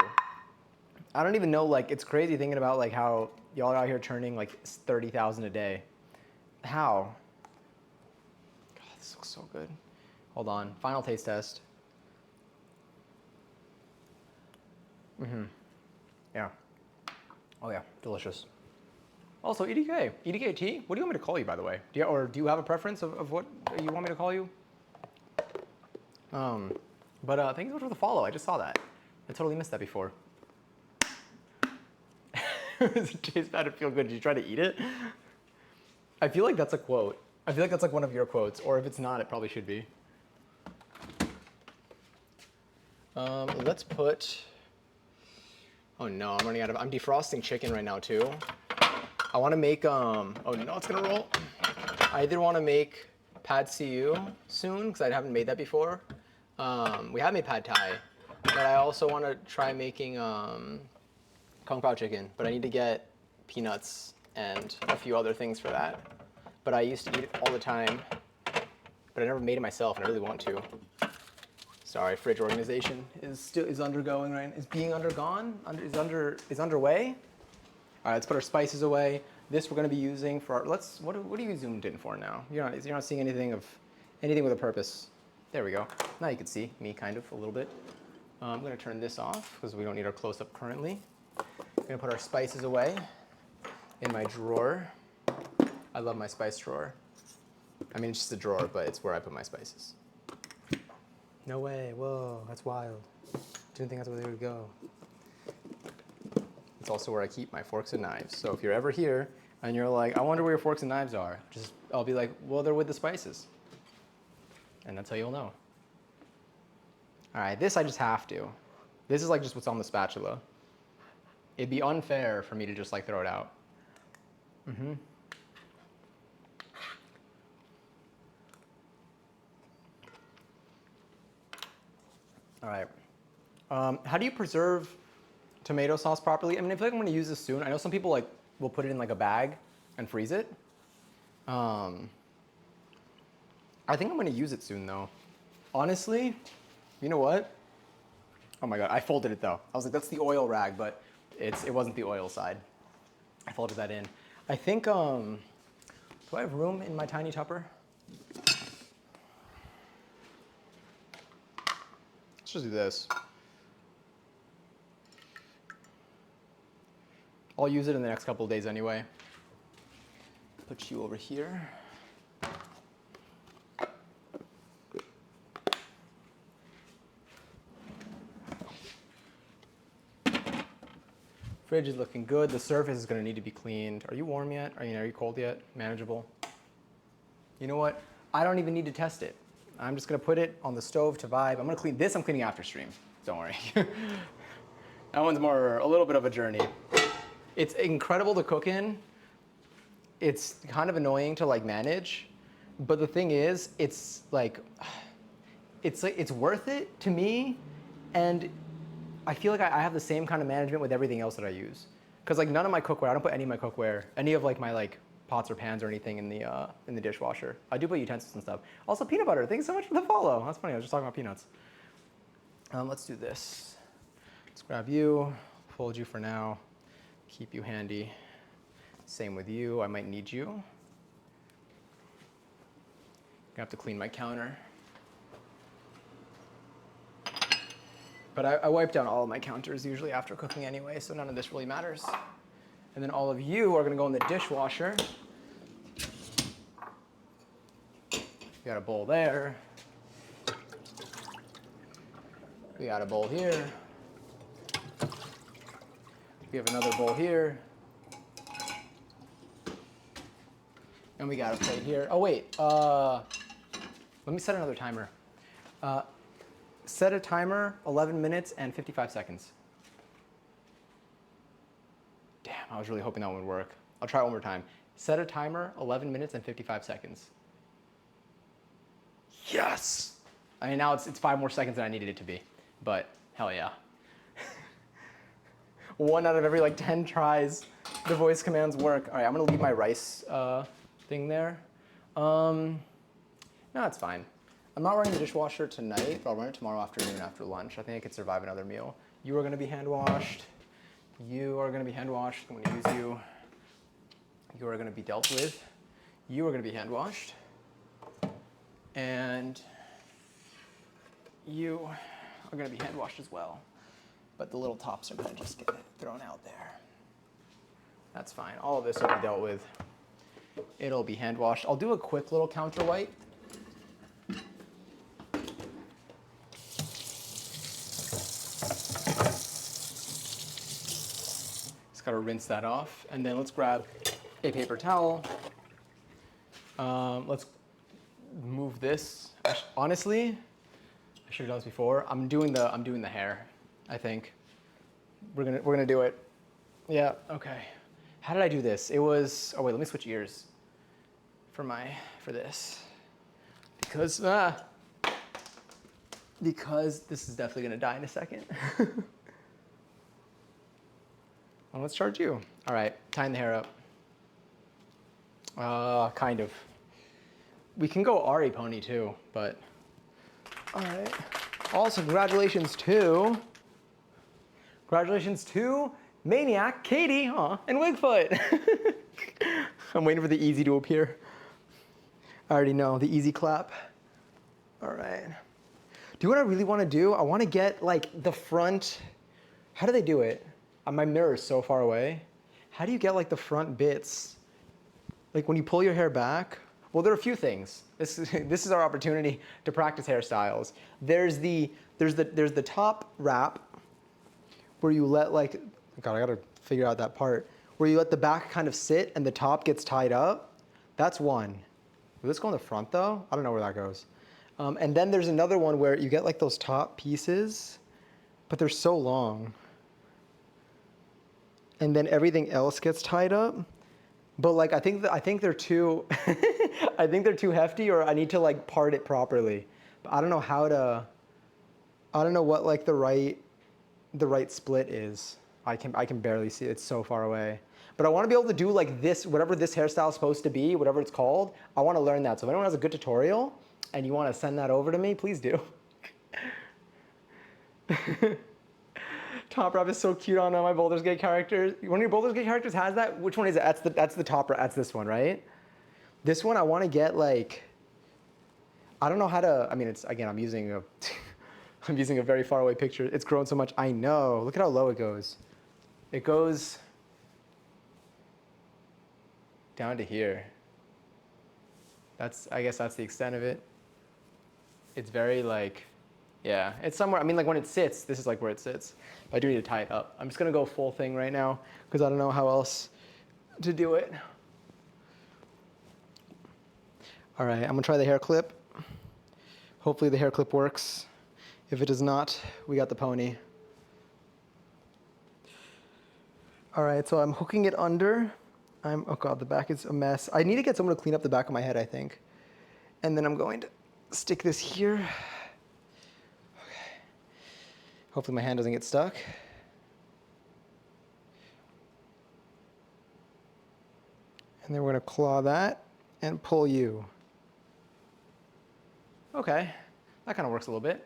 I don't even know, like, it's crazy thinking about like how y'all are out here turning like 30,000 a day. How? God, this looks so good. Hold on, final taste test. Yeah. Oh yeah, delicious. Also, EDK T, what do you want me to call you, by the way? Do you have a preference of what you want me to call you? But thank you so much for the follow. I just saw that. I totally missed that before. Does it taste bad and feel good? Did you try to eat it? I feel like that's a quote. I feel like that's like one of your quotes, or if it's not, it probably should be. Let's put, oh no, I'm defrosting chicken right now too. I want to make, oh no, it's gonna roll. I either want to make pad see ew soon because I haven't made that before. We have made pad thai, but I also want to try making kung pao chicken. But I need to get peanuts and a few other things for that. But I used to eat it all the time, but I never made it myself, and I really want to. Sorry, fridge organization is undergoing right. Is being undergone. Is underway. All right, let's put our spices away. This we're going to be using for our. What are you zoomed in for now? You're not seeing anything with a purpose. There we go. Now you can see me kind of a little bit. I'm going to turn this off because we don't need our close-up currently. I'm going to put our spices away in my drawer. I love my spice drawer. I mean, it's just a drawer, but it's where I put my spices. No way. Whoa, that's wild. Didn't think that's where they would go. It's also where I keep my forks and knives. So if you're ever here and you're like, I wonder where your forks and knives are, I'll be like, well, they're with the spices. And that's how you'll know. All right, this I just have to. This is like just what's on the spatula. It'd be unfair for me to just like throw it out. All right. How do you preserve tomato sauce properly? I mean, I feel like I'm going to use this soon. I know some people like will put it in like a bag and freeze it. I think I'm going to use it soon though. Honestly, you know what? Oh my god, I folded it though. I was like, that's the oil rag, but it wasn't the oil side. I folded that in. I think, do I have room in my tiny Tupper? Let's just do this. I'll use it in the next couple of days anyway. Put you over here. Fridge is looking good. The surface is going to need to be cleaned. Are you warm yet? Are you cold yet? Manageable? You know what? I don't even need to test it. I'm just going to put it on the stove to vibe. I'm going to clean this. I'm cleaning after stream. Don't worry. That one's a little bit of a journey. It's incredible to cook in. It's kind of annoying to like manage, but the thing is, it's worth it to me, and I feel like I have the same kind of management with everything else that I use. Because like none of my cookware, I don't put any of my cookware, any of like my like pots or pans or anything in the dishwasher. I do put utensils and stuff. Also peanut butter. Thanks so much for the follow. That's funny. I was just talking about peanuts. Let's do this. Let's grab you. Hold you for now. Keep you handy. Same with you. I might need you. Gonna have to clean my counter. But I wipe down all of my counters usually after cooking anyway, so none of this really matters. And then all of you are gonna go in the dishwasher. We got a bowl there. We got a bowl here. We have another bowl here. And we got a plate here. Oh wait, let me set another timer. Set a timer, 11 minutes and 55 seconds. Damn, I was really hoping that one would work. I'll try it one more time. Set a timer, 11 minutes and 55 seconds. Yes! I mean, now it's 5 more seconds than I needed it to be, but hell yeah. 1 out of every like 10 tries, the voice commands work. All right, I'm gonna leave my rice thing there. No, it's fine. I'm not running the dishwasher tonight, but I'll run it tomorrow afternoon after lunch. I think I could survive another meal. You are gonna be hand washed. You are gonna be hand washed. I'm gonna use you. You are gonna be dealt with. You are gonna be hand washed. And you are gonna be hand washed as well. But the little tops are gonna just get thrown out there. That's fine. All of this will be dealt with. It'll be hand washed. I'll do a quick little counter wipe. Just gotta rinse that off. And then let's grab a paper towel. Let's move this. Honestly, I should have done this before. I'm doing the hair, I think. We're gonna do it. Yeah, okay. How did I do this? It was, oh wait, let me switch ears. for this because this is definitely gonna die in a second. Well, let's charge you. All right, tying the hair up. Kind of. We can go Ari pony too, but all right. Also, congratulations to Maniac, Katie, and Wigfoot. I'm waiting for the easy to appear. I already know, the easy clap. All right. Do you know what I really want to do? I want to get like the front. How do they do it? My mirror is so far away. How do you get like the front bits? Like when you pull your hair back? Well, there are a few things. This is our opportunity to practice hairstyles. There's the top wrap where you let like, God, I gotta figure out that part, where you let the back kind of sit and the top gets tied up. That's one. Will this go in the front though? I don't know where that goes. And then there's another one where you get like those top pieces, but they're so long. And then everything else gets tied up. But like I think they're too I think they're too hefty, or I need to like part it properly. But I don't know what like the right split is. I can barely see it. It's so far away. But I want to be able to do like this, whatever this hairstyle is supposed to be, whatever it's called. I want to learn that. So if anyone has a good tutorial and you want to send that over to me, please do. Top wrap is so cute on my Baldur's Gate characters. One of your Baldur's Gate characters has that? Which one is it? That's the top wrap. That's this one, right? This one I want to get like, I don't know how to, I mean, it's, again, I'm using a very far away picture. It's grown so much. I know. Look at how low it goes. It goes down to here. I guess that's the extent of it. It's very like, yeah, it's somewhere, I mean, like when it sits, this is like where it sits. But I do need to tie it up. I'm just gonna go full thing right now because I don't know how else to do it. All right, I'm gonna try the hair clip. Hopefully the hair clip works. If it does not, we got the pony. All right, so I'm hooking it under. Oh God, the back is a mess. I need to get someone to clean up the back of my head, I think. And then I'm going to stick this here. Okay. Hopefully my hand doesn't get stuck. And then we're gonna claw that and pull you. Okay, that kind of works a little bit.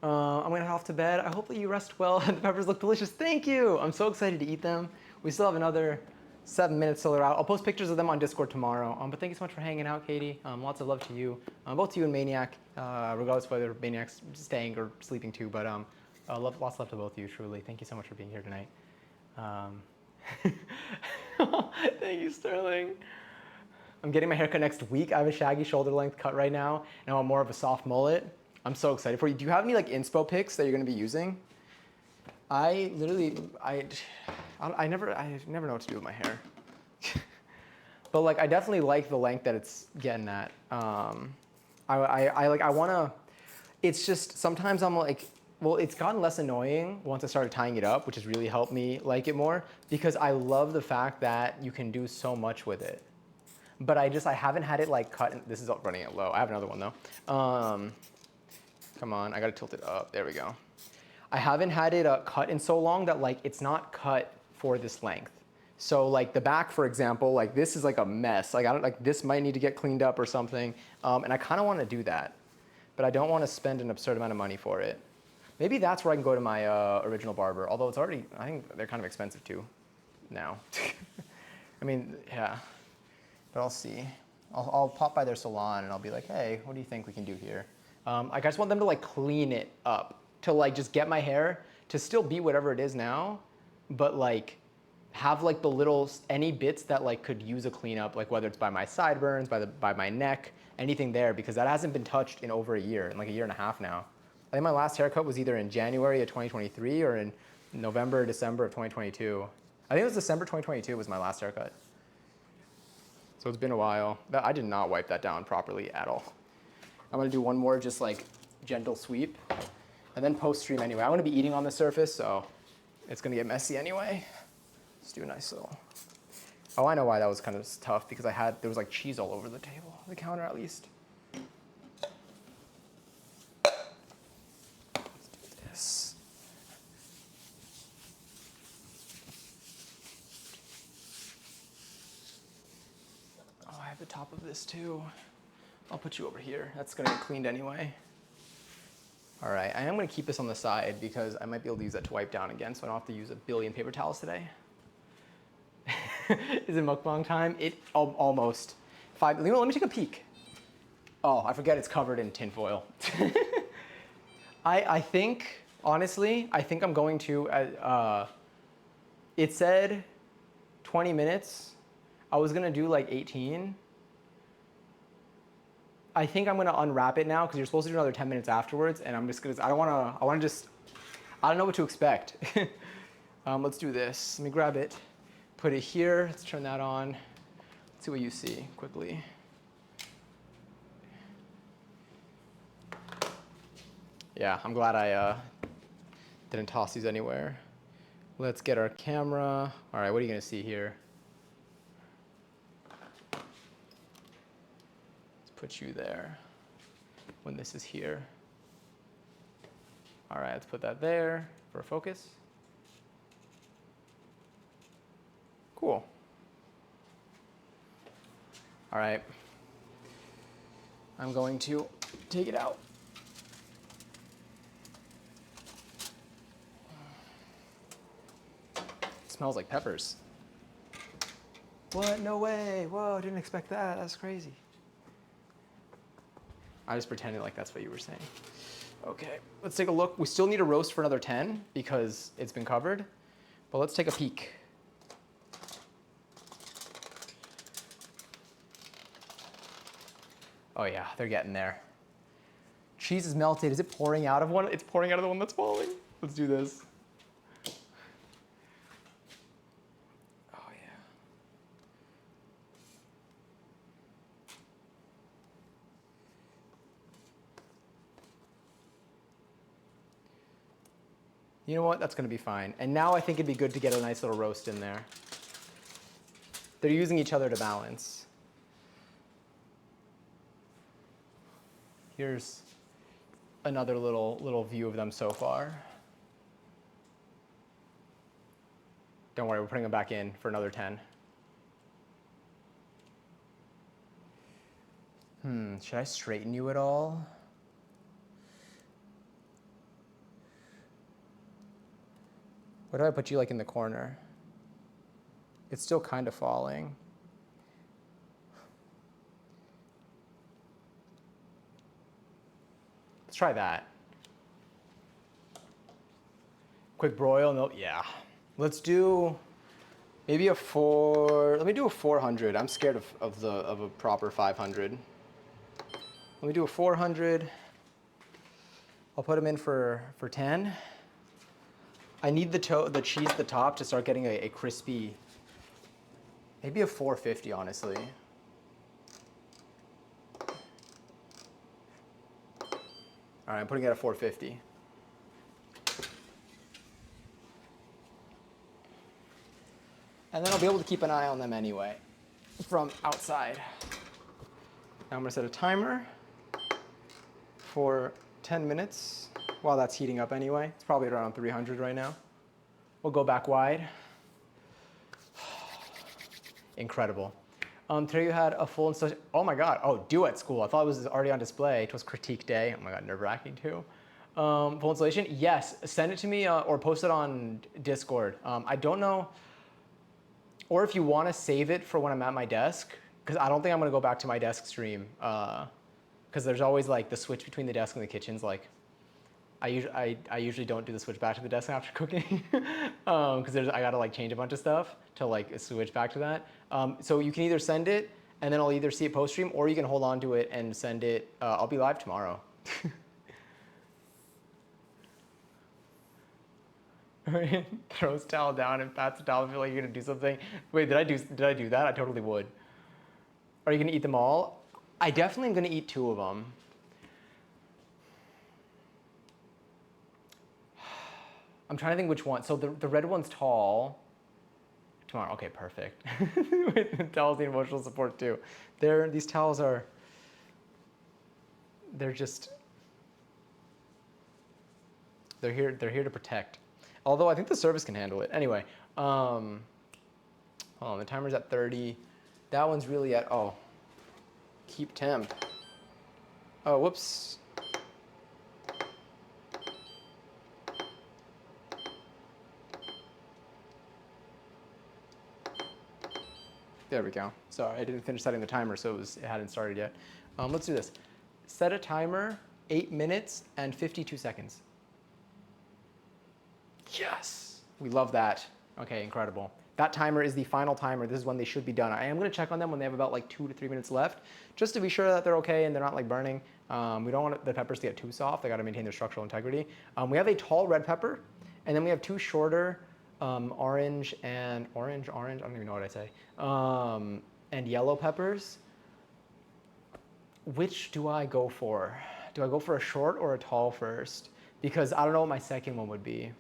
I'm gonna head off to bed. I hope that you rest well. The peppers look delicious. Thank you. I'm so excited to eat them. We still have another 7 minutes till they're out. I'll post pictures of them on Discord tomorrow. But thank you so much for hanging out, Katie. Lots of love to you, both to you and Maniac, regardless of whether Maniac's staying or sleeping too. But lots of love to both of you, truly. Thank you so much for being here tonight. Thank you, Sterling. I'm getting my haircut next week. I have a shaggy shoulder length cut right now, and I want more of a soft mullet. I'm so excited for you. Do you have any like inspo pics that you're gonna be using? I never know what to do with my hair. But like, I definitely like the length that it's getting at. I wanna, it's just, sometimes I'm like, well, it's gotten less annoying once I started tying it up, which has really helped me like it more, because I love the fact that you can do so much with it. But I haven't had it like cut, this is running it low. I have another one though. Come on, I gotta tilt it up, there we go. I haven't had it cut in so long that like it's not cut for this length. So like the back, for example, like this is like a mess. Like this might need to get cleaned up or something. And I kind of want to do that, but I don't want to spend an absurd amount of money for it. Maybe that's where I can go to my original barber. Although it's already, I think they're kind of expensive too, now. I mean, yeah, but I'll see. I'll pop by their salon and I'll be like, hey, what do you think we can do here? Like I just want them to like clean it up, to like just get my hair to still be whatever it is now, but like have like the little, any bits that like could use a cleanup, like whether it's by my sideburns, by my neck, anything there, because that hasn't been touched in over a year, in like a year and a half now. I think my last haircut was either in January of 2023 or in November, December of 2022. I think it was December 2022 was my last haircut. So it's been a while. I did not wipe that down properly at all. I'm gonna do one more just like gentle sweep and then post stream anyway. I'm gonna be eating on the surface, so it's gonna get messy anyway. Let's do a nice little Oh, I know why that was kind of tough because there was like cheese all over the table, the counter at least. Let's do this. Oh, I have the top of this too. I'll put you over here. That's gonna get cleaned anyway. All right, I am gonna keep this on the side because I might be able to use that to wipe down again so I don't have to use a billion paper towels today. Is it mukbang time? Almost. Let me take a peek. Oh, I forget it's covered in tinfoil. I think, honestly, I think I'm going to, it said 20 minutes. I was gonna do like 18. I think I'm gonna unwrap it now because you're supposed to do another 10 minutes afterwards, and I'm just gonna, I don't know what to expect. Let's do this. Let me grab it, put it here, let's turn that on. Let's see what you see quickly. Yeah, I'm glad I didn't toss these anywhere. Let's get our camera. All right, what are you gonna see here? Put you there when this is here. All right, let's put that there for focus. Cool. All right. I'm going to take it out. It smells like peppers. What? No way. Whoa, didn't expect that. That's crazy. I just pretended like that's what you were saying. Okay, let's take a look. We still need to roast for another 10 because it's been covered, but let's take a peek. Oh yeah, they're getting there. Cheese is melted. Is it pouring out of one? It's pouring out of the one that's falling. Let's do this. Oh yeah. You know what? That's going to be fine. And now I think it'd be good to get a nice little roast in there. They're using each other to balance. Here's another little view of them so far. Don't worry, we're putting them back in for another 10. Should I straighten you at all? Where do I put you, like, in the corner? It's still kind of falling. Let's try that. Quick broil, no, yeah. Let's do maybe let me do a 400. I'm scared of a proper 500. Let me do a 400. I'll put them in for 10. I need the cheese at the top to start getting a crispy, maybe a 450, honestly. All right, I'm putting it at 450. And then I'll be able to keep an eye on them anyway from outside. Now I'm gonna set a timer for 10 minutes. While that's heating up anyway. It's probably around 300 right now. We'll go back wide. Incredible. Today you had a full installation. Oh my God, oh, Duet School. I thought it was already on display. It was critique day. Oh my God, nerve-wracking too. Full installation, yes, send it to me or post it on Discord. I don't know, or if you wanna save it for when I'm at my desk, because I don't think I'm gonna go back to my desk stream, because there's always like the switch between the desk and the kitchen's like, I usually don't do the switch back to the desk after cooking because I gotta like change a bunch of stuff to like switch back to that. So you can either send it and then I'll either see it post stream, or you can hold on to it and send it. I'll be live tomorrow. Throws towel down and pats the towel. I feel like you're gonna do something. Wait, did I do that? I totally would. Are you gonna eat them all? I definitely am gonna eat 2 of them. I'm trying to think which one. So the red one's tall. Tomorrow. Okay, perfect. Towels need emotional support too. These towels are. They're just. They're here. They're here to protect. Although I think the service can handle it. Anyway, hold on. The timer's at 30. That one's really at keep temp. Oh, whoops. There we go. Sorry, I didn't finish setting the timer, so it hadn't started yet. Let's do this. Set a timer, 8 minutes and 52 seconds. Yes, we love that. Okay, incredible. That timer is the final timer. This is when they should be done. I am gonna check on them when they have about like 2 to 3 minutes left, just to be sure that they're okay and they're not like burning. We don't want the peppers to get too soft. They gotta maintain their structural integrity. We have a tall red pepper, and then we have 2 shorter orange, I don't even know what I say, and yellow peppers. Which do I go for? Do I go for a short or a tall first? Because I don't know what my second one would be.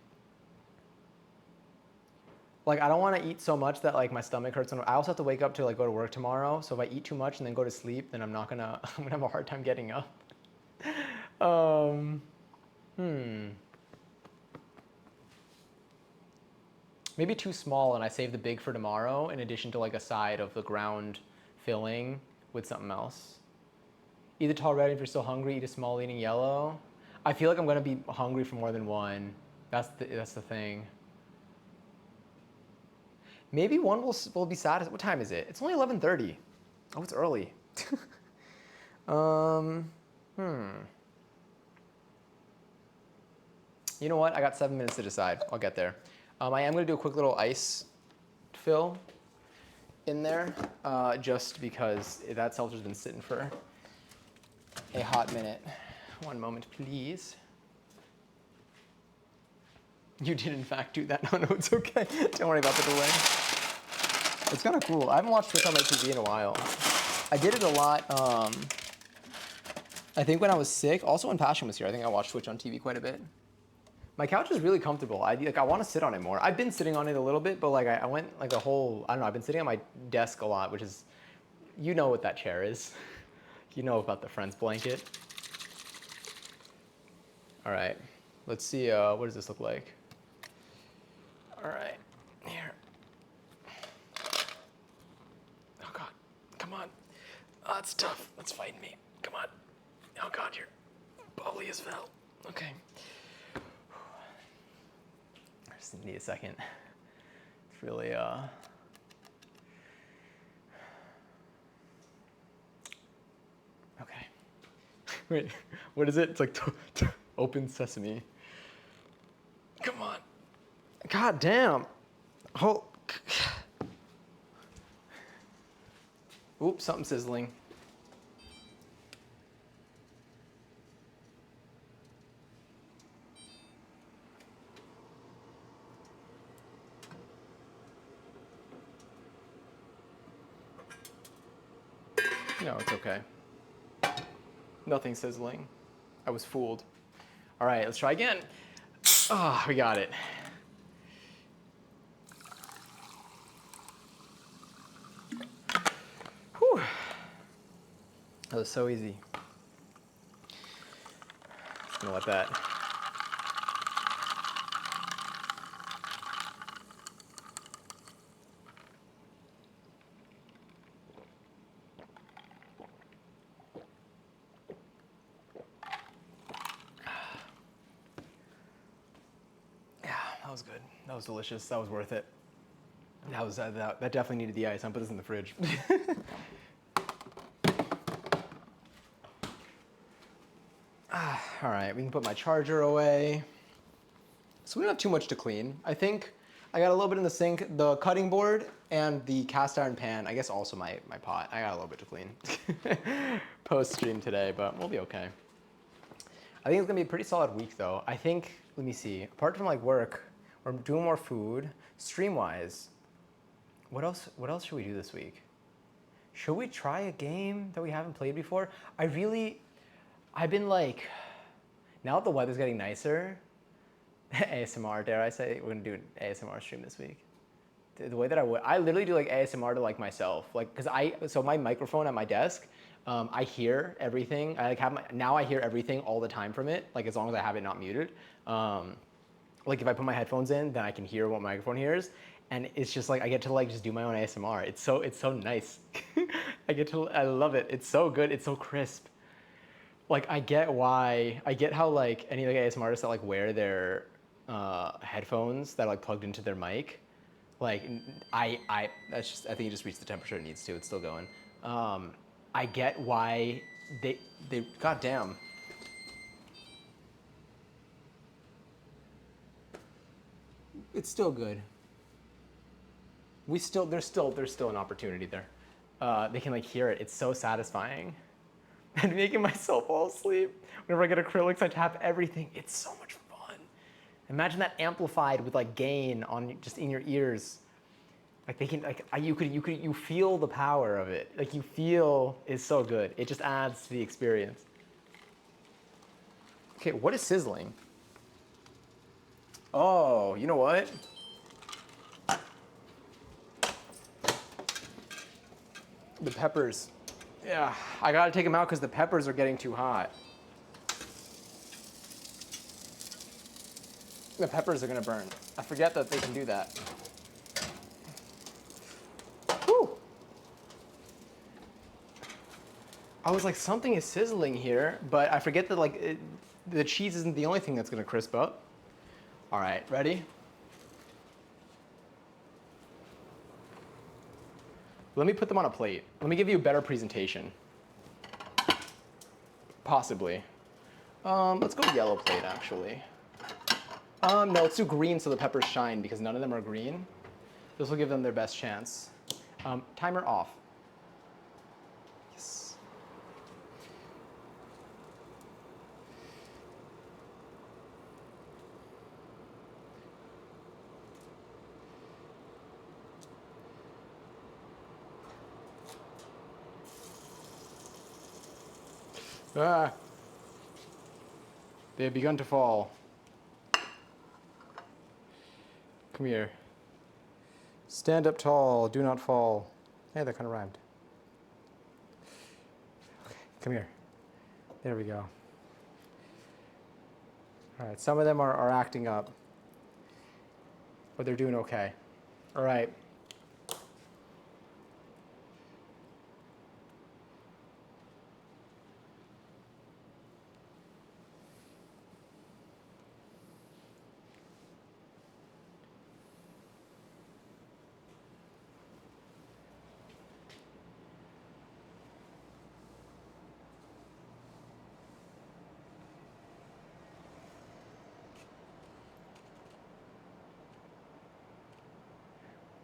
Like, I don't want to eat so much that like my stomach hurts. I also have to wake up to like go to work tomorrow. So if I eat too much and then go to sleep, then I'm gonna have a hard time getting up. Maybe too small and I save the big for tomorrow in addition to like a side of the ground filling with something else. Eat the tall red if you're still hungry, eat a small leaning yellow. I feel like I'm gonna be hungry for more than one. That's the thing. Maybe one will be satisfied. What time is it? It's only 11:30. Oh, it's early. You know what? I got 7 minutes to decide. I'll get there. I am gonna do a quick little ice fill in there, just because that seltzer's been sitting for a hot minute. One moment, please. You did in fact do that. No, it's okay. Don't worry about the delay. It's kind of cool. I haven't watched Twitch on my TV in a while. I did it a lot. I think when I was sick, also when Passion was here, I think I watched Twitch on TV quite a bit. My couch is really comfortable. I want to sit on it more. I've been sitting on it a little bit, but like I went like a whole, I don't know, I've been sitting at my desk a lot, which is, you know what that chair is. You know about the Friends blanket. All right, let's see, what does this look like? All right, here. Oh God, come on. Oh, it's tough, it's fighting me. Come on. Oh God, you're bubbly as hell. Okay. I just need a second. It's really, okay. Wait, what is it? It's like open sesame. Come on. God damn. Oh. Oops, something sizzling. No, it's okay. Nothing sizzling. I was fooled. All right, let's try again. Ah, we got it. Whew. That was so easy. Just gonna let that. That was good. That was delicious. That was worth it. That definitely needed the ice. I'll put this in the fridge. All right, we can put my charger away. So we don't have too much to clean. I think I got a little bit in the sink, the cutting board and the cast iron pan. I guess also my pot. I got a little bit to clean post stream today, but we'll be okay. I think it's gonna be a pretty solid week though. I think, let me see, apart from like work, we're doing more food. Stream-wise, what else should we do this week? Should we try a game that we haven't played before? I've been like, now that the weather's getting nicer, ASMR, dare I say, we're gonna do an ASMR stream this week. the way that I literally do like ASMR to like myself, like so my microphone at my desk, I hear everything. I like now I hear everything all the time from it, like as long as I have it not muted. Like if I put my headphones in, then I can hear what my microphone hears, and it's just like I get to like just do my own ASMR. It's so nice. I love it. It's so good. It's so crisp. Like I get how like any like ASMR artists that like wear their headphones that are like plugged into their mic, like I think it just reached the temperature it needs to. It's still going. I get why they goddamn. It's still good. There's still an opportunity there. They can like hear it. It's so satisfying. And making myself fall asleep. Whenever I get acrylics, I tap everything. It's so much fun. Imagine that amplified with like gain on just in your ears. Like they can like you feel the power of it. Like you feel it's so good. It just adds to the experience. Okay, what is sizzling? Oh, you know what? The peppers. Yeah, I gotta take them out because the peppers are getting too hot. The peppers are gonna burn. I forget that they can do that. Whew. I was like, something is sizzling here, but I forget that like the cheese isn't the only thing that's gonna crisp up. All right, ready? Let me put them on a plate. Let me give you a better presentation. Possibly. Let's go yellow plate, actually. No, let's do green so the peppers shine because none of them are green. This will give them their best chance. Timer off. Yes. Ah. They have begun to fall. Come here. Stand up tall, do not fall. Hey, that kind of rhymed. Okay, come here. There we go. All right, some of them are acting up, but they're doing okay. All right.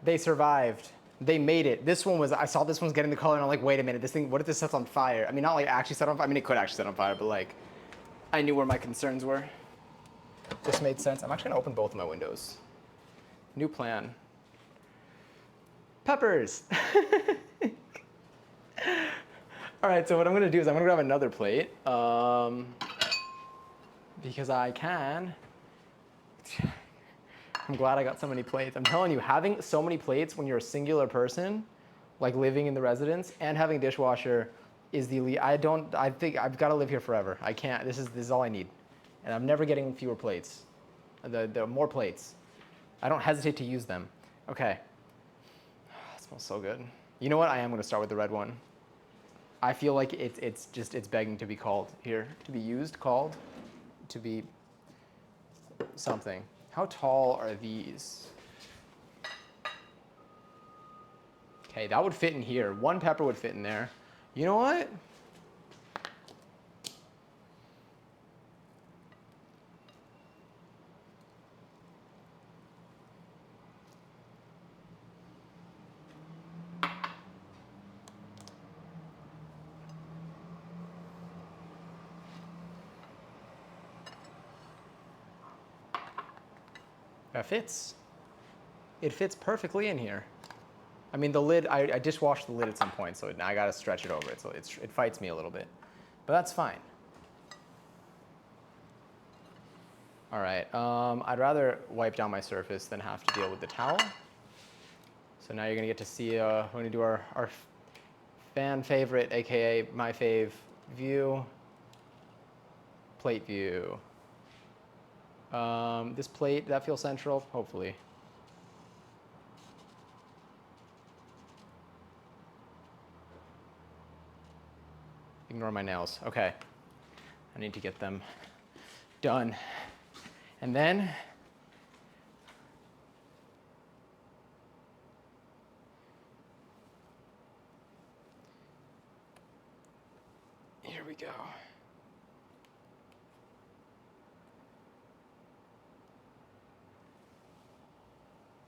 They survived. They made it. This one was, I saw this one's getting the color and I'm like, wait a minute, this thing, what if this sets on fire? I mean, not like actually set on fire. I mean, it could actually set on fire, but like, I knew where my concerns were. This made sense. I'm actually gonna open both of my windows. New plan. Peppers. All right, so what I'm gonna do is I'm gonna grab another plate because I can. I'm glad I got so many plates. I'm telling you, having so many plates when you're a singular person, like living in the residence and having a dishwasher is the elite. I think I've got to live here forever. I can't, this is all I need. And I'm never getting fewer plates. There are more plates. I don't hesitate to use them. Okay. It smells so good. You know what? I am gonna start with the red one. I feel like it's begging to be called here, to be used, called, to be something. How tall are these? Okay, that would fit in here. One pepper would fit in there. You know what? That fits. It fits perfectly in here. I mean, the lid, I dishwashed the lid at some point, so now I gotta stretch it over it, so it fights me a little bit. But that's fine. All right, I'd rather wipe down my surface than have to deal with the towel. So now you're gonna get to see, we're gonna do our fan favorite, AKA my fave view, plate view. This plate, that feels central, hopefully. Ignore my nails, okay. I need to get them done. And then, here we go.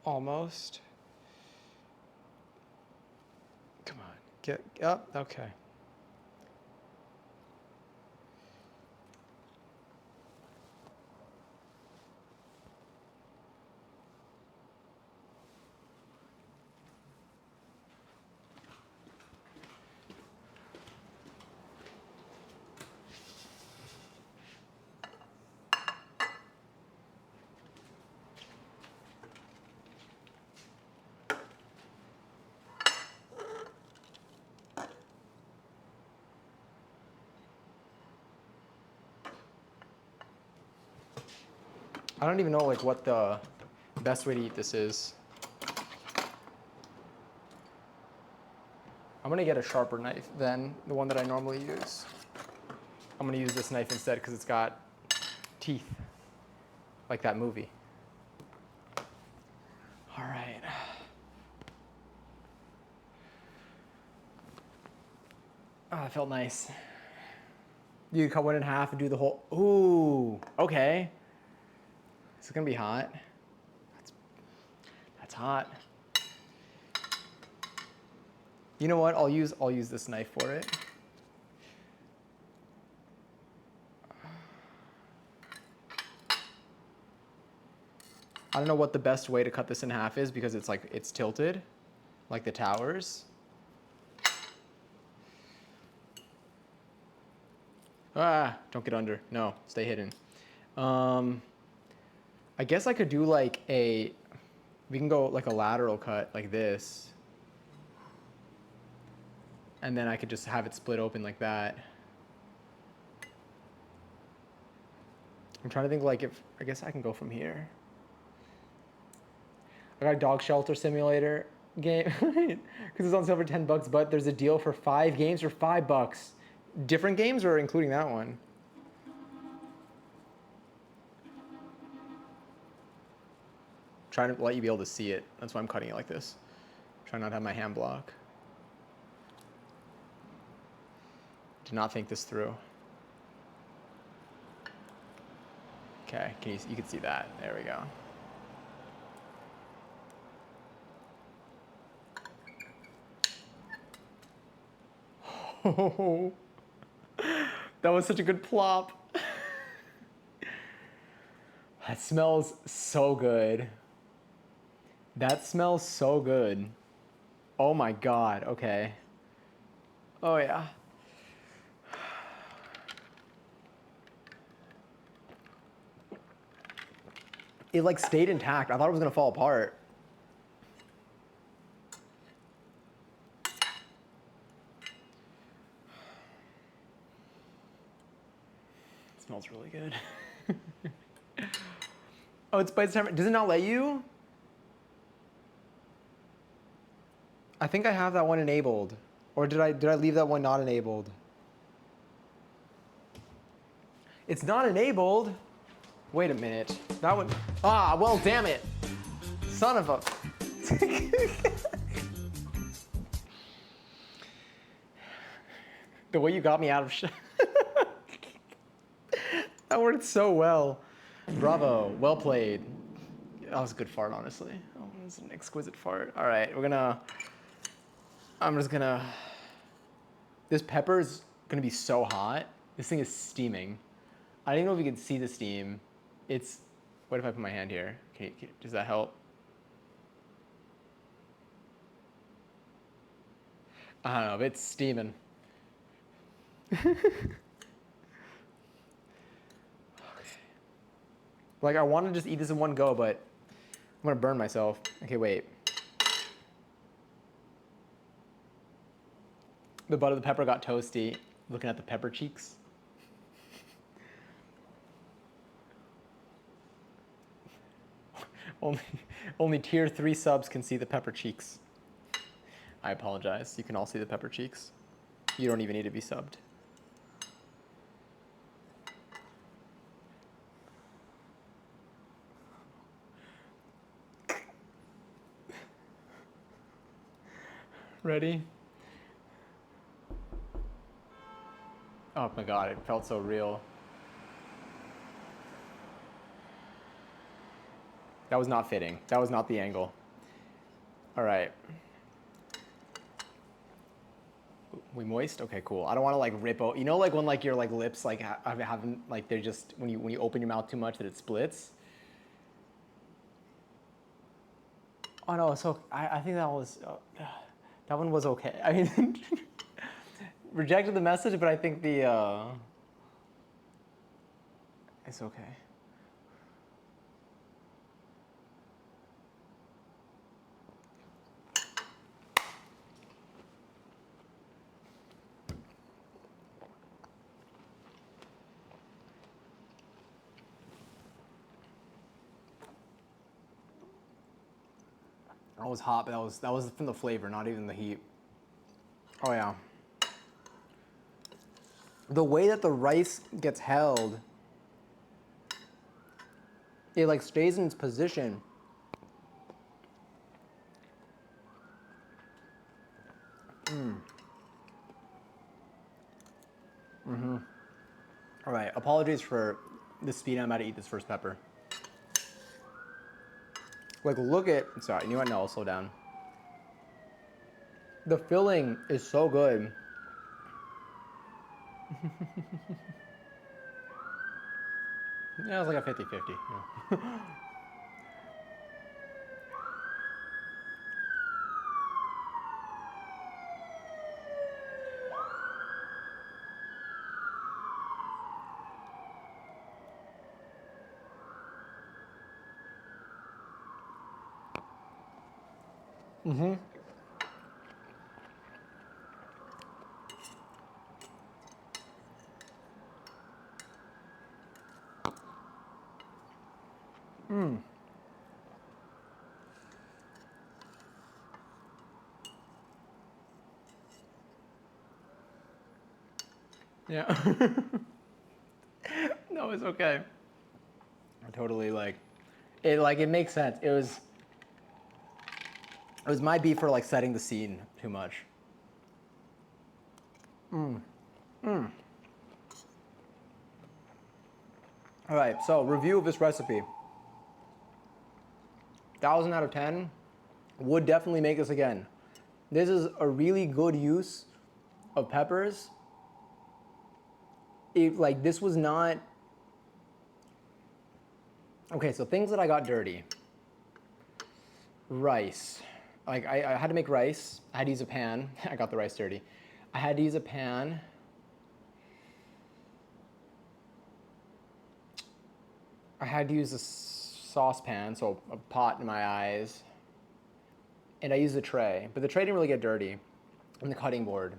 Almost. Come on, get up, okay. I don't even know like what the best way to eat this is. I'm gonna get a sharper knife than the one that I normally use. I'm gonna use this knife instead because it's got teeth, like that movie. All right. Oh, that felt nice. You cut one in half and do the whole, ooh, okay. Is it gonna be hot? That's hot. You know what? I'll use this knife for it. I don't know what the best way to cut this in half is because it's tilted, like the towers. Ah, don't get under. No, stay hidden. I guess I could do like we can go like a lateral cut like this. And then I could just have it split open like that. I'm trying to think like I guess I can go from here. I got a dog shelter simulator game because it's on sale for $10, but there's a deal for 5 games for $5. Different games or including that one? Trying to let you be able to see it. That's why I'm cutting it like this. Try not to have my hand block. Did not think this through. Okay, you can see that. There we go. Oh, that was such a good plop. That smells so good. That smells so good. Oh my God, okay. Oh yeah. It like stayed intact. I thought it was gonna fall apart. It smells really good. Oh, it's bites time. Does it not let you? I think I have that one enabled. Or did I leave that one not enabled? It's not enabled. Wait a minute. That one. Ah, well, damn it. Son of a. The way you got me out of that worked so well. Bravo. Well played. That was a good fart, honestly. Oh, it was an exquisite fart. All right, I'm just gonna. This pepper is gonna be so hot. This thing is steaming. I don't even know if you can see the steam. What if I put my hand here? Does that help? I don't know, it's steaming. Okay. Like I want to just eat this in one go, but I'm gonna burn myself. Okay, wait. The butt of the pepper got toasty. Looking at the pepper cheeks. Only tier 3 subs can see the pepper cheeks. I apologize. You can all see the pepper cheeks. You don't even need to be subbed. Ready? Oh my god, it felt so real. That was not fitting. That was not the angle. All right. We moist? Okay, cool. I don't want to like rip out. You know, like when like your like lips like haven't like they're just when you open your mouth too much that it splits. Oh no, so I think that was that one was okay. I mean, rejected the message, but I think the it's okay. That was hot, but that was from the flavor, not even the heat. Oh yeah. The way that the rice gets held, it like stays in its position. All right, apologies for the speed I'm about to eat this first pepper. Like look at, sorry, you know what, no, I'll slow down. The filling is so good. Yeah, it was like a 50-50. Yeah. Yeah. No, it's okay. I totally like it makes sense. It was my beef for like setting the scene too much. All right, so review of this recipe. 1,000 out of 10. Would definitely make this again. This is a really good use of peppers. Like this was not. Okay, so things that I got dirty. Rice. Like I had to make rice. I had to use a pan. I got the rice dirty. I had to use a pan. I had to use a saucepan, so a pot in my eyes. And I used a tray, but the tray didn't really get dirty. And the cutting board.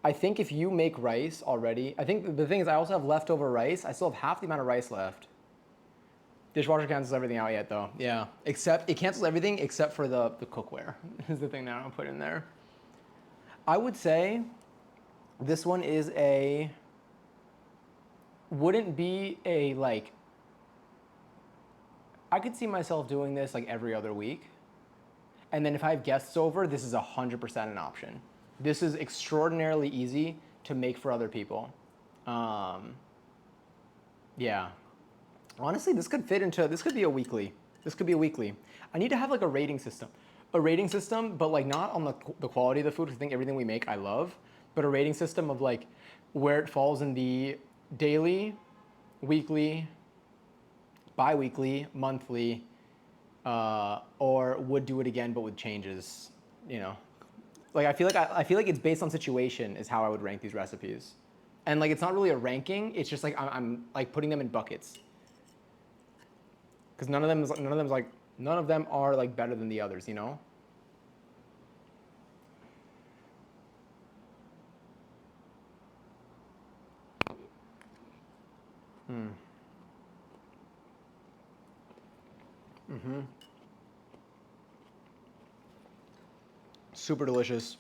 I think if you make rice already, I think the thing is I also have leftover rice. I still have half the amount of rice left. Dishwasher cancels everything out yet though. Yeah, except it cancels everything except for the cookware is the thing that I don't put in there. I would say this one is wouldn't be a like, I could see myself doing this like every other week. And then if I have guests over, this is 100% an option. This is extraordinarily easy to make for other people. Yeah. Honestly, this could be a weekly. This could be a weekly. I need to have like a rating system. A rating system, but like not on the quality of the food, 'cause I think everything we make I love, but a rating system of like where it falls in the daily, weekly, bi-weekly, monthly, or would do it again but with changes, you know. Like I feel like it's based on situation is how I would rank these recipes. And like it's not really a ranking, it's just like I'm like putting them in buckets. Cuz none of them are like better than the others, you know? Super delicious.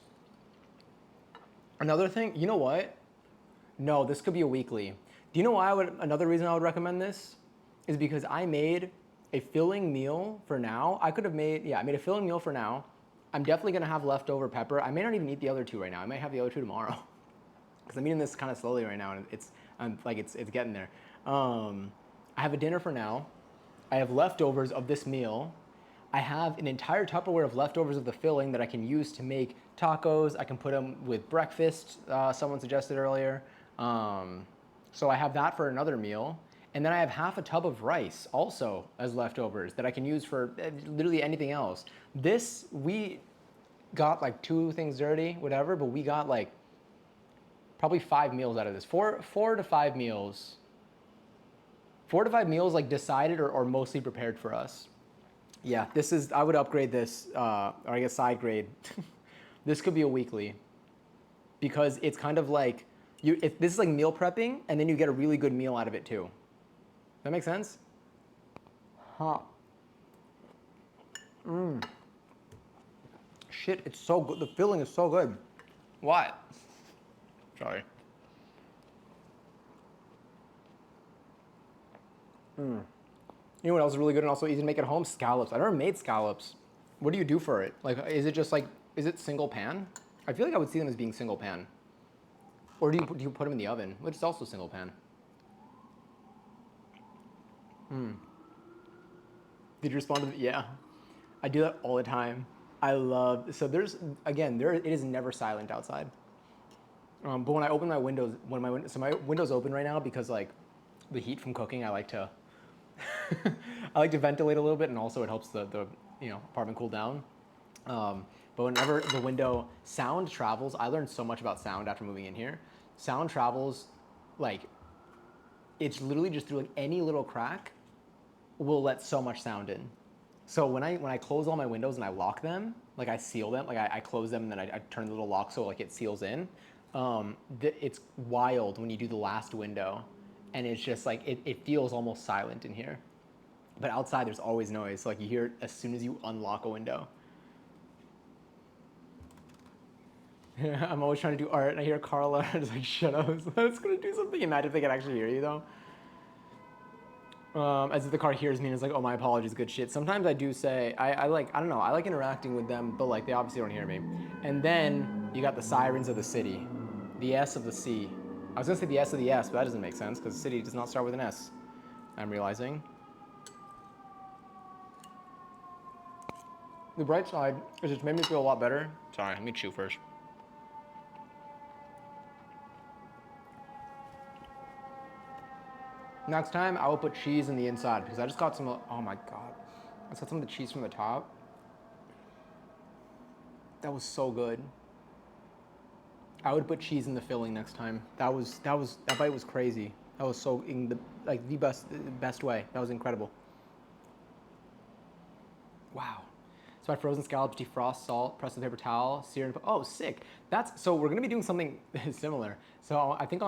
Another thing, you know what? No, this could be a weekly. Do you know why another reason I would recommend this is because I made a filling meal for now. I made a filling meal for now. I'm definitely gonna have leftover pepper. I may not even eat the other two right now. I might have the other two tomorrow because I'm eating this kind of slowly right now, and it's getting there. I have a dinner for now. I have leftovers of this meal. I have an entire Tupperware of leftovers of the filling that I can use to make tacos. I can put them with breakfast, someone suggested earlier. So I have that for another meal. And then I have half a tub of rice also as leftovers that I can use for literally anything else. This, we got like 2 things dirty, whatever, but we got like probably 5 meals out of this. Four to five meals. 4 to 5 meals like decided or mostly prepared for us. Yeah, I would upgrade this, or I guess side grade. This could be a weekly because it's kind of like, this is like meal prepping and then you get a really good meal out of it too. That make sense? Huh. Shit, it's so good. The filling is so good. What? Sorry. You know what else is really good and also easy to make at home? Scallops. I've never made scallops. What do you do for it? Like, is it just like, is it single pan? I feel like I would see them as being single pan. Or do you put them in the oven, which is also single pan? Did you respond to the, yeah. I do that all the time. So it is never silent outside. But when I open my windows, so my window's open right now because like the heat from cooking, I like to ventilate a little bit, and also it helps the apartment cool down. But whenever the window sound travels, I learned so much about sound after moving in here. Sound travels, like it's literally just through like any little crack will let so much sound in. So when I close all my windows and I lock them, like I seal them, like I close them and then I turn the little lock so like it seals in. It's wild when you do the last window, and it's just like it feels almost silent in here. But outside there's always noise. Like you hear it as soon as you unlock a window. Yeah, I'm always trying to do art and I hear Carla just like shut up. I was gonna do something. Imagine if they could actually hear you though. As if the car hears me and is like, oh, my apologies, good shit. Sometimes I do say, I don't know, I like interacting with them, but like they obviously don't hear me. And then you got the sirens of the city, the S of the C. I was gonna say the S of the S, but that doesn't make sense because the city does not start with an S, I'm realizing. The bright side is it's made me feel a lot better. Sorry, let me chew first. Next time, I will put cheese in the inside because I just got some, oh my God. I just got some of the cheese from the top. That was so good. I would put cheese in the filling next time. That bite was crazy. That was so, in the best way. That was incredible. Wow. So I frozen scallops, defrost, salt, press with paper towel, sear, and oh, sick. So we're gonna be doing something similar. So I think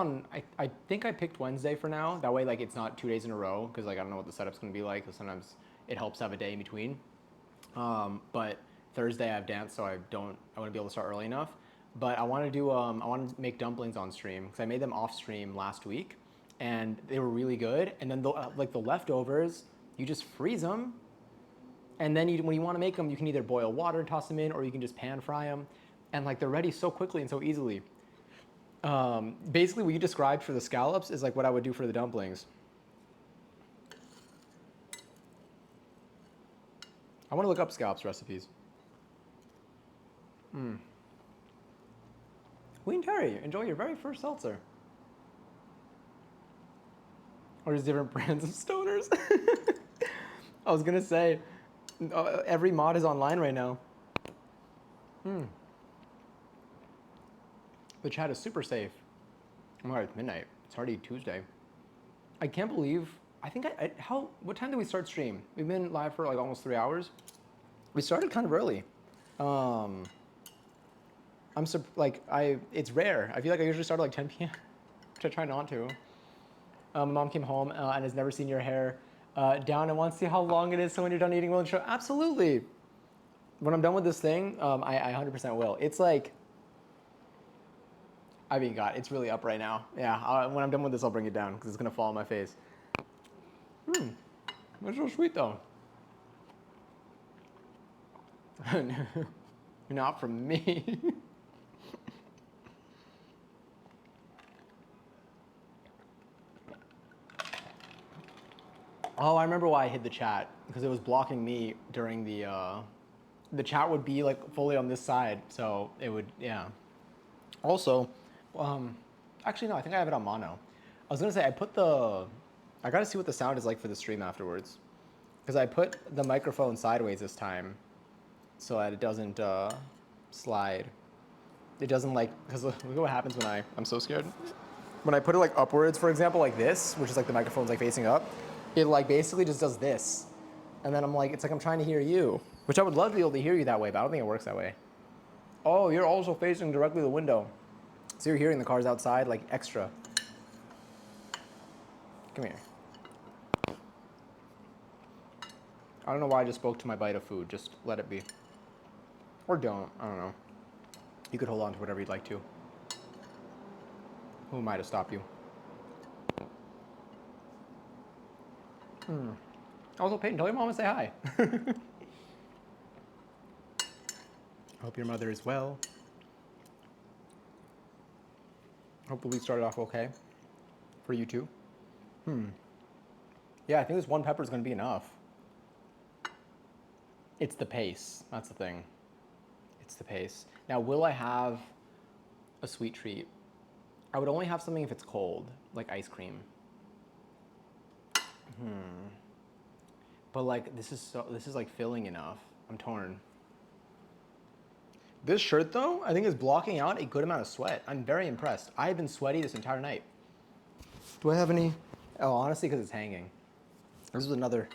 I picked Wednesday for now. That way, like it's not 2 days in a row because like I don't know what the setup's gonna be like. Because sometimes it helps to have a day in between. But Thursday I have dance, so I wouldn't be able to start early enough. But I want to make dumplings on stream because I made them off stream last week, and they were really good. And then the leftovers, you just freeze them. And then when you want to make them, you can either boil water and toss them in, or you can just pan fry them. And like they're ready so quickly and so easily. Basically what you described for the scallops is like what I would do for the dumplings. I want to look up scallops recipes. Wayne Terry, enjoy your very first seltzer. Or just different brands of stoners. I was gonna say, every mod is online right now. The chat is super safe. I'm alright, it's midnight. It's already Tuesday. I can't believe, what time did we start stream? We've been live for like almost 3 hours. We started kind of early. It's rare. I feel like I usually start at like 10 p.m., which I try not to. My mom came home and has never seen your hair down and wants to see how long it is. So when you're done eating, will you show? Absolutely. When I'm done with this thing, I 100% will. It's like, I mean, God, it's really up right now. Yeah, when I'm done with this, I'll bring it down because it's gonna fall on my face. It's so sweet though. Not from me. Oh, I remember why I hid the chat because it was blocking me during the chat would be like fully on this side, so it would, yeah. Also, actually no, I think I have it on mono. I was gonna say I gotta see what the sound is like for the stream afterwards, because I put the microphone sideways this time, so that it doesn't slide. It doesn't like, because look at what happens when I'm so scared. When I put it like upwards, for example, like this, which is like the microphone's like facing up, it like basically just does this. And then I'm like, it's like I'm trying to hear you, which I would love to be able to hear you that way, but I don't think it works that way. Oh, you're also facing directly the window. So you're hearing the cars outside like extra. Come here. I don't know why I just spoke to my bite of food. Just let it be. Or don't. I don't know. You could hold on to whatever you'd like to. Who am I to stop you? Also, Peyton, tell your mom to say hi. Hope your mother is well. Hope the week started off okay for you too. Yeah, I think this one pepper is going to be enough. It's the pace. That's the thing. It's the pace. Now, will I have a sweet treat? I would only have something if it's cold, like ice cream. But like this is like filling enough. I'm torn. This shirt though, I think is blocking out a good amount of sweat. I'm very impressed. I've been sweaty this entire night. Do I have any? Oh, honestly, because it's hanging. This is another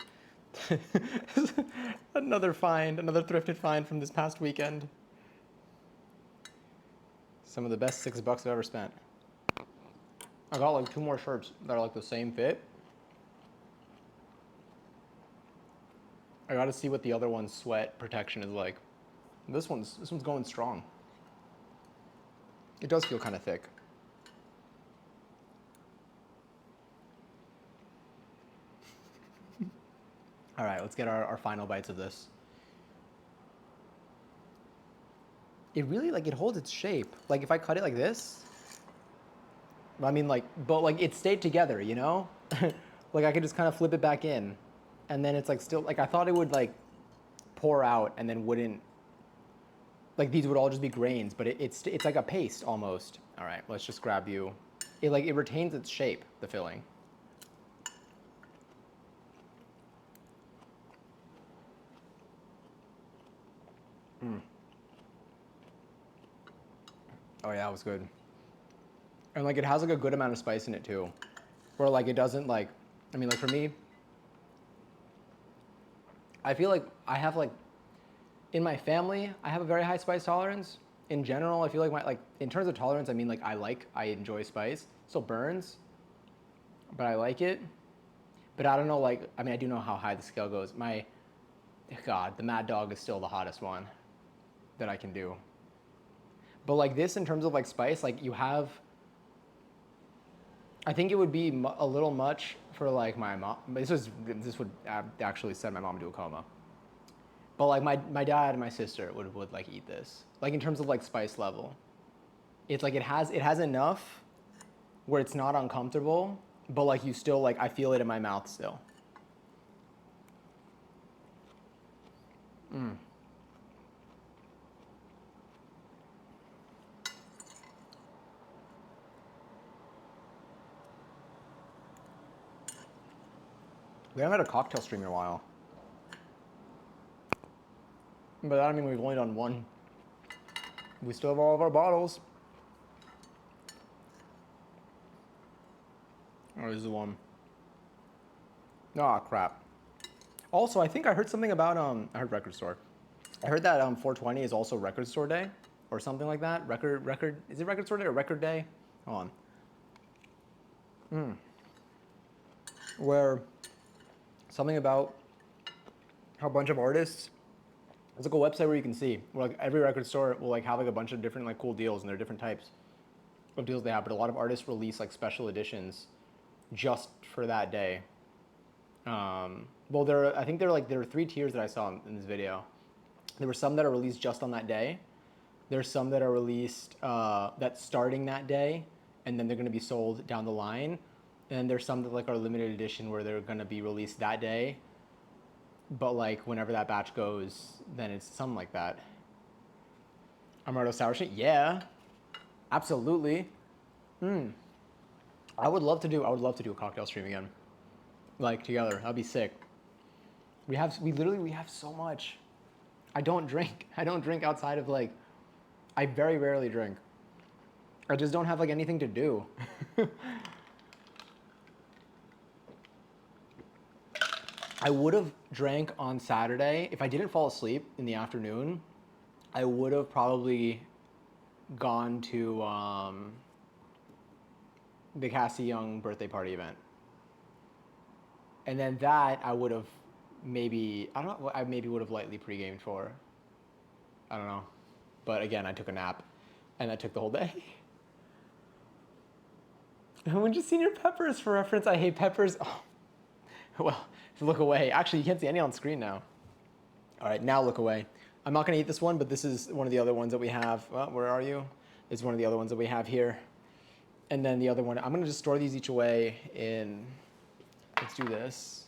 another find, another thrifted find from this past weekend. Some of the best $6 I've ever spent. I got like 2 more shirts that are like the same fit. I gotta see what the other one's sweat protection is like. This one's going strong. It does feel kind of thick. All right, let's get our final bites of this. It really, like, it holds its shape. Like, if I cut it like this, I mean, like, but, like, it stayed together, you know? Like, I could just kind of flip it back in. And then it's, like, still, like, I thought it would, like, pour out and then wouldn't, like, these would all just be grains, but it's like a paste almost. All right, let's just grab you. It, like, it retains its shape, the filling. Oh yeah, it was good. And like it has like a good amount of spice in it too. Where like it doesn't like, I mean like for me, I feel like I have like, in my family, I have a very high spice tolerance. In general, I feel like in terms of tolerance, I mean like I enjoy spice. Still burns, but I like it. But I don't know, like, I mean I do know how high the scale goes. God, the Mad Dog is still the hottest one that I can do. But like this, in terms of like spice, like you have, I think it would be a little much for like my mom. This would actually send my mom into a coma. But like my dad and my sister would like eat this. Like in terms of like spice level, it's like it has enough where it's not uncomfortable, but like you still like I feel it in my mouth still. We haven't had a cocktail stream in a while. But that, I mean, we've only done one. We still have all of our bottles. Oh, this is the one. Ah, crap. Also, I think I heard something about, I heard record store. I heard that 420 is also record store day or something like that. Record, is it record store day or record day? Hold on. where something about how a bunch of artists, it's like a website where you can see, where like every record store will like have like a bunch of different like cool deals, and there are different types of deals they have, but a lot of artists release like special editions just for that day. Well, I think there are 3 tiers that I saw in this video. There were some that are released just on that day. There's some that are released that's starting that day, and then they're going to be sold down the line. And there's some that like are limited edition where they're going to be released that day, but like whenever that batch goes, then it's something like that. Amaretto sour shit, yeah, absolutely. I would love to do a cocktail stream again, like together. That'd be sick. We have so much. I don't drink outside of like, I very rarely drink. I just don't have like anything to do. I would have drank on Saturday. If I didn't fall asleep in the afternoon, I would have probably gone to the Cassie Young birthday party event. And then that I would have maybe, I don't know, I maybe would have lightly pre-gamed for. I don't know. But again, I took a nap and I took the whole day. When just Senior Peppers for reference, I hate peppers. Oh. Well, look away. Actually, you can't see any on screen now. All right, now look away. I'm not gonna eat this one, but this is one of the other ones that we have. Well, where are you? It's one of the other ones that we have here. And then the other one, I'm gonna just store these each away in, let's do this.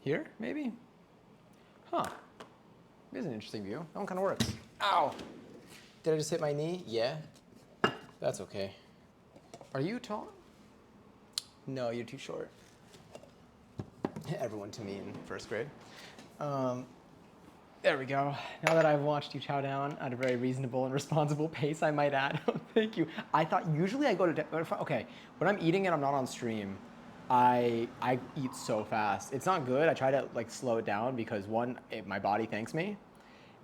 Here, maybe? Huh, here's an interesting view. That one kind of works. Ow, did I just hit my knee? Yeah, that's okay. Are you tall? No, you're too short. Everyone to me in first grade. There we go. Now that I've watched you chow down at a very reasonable and responsible pace, I might add. Thank you. I thought usually I go to, okay, when I'm eating and I'm not on stream, I eat so fast. It's not good. I try to like slow it down because one, my body thanks me.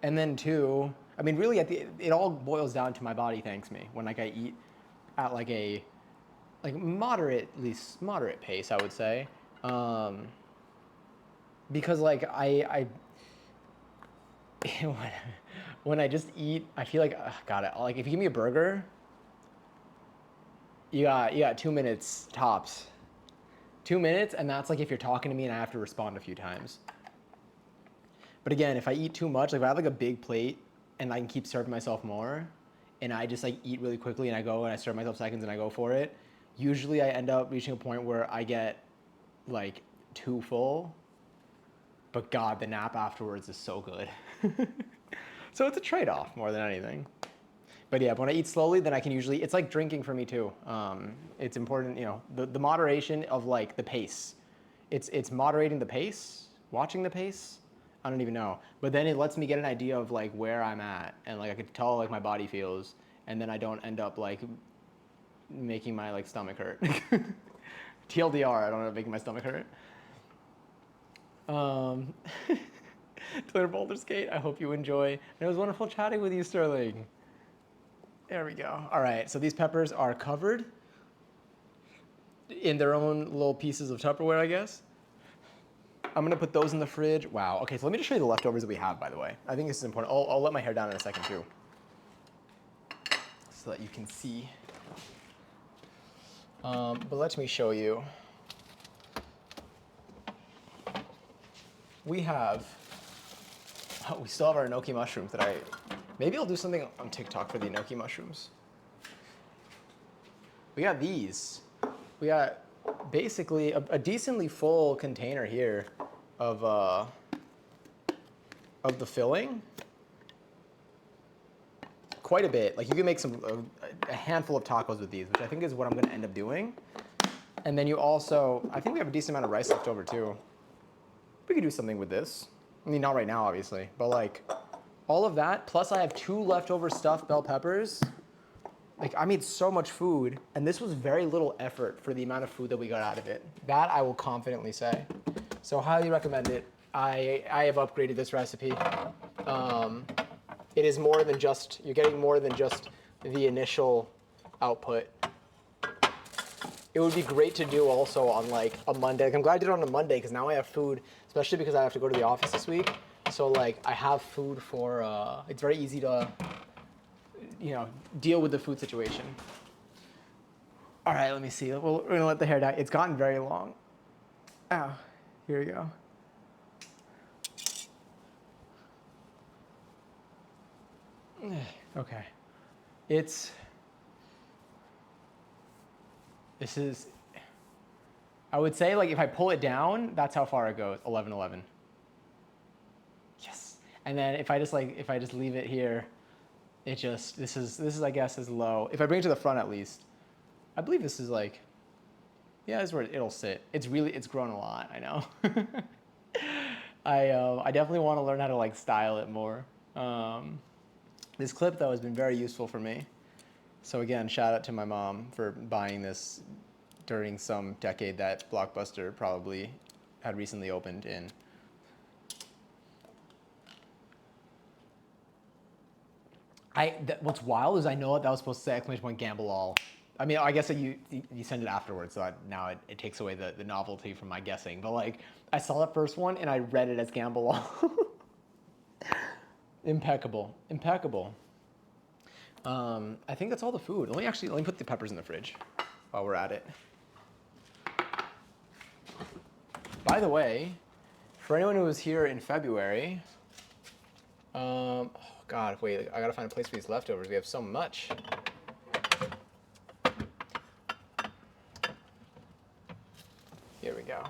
And then two, I mean, really it all boils down to my body thanks me when like I eat at like a moderate pace, I would say. Because like when I just eat, I feel like, got it. Like if you give me a burger, you got 2 minutes tops. 2 minutes, and that's like if you're talking to me and I have to respond a few times. But again, if I eat too much, like if I have like a big plate and I can keep serving myself more, and I just like eat really quickly and I go and I serve myself seconds and I go for it, usually I end up reaching a point where I get like too full. But God, the nap afterwards is so good. So it's a trade-off more than anything. But yeah, when I eat slowly, then I can usually, it's like drinking for me too. It's important, you know, the moderation of like the pace. It's moderating the pace, watching the pace. I don't even know. But then it lets me get an idea of like where I'm at, and like I could tell like my body feels, and then I don't end up like making my like stomach hurt. TLDR, I don't end up making my stomach hurt. Twitter Baldur's Gate, I hope you enjoy. And it was wonderful chatting with you, Sterling. There we go. All right, so these peppers are covered in their own little pieces of Tupperware, I guess. I'm gonna put those in the fridge. Wow, okay, so let me just show you the leftovers that we have, by the way. I think this is important. I'll let my hair down in a second too, so that you can see. But let me show you. We still have our enoki mushrooms that maybe I'll do something on TikTok for the enoki mushrooms. We got these. We got basically a decently full container here of the filling. Quite a bit. Like you can make a handful of tacos with these, which I think is what I'm gonna end up doing. And then you also, I think we have a decent amount of rice left over too. We could do something with this. I mean, not right now, obviously, but like all of that, plus I have 2 leftover stuffed bell peppers. Like I made so much food, and this was very little effort for the amount of food that we got out of it. That I will confidently say. So highly recommend it. I have upgraded this recipe. It is more than just, you're getting more than just the initial output. It would be great to do also on like a Monday. Like, I'm glad I did it on a Monday because now I have food, especially because I have to go to the office this week. So like I have food for. It's very easy to, deal with the food situation. All right, let me see. We're gonna let the hair down. It's gotten very long. Ow, here we go. Okay, I would say like if I pull it down, that's how far it goes, 11:11. Yes. And then if I just leave it here, this is I guess is low. If I bring it to the front at least, I believe this is like, yeah, this is where it'll sit. It's grown a lot, I know. I definitely want to learn how to like style it more. This clip though has been very useful for me. So again, shout out to my mom for buying this during some decade that Blockbuster probably had recently opened in. What's wild is I know that was supposed to say exclamation point gamble all. I mean, I guess that you send it afterwards, so now it takes away the novelty from my guessing. But like, I saw that first one and I read it as gamble all. Impeccable. I think that's all the food. Let me put the peppers in the fridge while we're at it. By the way, for anyone who was here in February, oh God, wait, I gotta find a place for these leftovers. We have so much. Here we go.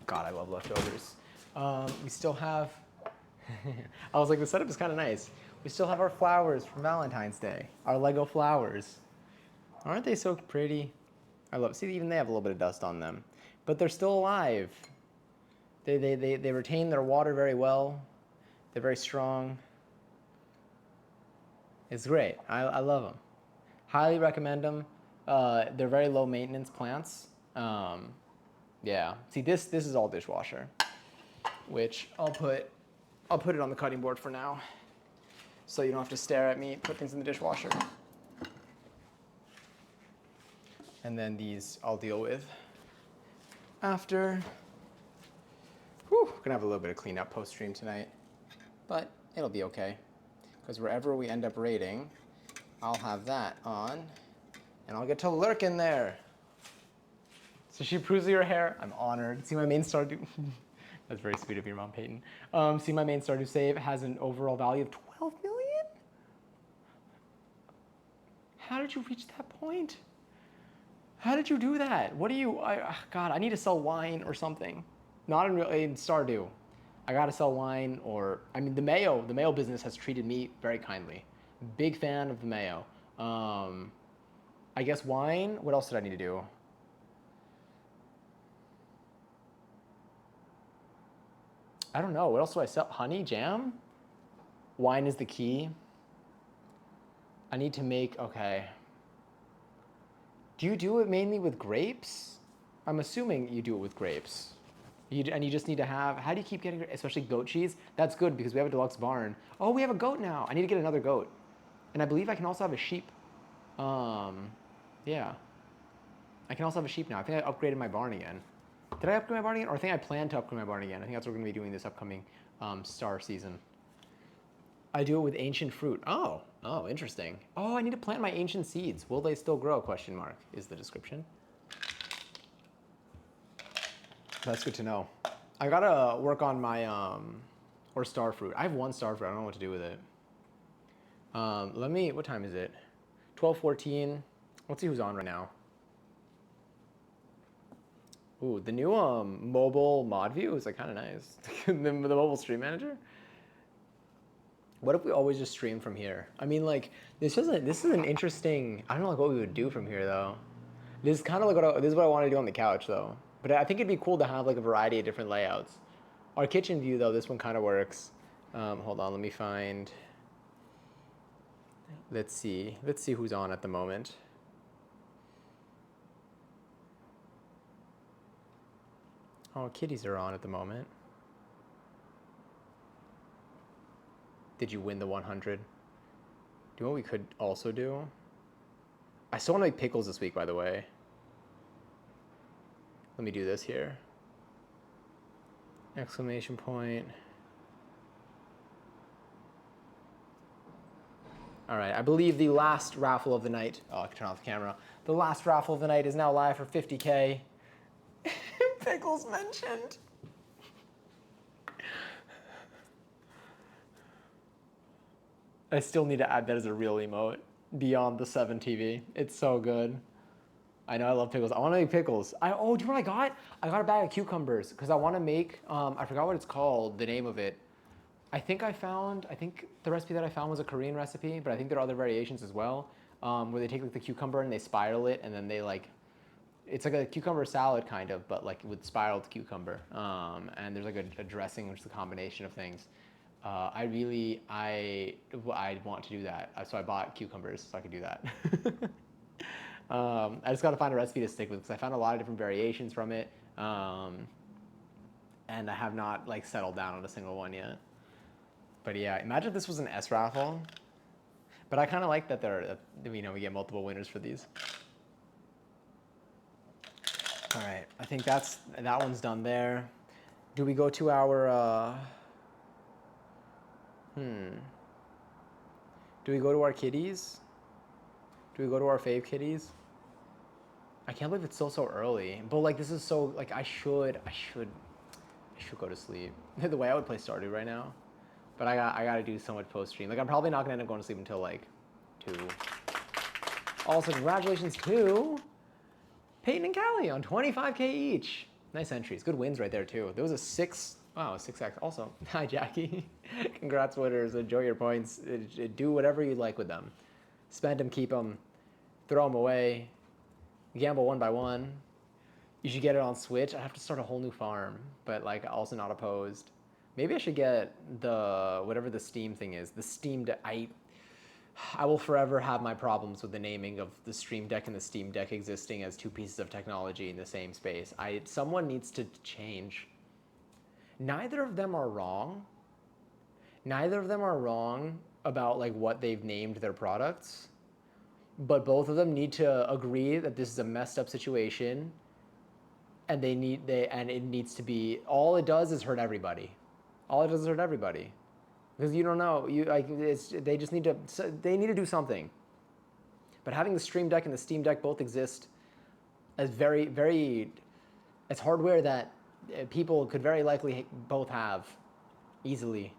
God, I love leftovers. We still have, I was like, the setup is kind of nice. We still have our flowers from Valentine's Day, our Lego flowers. Aren't they so pretty? See, even they have a little bit of dust on them, but they're still alive. They retain their water very well. They're very strong. It's great. I love them. Highly recommend them. They're very low maintenance plants. Yeah. See, this is all dishwasher, which I'll put it on the cutting board for now, so you don't have to stare at me put things in the dishwasher. And then these I'll deal with after. Whew, gonna have a little bit of cleanup post stream tonight, but it'll be okay, because wherever we end up raiding, I'll have that on, and I'll get to lurk in there. So she approves of your hair. I'm honored. See my main Stardew. That's very sweet of your mom, Peyton. See my main Stardew save has an overall value of 12 million? How did you reach that point? How did you do that? What do you, God, I need to sell wine or something. Not in Stardew. I gotta sell wine the mayo business has treated me very kindly. Big fan of the mayo. I guess wine, what else did I need to do? I don't know, what else do I sell? Honey, jam? Wine is the key. I need to make, okay. Do you do it mainly with grapes? I'm assuming you do it with grapes. And you just need to have, how do you keep getting, especially goat cheese? That's good because we have a deluxe barn. Oh, we have a goat now. I need to get another goat. And I believe I can also have a sheep. Yeah. I can also have a sheep now. I think I upgraded my barn again. Did I upgrade my barn again? Or I think I plan to upgrade my barn again. I think that's what we're gonna be doing this upcoming star season. I do it with ancient fruit. Oh, interesting. Oh, I need to plant my ancient seeds. Will they still grow? Question mark is the description. That's good to know. I gotta work on my, or star fruit. I have one star fruit. I don't know what to do with it. What time is it? 12:14. Let's see who's on right now. Ooh, the new mobile mod view is like kind of nice. the mobile stream manager. What if we always just stream from here? I mean, like, this is an interesting, I don't know like what we would do from here though. This is kind of like this is what I want to do on the couch though. But I think it'd be cool to have like a variety of different layouts. Our kitchen view though, this one kind of works. Hold on, let me find, let's see who's on at the moment. Oh, kitties are on at the moment. Did you win the 100? Do you know what we could also do? I still want to make pickles this week, by the way. Let me do this here. Exclamation point. All right, I believe the last raffle of the night. Oh, I can turn off the camera. The last raffle of the night is now live for 50K. Pickles mentioned. I still need to add that as a real emote beyond the 7 TV. It's so good. I know I love pickles. I want to make pickles. Do you know what I got? I got a bag of cucumbers because I want to make, I forgot what it's called, the name of it. I think the recipe that I found was a Korean recipe, but I think there are other variations as well, where they take like the cucumber and they spiral it and then they like, it's like a cucumber salad kind of, but like with spiraled cucumber. And there's like a dressing, which is a combination of things. I want to do that. So I bought cucumbers so I could do that. I just got to find a recipe to stick with because I found a lot of different variations from it. And I have not like settled down on a single one yet. But yeah, imagine if this was an S raffle. But I kind of like that we get multiple winners for these. All right, I think that one's done there. Do we go to our, do we go to our kitties? Do we go to our fave kitties? I can't believe it's still so early. But like this is so like I should go to sleep. The way I would play Stardew right now. But I gotta do so much post stream. Like I'm probably not gonna end up going to sleep until like 2. Also, congratulations to Peyton and Callie on 25K each. Nice entries. Good wins right there too. There was a 6x. Also, hi Jackie. Congrats winners. Enjoy your points. Do whatever you like with them. Spend them, keep them, throw them away. Gamble one by one. You should get it on Switch. I have to start a whole new farm, but like also not opposed. Maybe I should get whatever the Steam thing is. The Steam Deck. I will forever have my problems with the naming of the Stream Deck and the Steam Deck existing as two pieces of technology in the same space. Someone needs to change. Neither of them are wrong. Neither of them are wrong about like what they've named their products, but both of them need to agree that this is a messed up situation, and it needs to be. All it does is hurt everybody. All it does is hurt everybody. Because you don't know, they just need to do something. But having the Stream Deck and the Steam Deck both exist as as hardware that people could very likely both have easily.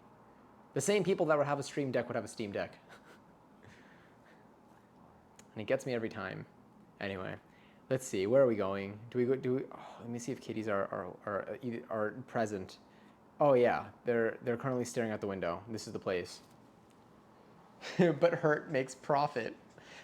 The same people that would have a Stream Deck would have a Steam Deck. And it gets me every time. Anyway, let's see, where are we going? Let me see if kitties are present. Oh yeah, they're currently staring out the window. This is the place. But hurt makes profit.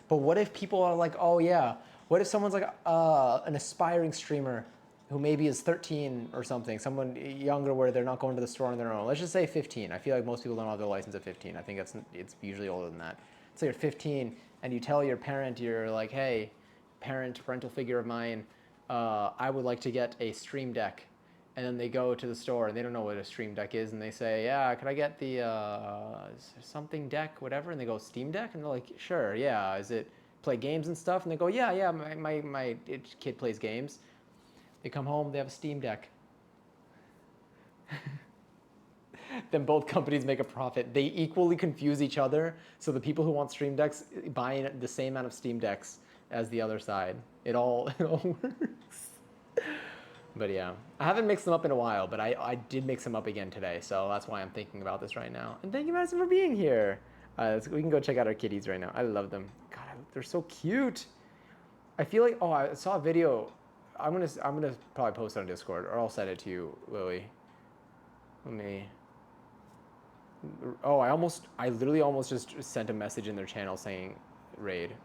But what if people are like, oh yeah, what if someone's like an aspiring streamer who maybe is 13 or something, someone younger where they're not going to the store on their own. Let's just say 15. I feel like most people don't have their license at 15. I think it's usually older than that. So you're 15 and you tell your parent, you're like, hey, parental figure of mine, I would like to get a Stream Deck. And then they go to the store and they don't know what a Stream Deck is, and they say, yeah, could I get the something deck, whatever? And they go, Steam Deck? And they're like, sure, yeah. Is it play games and stuff? And they go, yeah, my kid plays games. They come home, they have a Steam Deck. Then both companies make a profit. They equally confuse each other, so the people who want Stream Decks buy the same amount of Steam Decks as the other side. It all works. But yeah, I haven't mixed them up in a while, but I did mix them up again today, so that's why I'm thinking about this right now. And thank you, Madison, for being here. We can go check out our kitties right now. I love them. God, they're so cute. I feel like, I saw a video. I'm gonna probably post it on Discord, or I'll send it to you, Lily. Let me. I literally almost just sent a message in their channel saying raid.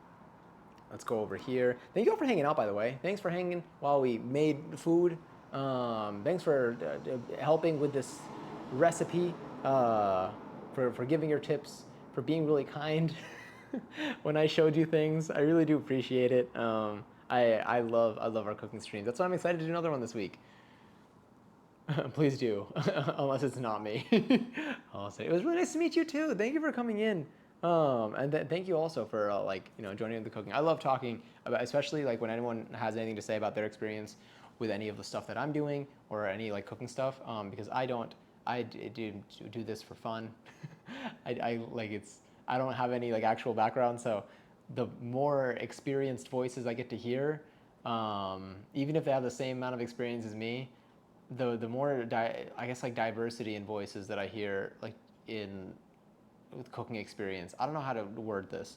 Let's go over here. Thank you all for hanging out, by the way. Thanks for hanging while we made food. Thanks for helping with this recipe, for giving your tips, for being really kind when I showed you things. I really do appreciate it. I love our cooking streams. That's why I'm excited to do another one this week. Please do, unless it's not me. Also, it was really nice to meet you too. Thank you for coming in. And thank you also for like joining the cooking. I love talking about, especially like when anyone has anything to say about their experience with any of the stuff that I'm doing or any like cooking stuff. Because I do this for fun. I like I don't have any like actual background, so the more experienced voices I get to hear, even if they have the same amount of experience as me, the more I guess like diversity in voices that I hear like in with cooking experience. I don't know how to word this.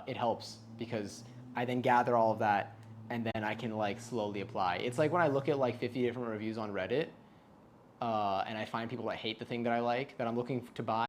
It helps because I then gather all of that and then I can like slowly apply. It's like when I look at like 50 different reviews on Reddit and I find people that hate the thing that I like that I'm looking to buy.